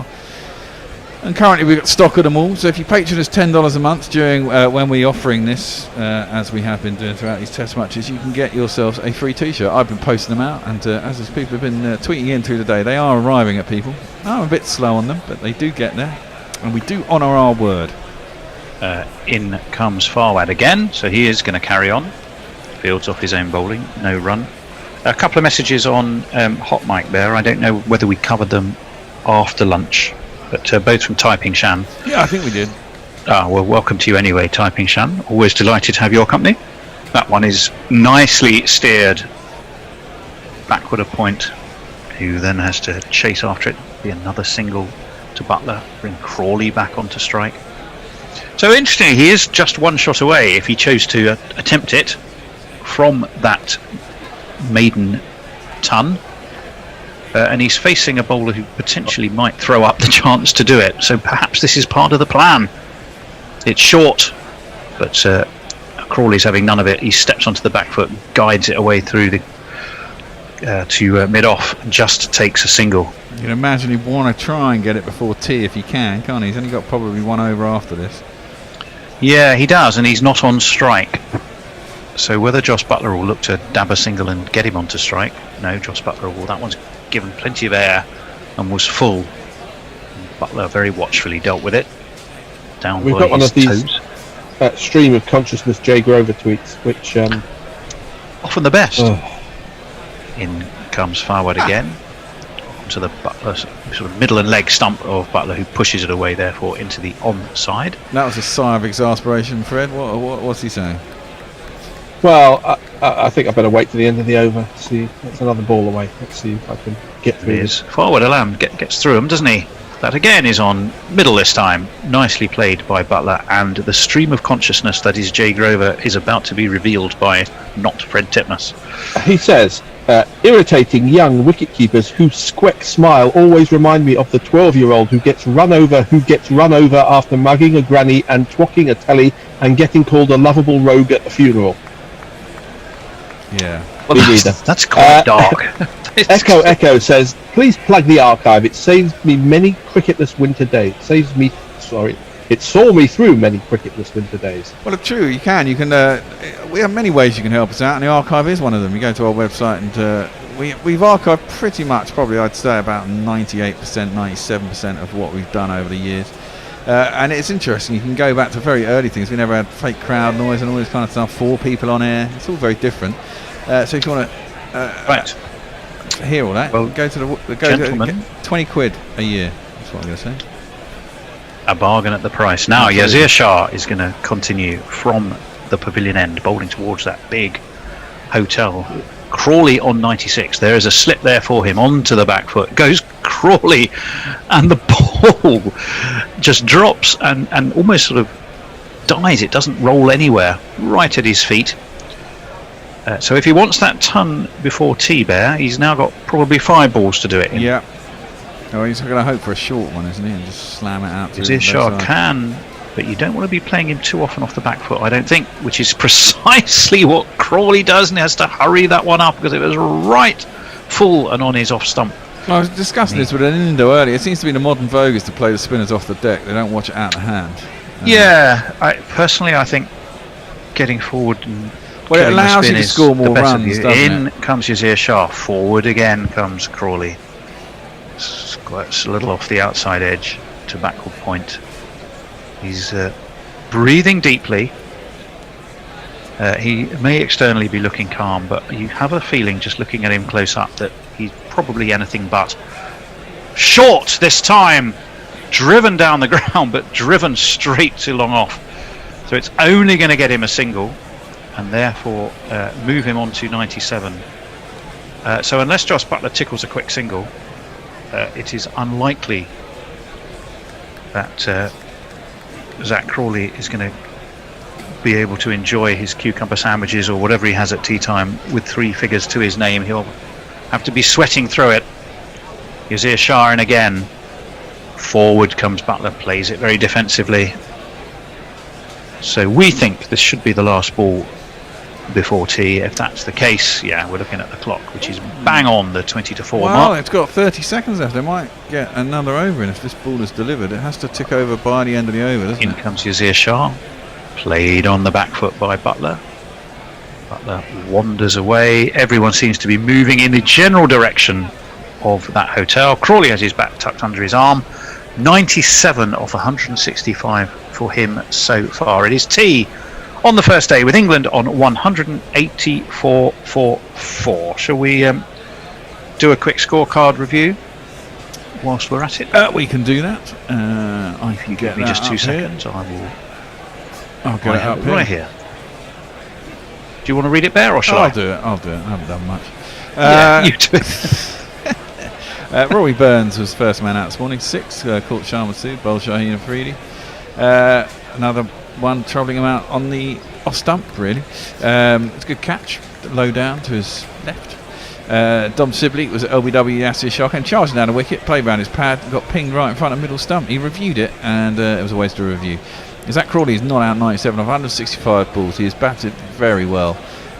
And currently we've got stock of them all. So if you patron us $10 a month during when we're offering this, as we have been doing throughout these test matches, you can get yourselves a free t-shirt. I've been posting them out, and as people have been tweeting in through the day, they are arriving at people. I'm a bit slow on them, but they do get there. And we do honour our word. In comes Farwad again, so he is going to carry on. Fields off his own bowling, no run. A couple of messages on Hot Mic there. I don't know whether we covered them after lunch, but both from Typing Shan. Yeah, I think we did. Well, welcome to you anyway, Typing Shan. Always delighted to have your company. That one is nicely steered backward a point, who then has to chase after it. Be another single to Butler, bring Crawley back onto strike. So interestingly, he is just one shot away if he chose to attempt it from that maiden ton. And he's facing a bowler who potentially might throw up the chance to do it. So perhaps this is part of the plan. It's short, but Crawley's having none of it. He steps onto the back foot, guides it away through the to mid-off, and just takes a single. You can imagine he'd want to try and get it before tea if he can, can't he? He's only got probably one over after this. Yeah, he does, and he's not on strike. So whether Joss Butler will look to dab a single and get him onto strike? No, Joss Butler will. That one's given plenty of air and was full. Butler very watchfully dealt with it. Down We've by got one his of these stream of consciousness Jay Grover tweets, which often the best. In comes Farwad again to the Butler sort of middle and leg stump of Butler, who pushes it away, therefore into the on-side. That was a sigh of exasperation, Fred. What's he saying? Well, I think I better wait to the end of the over. See, that's another ball away. Let's see if I can get through this. Farwad Alam gets through him, doesn't he? That again is on middle this time. Nicely played by Butler, and the stream of consciousness that is Jay Grover is about to be revealed by not Fred Titmus. He says, irritating young wicket-keepers whose squeck smile always remind me of the 12-year-old who gets run over after mugging a granny and twocking a telly and getting called a lovable rogue at the funeral. Yeah. Well, that's quite dark. Echo says, please plug the archive. It saves me many cricketless winter days. It saw me through many cricketless winter days. Well, it's true. You can. We have many ways you can help us out, and the archive is one of them. You go to our website, and we've archived pretty much, probably I'd say about 98%, 97% of what we've done over the years. And it's interesting. You can go back to very early things. We never had fake crowd noise and all this kind of stuff. 4 people on air. It's all very different. So if you want to hear all that, well, go to gentlemen, 20 quid a year. That's what I'm going to say. A bargain at the price. Now Yazir Shah is going to continue from the pavilion end, bowling towards that big hotel. Crawley on 96. There is a slip there for him onto the back foot. Goes Crawley, and the ball just drops and almost sort of dies. It doesn't roll anywhere. Right at his feet. So if he wants that ton before tea, Bear, he's now got probably 5 balls to do it in. Yeah. Oh, he's going to hope for a short one, isn't he? And just slam it out. Yazir Shah can, but you don't want to be playing him too often off the back foot, I don't think, which is precisely what Crawley does, and he has to hurry that one up because it was right full and on his off stump. I was discussing this with an Indo earlier. It seems to be the modern vogue is to play the spinners off the deck. They don't watch it out of the hand. I think getting forward and it allows you to score more runs, In comes Yazir Shah. Forward again comes Crawley. Squirts a little off the outside edge to backward point. He's breathing deeply. He may externally be looking calm, but you have a feeling just looking at him close up that he's probably anything but. Short this time, driven down the ground, but driven straight to long off. So it's only going to get him a single, and therefore move him on to 97. So unless Joss Butler tickles a quick single, it is unlikely that Zach Crawley is going to be able to enjoy his cucumber sandwiches or whatever he has at tea time with 3 figures to his name. He'll have to be sweating through it. Yazir Shah in again. Forward comes Butler, plays it very defensively. So we think this should be the last ball before tea. If that's the case, yeah, we're looking at the clock, which is bang on the 20-4 Well, mark. it's got 30 seconds left. They might get another over in if this ball is delivered. It has to tick over by the end of the over, doesn't In it? comes Yazir Shah, played on the back foot by Butler. Butler wanders away. Everyone seems to be moving in the general direction of that hotel. Crawley has his back tucked under his arm. 97 off 165 for him so far. It is tea on the first day with England on 184 for 4. Shall we do a quick scorecard review whilst we're at it? We can do that. If you give me just 2 seconds, I will. I'll get it up here. Right here. Do you want to read it, Bear, or shall I'll I? do it. I haven't done much. Yeah, you do it. Rory Burns was first man out this morning. 6, caught Sharma 2, bowled Shaheen Afridi. Another one troubling him out on the off stump, really. It's a good catch, low down to his left. Dom Sibley was at LBW Yasir Shock and charged down a wicket, played around his pad, got pinged right in front of middle stump. He reviewed it, and it was a waste of review. Zach Crawley is not out 97 of 165 balls. He has batted very well,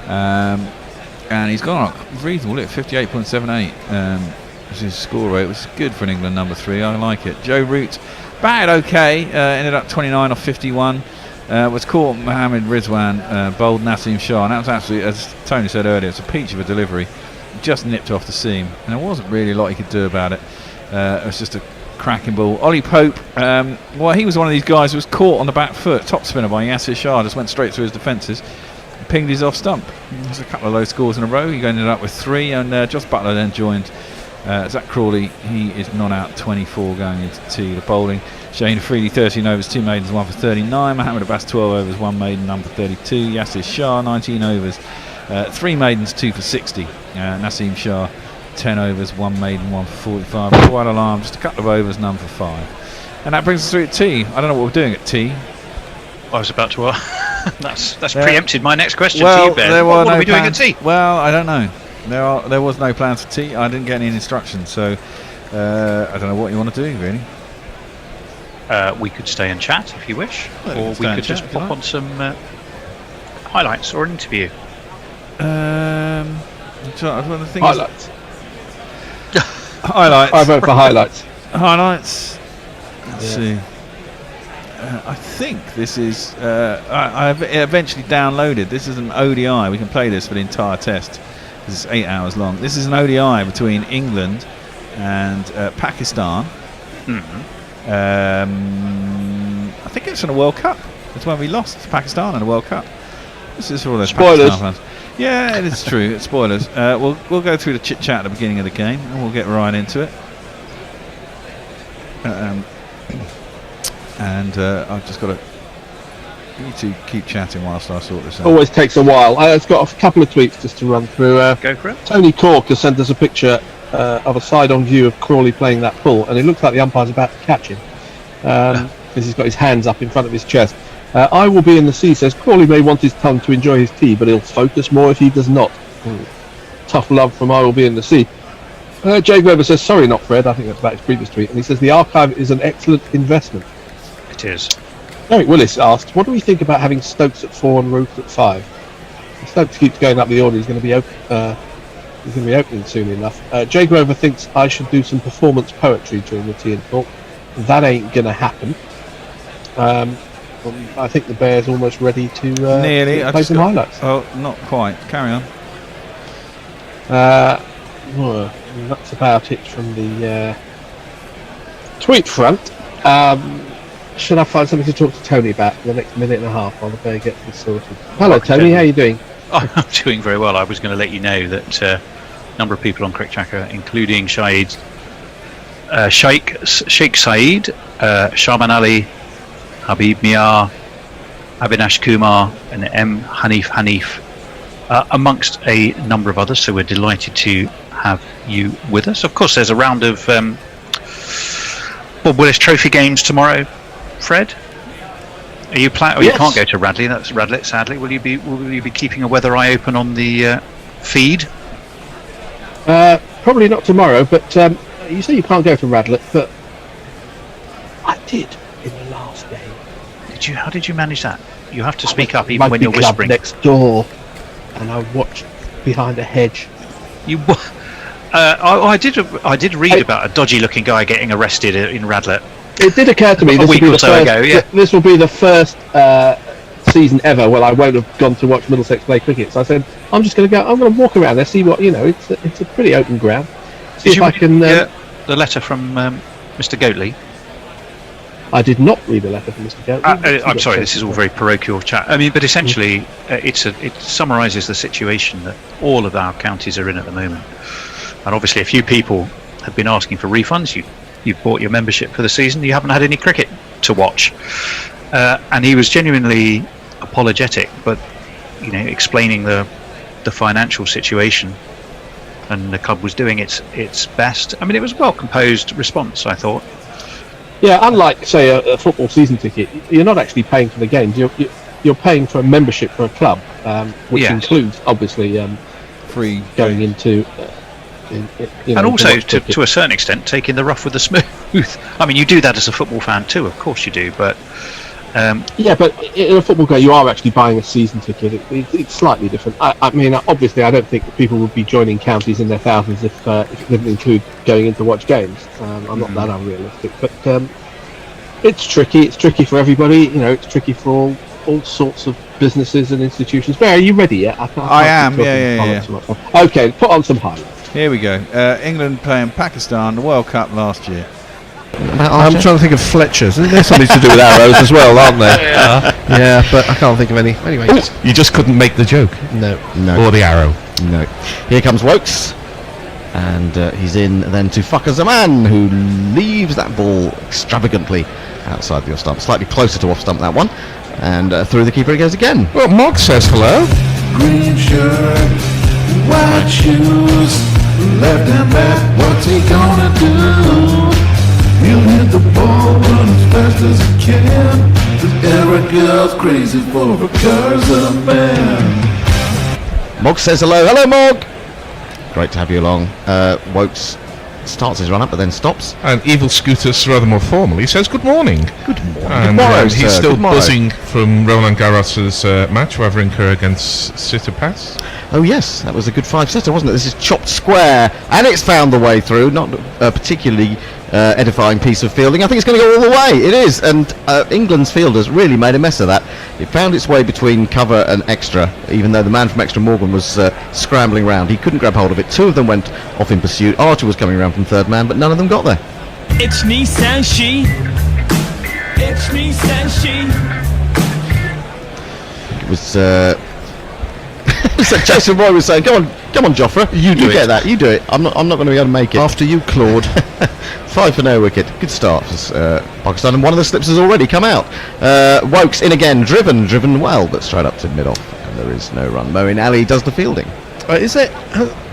and he's gone up reasonable at 58.78. Which is his score rate, which is good for an England number 3. I like it. Joe Root batted okay, ended up 29 off 51. Was caught Mohammed Rizwan, bowled Naseem Shah, and that was absolutely, as Tony said earlier, it's a peach of a delivery. Just nipped off the seam, and there wasn't really a lot he could do about it. It was just a cracking ball. Ollie Pope, well, he was one of these guys who was caught on the back foot, top spinner by Yasir Shah, just went straight through his defences, pinged his off stump. There's a couple of low scores in a row. He ended up with 3, and Josh Butler then joined Zach Crawley. He is not out 24 going into tea. The bowling, Shaheen Afridi 13 overs, 2 maidens, 1 for 39. Mohammed Abbas 12 overs, 1 maiden, none for 32. Yasir Shah 19 overs, 3 maidens, 2 for 60. Naseem Shah 10 overs, 1 maiden, 1 for 45. Quite alarm, just a couple of overs, none for 5. And that brings us through at tea. I don't know what we're doing at tea. I was about to that's preempted my next question well, to you, Ben. What are we doing at tea? Well, I don't know. There was no plans for tea. I didn't get any instructions, so I don't know what you want to do, really. We could stay and chat if you wish, Well, or we could just pop on some highlights or an interview. Highlights. Highlights. I vote for highlights. Highlights. Let's see. I think this is. I've eventually downloaded. This is an ODI. We can play this for the entire test. This is 8 hours long. This is an ODI between England and Pakistan. Mm-hmm. I think it's in a World Cup. It's when we lost to Pakistan in a World Cup. This is for all those Spoilers. Pakistan fans. Yeah, it is true. It's spoilers. We'll go through the chit chat at the beginning of the game, and we'll get right into it. I've just got to. You two keep chatting whilst I sort this out. Always takes a while. It's got a couple of tweets just to run through. Go for it. Tony Cork has sent us a picture of a side-on view of Crawley playing that pull, and it looks like the umpire's about to catch him because he's got his hands up in front of his chest. I will be in the sea, says Crawley may want his tongue to enjoy his tea, but he'll focus more if he does not. Tough love from I will be in the sea. Jay Weber says, sorry not Fred, I think that's about his previous tweet, and he says the archive is an excellent investment. It is. Eric Willis asked, what do we think about having Stokes at 4 and Root at 5? If Stokes keeps going up the order, he's going to be opening soon enough. Jay Grover thinks I should do some performance poetry during the tea and talk. That ain't going to happen. I think the Bear's almost ready to nearly play some highlights. Oh, not quite. Carry on. That's about it from the tweet front. Should I find something to talk to Tony about for the next minute and a half while the Bear gets this sorted? Hello, Tony. How are you doing? I'm doing very well. I was going to let you know that a number of people on Crick Tracker, including Sheikh Saeed, Shaman Ali, Habib Mia, Abinash Kumar, and M. Hanif, amongst a number of others. So we're delighted to have you with us. Of course, there's a round of Bob Willis Trophy games tomorrow. Fred, are you planning? Yes. You can't go to Radley. That's Radlett. Sadly, will you be keeping a weather eye open on the feed? Probably not tomorrow, but you say you can't go to Radlett, but I did in the last game. Did you? How did you manage that? You have to speak up even when you're Rugby club whispering. next door. and I watched behind a hedge. I did read about a dodgy-looking guy getting arrested in Radlett. It did occur to me a week or so ago. Yeah, this will be the first season ever where I won't have gone to watch Middlesex play cricket. So I said, I'm just going to go. I'm going to walk around there, see what It's a pretty open ground. See if I can. The letter from Mr. Goatley. I did not read the letter from Mr. Goatley. I'm sorry, this is all very parochial chat. I mean, but essentially, it summarises the situation that all of our counties are in at the moment. And obviously, a few people have been asking for refunds. You've bought your membership for the season. You haven't had any cricket to watch. And he was genuinely apologetic, but explaining the financial situation, and the club was doing its best. I mean, it was a well composed response, I thought. Yeah, unlike say a football season ticket, you're not actually paying for the games. You're paying for a membership for a club, which includes obviously free going into. And also, to a certain extent, taking the rough with the smooth. I mean, you do that as a football fan too, of course you do, but. But in a football game, you are actually buying a season ticket. It's slightly different. I mean, obviously, I don't think that people would be joining counties in their thousands if it didn't include going in to watch games. I'm not that unrealistic, but it's tricky. It's tricky for everybody. It's tricky for all sorts of businesses and institutions. Bear, are you ready yet? I am. Yeah. Okay, put on some highlights. Here we go. England playing Pakistan, the World Cup last year. I'm trying to think of Fletchers. There's something to do with arrows as well, aren't there? Yeah, but I can't think of any. Anyway, you just couldn't make the joke. No. Or the arrow. No. Here comes Wokes, and he's in then to Fucker Zaman, who leaves that ball extravagantly outside the off stump, slightly closer to off stump that one, and through the keeper it goes again. Well, Mog says hello. Green shirt, white shoes, left hand back, what's he gonna do? He'll hit the ball, run as fast as he can. Cause every girl's crazy for a Curzon man. Mog says hello. Hello, Mog! Great to have you along. Wokes starts his run up but then stops. And Evil Scootus, rather more formally, says good morning. Good morning. And good morrow, he's still buzzing from Roland Garros's match, Wawrinka against Tsitsipas. Oh yes, that was a good 5-setter, wasn't it? This is chopped square, and it's found the way through. Not a particularly edifying piece of fielding. I think it's going to go all the way. It is, and England's fielders really made a mess of that. It found its way between cover and extra, even though the man from extra, Morgan, was scrambling round. He couldn't grab hold of it. Two of them went off in pursuit. Archer was coming around from third man, but none of them got there. It's me, says she. It's me, says she. It was. So Jason Roy was saying, "Come on, Joffre, you get that. You do it. I'm not going to be able to make it." After you, Claude. 5 for no wicket. Good start for Pakistan, and one of the slips has already come out. Wokes in again, driven well, but straight up to mid-off, and there is no run. Moeen Ali does the fielding. Has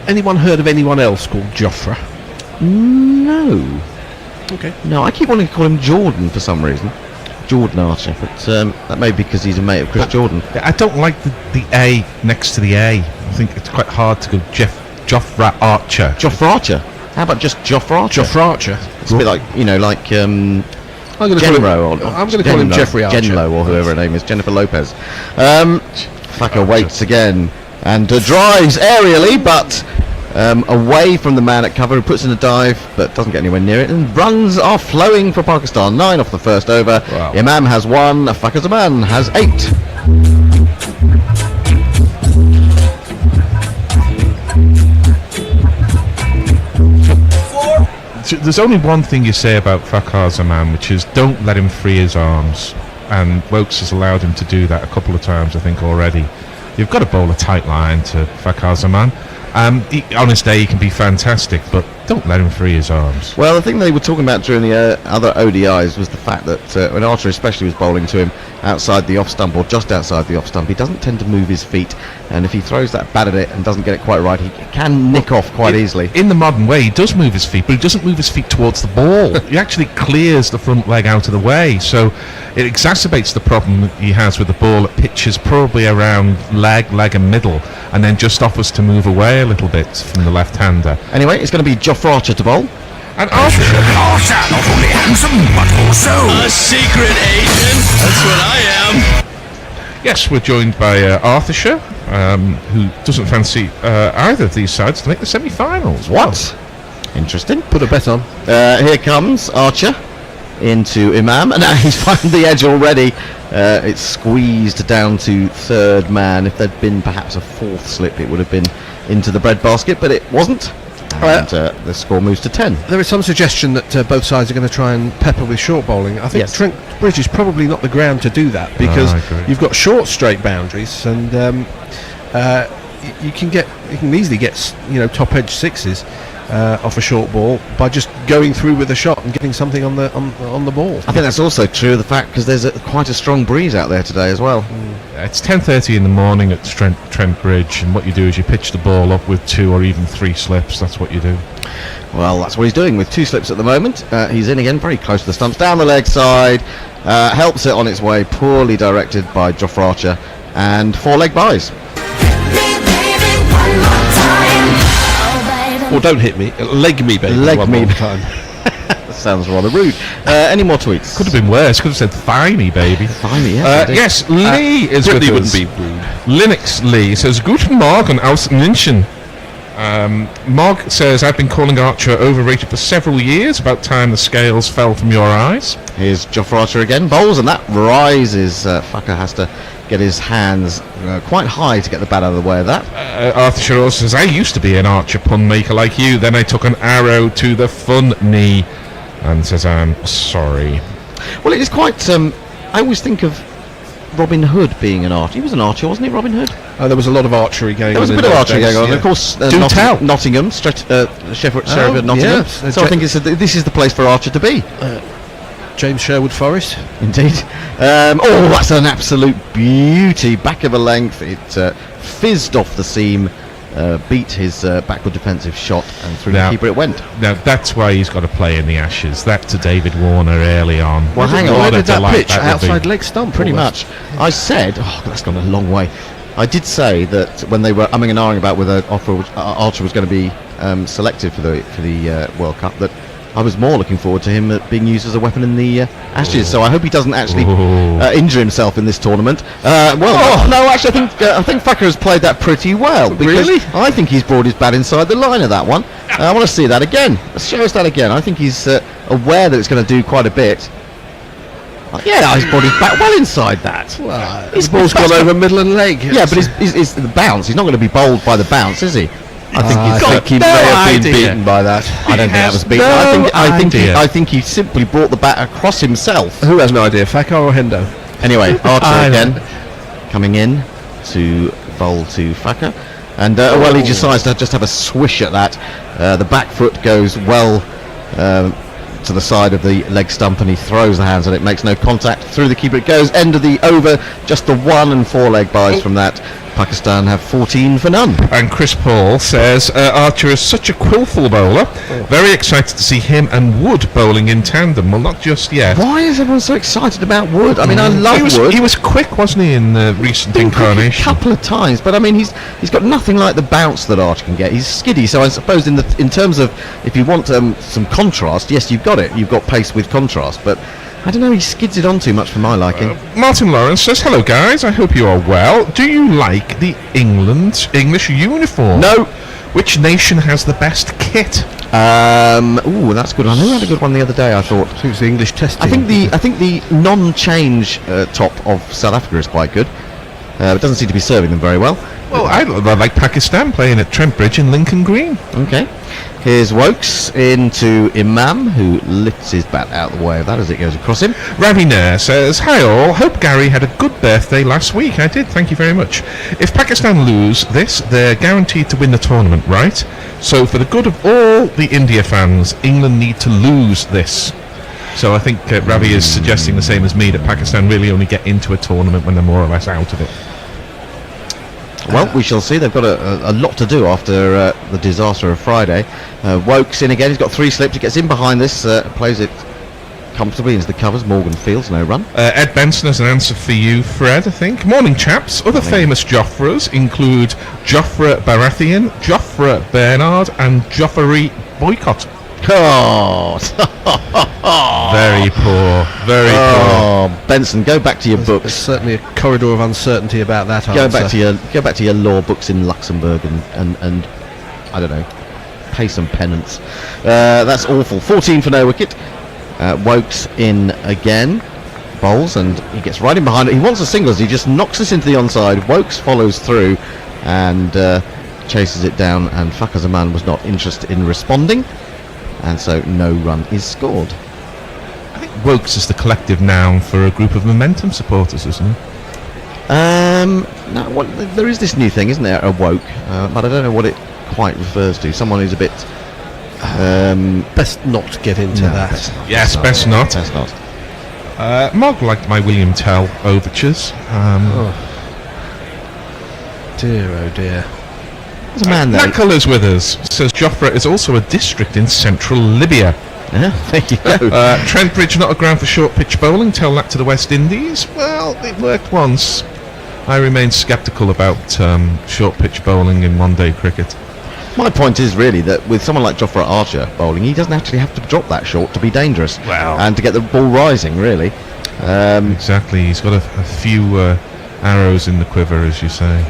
anyone heard of anyone else called Joffre? No. Okay. No, I keep wanting to call him Jordan for some reason. Jordan Archer, but that may be because he's a mate of Chris Jordan. I don't like the A next to the A. I think it's quite hard to go Joffre Archer. Joffre Archer? How about just Joffre Archer? Joffre Archer. It's a bit like, I'm going to call him Jeffrey Archer. Genlo, or whoever her name is, Jennifer Lopez. Fucker waits again and drives aerially, but away from the man at cover, who puts in a dive but doesn't get anywhere near it, and runs are flowing for Pakistan. 9 off the first over. Wow. Imam has 1, Fakhar Zaman has 8. There's only one thing you say about Fakhar Zaman, which is don't let him free his arms, and Wokes has allowed him to do that a couple of times, I think, already. You've got to bowl a tight line to Fakhar Zaman. On his day he can be fantastic, but don't let him free his arms. Well, the thing they were talking about during the other ODIs was the fact that when Archer especially was bowling to him outside the off stump, or just outside the off stump, he doesn't tend to move his feet, and if he throws that bat at it and doesn't get it quite right, he can nick off quite easily. In the modern way, he does move his feet, but he doesn't move his feet towards the ball. He actually clears the front leg out of the way, so it exacerbates the problem he has with the ball at pitches probably around leg and middle, and then just offers to move away a little bit from the left-hander. Anyway, it's going to be Joffre Archer to bowl. And Archer not only handsome, but also a secret agent. That's what I am. Yes, we're joined by Arthurshire, who doesn't fancy either of these sides to make the semi-finals. What? Interesting. Put a bet on. Here comes Archer into Imam, and now he's found the edge already. It's squeezed down to third man. If there'd been perhaps a fourth slip, it would have been into the breadbasket, but it wasn't. And the score moves to 10. There is some suggestion that both sides are going to try and pepper with short bowling. I think Trent Bridge is probably not the ground to do that, because you've got short straight boundaries, and you can easily get top edge sixes off a short ball by just going through with a shot and getting something on the ball. I think that's also true of the fact because there's quite a strong breeze out there today as well. It's 10:30 in the morning at Trent Bridge, and what you do is you pitch the ball up with 2 or even 3 slips. That's what you do. Well, that's what he's doing with 2 slips at the moment. He's in again, very close to the stumps, down the leg side, helps it on its way, poorly directed by Jofra Archer, and 4 leg buys. Or don't hit me, leg me, baby. Leg one me. more time. That sounds rather rude. Any more tweets? Could have been worse. Could have said "thigh me, baby." Thigh me, yes. Yes, Lee is with us. Wouldn't be rude. Linux Lee says, "Guten Morgen aus München." Mog says, "I've been calling Archer overrated for several years. About time the scales fell from your eyes." Here's Jofra Archer again. Bowls, and that rises. Fucker has to get his hands quite high to get the bat out of the way of that. Arthur also says, "I used to be an Archer pun maker like you. Then I took an arrow to the fun knee." And says, "I'm sorry." Well, it is quite... I always think of Robin Hood being an archer. He was an archer, wasn't he, Robin Hood? There was a lot of archery going on. There was a bit of archery going on. And of course, Nottingham, Sheriff of Nottingham. Yes. So I think this is the place for Archer to be. James Sherwood Forest. Indeed. That's an absolute beauty. Back of a length. It fizzed off the seam, beat his backward defensive shot, and through the keeper it went. Now, that's why he's got to play in the Ashes. That to David Warner early on. Well, hang on. Where did that pitch? Outside leg stump? Pretty much. I said... that's gone a long way. I did say that when they were umming and ahhing about whether Archer was going to be selected for the World Cup, that I was more looking forward to him being used as a weapon in the Ashes. So I hope he doesn't actually injure himself in this tournament. No, actually, I think Thacker has played that pretty well. Really? I think he's brought his bat inside the line of that one. I want to see that again. Let's show us that again. I think he's aware that it's going to do quite a bit. He's brought his bat well inside that. Well, his ball's gone over middle and leg. Yeah, but he's the bounce. He's not going to be bowled by the bounce, is he? I think he may have been beaten by that. I don't think that was beaten. I think he simply brought the bat across himself. Who has no idea, Thacker or Hendo? Anyway, Archer again coming in to bowl to Thacker, and he decides to just have a swish at that. The back foot goes well to the side of the leg stump, and he throws the hands, and it makes no contact through the keeper. It goes end of the over, just the 1 and 4 leg buys from that. Pakistan have 14 for none. And Chris Paul says, "Archer is such a quillful bowler. Very excited to see him and Wood bowling in tandem." Well, not just yet. Why is everyone so excited about Wood? I mean, I love Wood. He was quick, wasn't he, in the recent incarnation? A couple of times, but I mean, he's got nothing like the bounce that Archer can get. He's skiddy, so I suppose in terms of if you want some contrast, yes, you've got it. You've got pace with contrast, but I don't know, he skids it on too much for my liking. Martin Lawrence says, "Hello guys, I hope you are well. Do you like the English uniform? No. Which nation has the best kit?" That's a good one. Who had a good one the other day? I thought it was the English test team. I think the non-change top of South Africa is quite good. It doesn't seem to be serving them very well. Well, I like Pakistan playing at Trent Bridge in Lincoln Green. Okay. Here's Wokes into Imam, who lifts his bat out of the way of that as it goes across him. Ravi Nair says, "Hi all, hope Gary had a good birthday last week." I did, thank you very much. "If Pakistan lose this, they're guaranteed to win the tournament, right? So for the good of all the India fans, England need to lose this." So I think Ravi is suggesting the same as me, that Pakistan really only get into a tournament when they're more or less out of it. Well, we shall see. They've got a lot to do after the disaster of Friday. Wokes in again. He's got 3 slips. He gets in behind this, plays it comfortably into the covers. Morgan Fields, no run. Ed Benson has an answer for you, Fred, I think. "Morning, chaps. Other famous Joffras include Joffre Baratheon, Joffre Bernard, and Joffrey Boycott." Oh, very poor, very poor. Benson, go back to your books. There's certainly a corridor of uncertainty about that Go answer. back to your law books in Luxembourg and I don't know, pay some penance. That's awful. 14 for no wicket. Wokes in again. Bowls, and he gets right in behind it. He wants a single as he just knocks this into the onside. Wokes follows through and chases it down, and Fakar was not interested in responding, and so no run is scored. I think Wokes is the collective noun for a group of Momentum supporters, isn't it? No, well, there is this new thing, isn't there, a woke, but I don't know what it quite refers to. Someone who's a bit best not get into that. Best not. Best not. Mog liked my William Tell overtures. Dear, oh dear. There's a man there. Knuckle is with us. Says Jofra is also a district in central Libya. Yeah, there you go. Trent Bridge not a ground for short pitch bowling. Tell that to the West Indies. Well, it worked once. I remain sceptical about short pitch bowling in one-day cricket. My point is really that with someone like Jofra Archer bowling, he doesn't actually have to drop that short to be dangerous. Wow. And to get the ball rising, really. Exactly. He's got a few arrows in the quiver, as you say.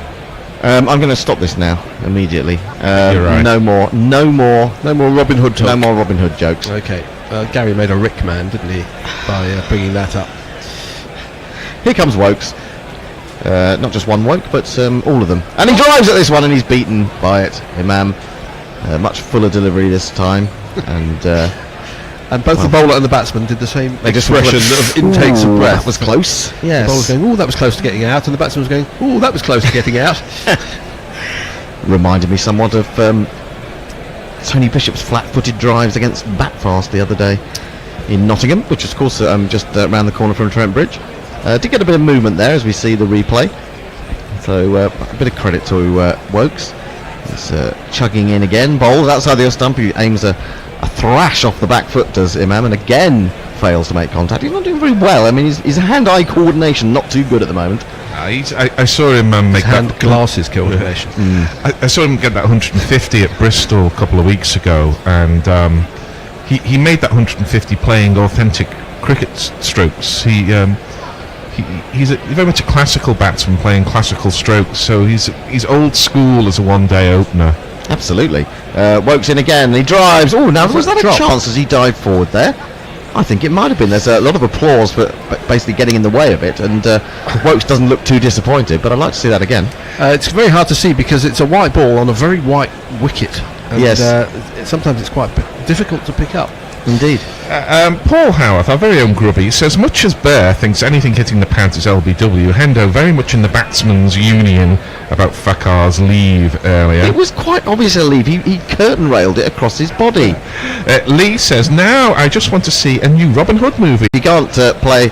I'm going to stop this now immediately. You're right. No more Robin Hood talk. No more Robin Hood jokes. Okay. Gary made a Rick man, didn't he, by bringing that up? Here comes Wokes. Not just one Woke, but all of them. And he drives at this one, and he's beaten by it. Imam, much fuller delivery this time, and both the bowler and the batsman did the same expression of intakes of breath. That was close. Yes. The bowler was going, "Oh, that was close to getting out," and the batsman was going, "Oh, that was close to getting out." Reminded me somewhat of Tony Bishop's flat-footed drives against Batfast the other day in Nottingham, which is, of course, just around the corner from Trent Bridge. Did get a bit of movement there as we see the replay, so a bit of credit to Wokes. He's chugging in again, bowls outside the off stump. He aims a thrash off the back foot, does Imam, and again fails to make contact. He's not doing very well. I mean, his hand-eye coordination not too good at the moment. I saw him make hand that glasses coordination. I saw him get that 150 at Bristol a couple of weeks ago, and he made that 150 playing authentic cricket strokes. He's very much a classical batsman playing classical strokes, so he's old school as a one-day opener. Absolutely. Wokes in again, and he drives. Oh, now was that a chance as he dived forward there? I think it might have been. There's a lot of applause for basically getting in the way of it, and Wokes doesn't look too disappointed, but I'd like to see that again. It's very hard to see because it's a white ball on a very white wicket, and yes. Sometimes it's quite difficult to pick up. Indeed. Paul Howarth, our very own Grubby, says much as Bear thinks anything hitting the pants is LBW, Hendo very much in the batsman's union about Fakar's leave earlier. It was quite obvious a leave. He curtain railed it across his body. Lee says, now I just want to see a new Robin Hood movie. You can't play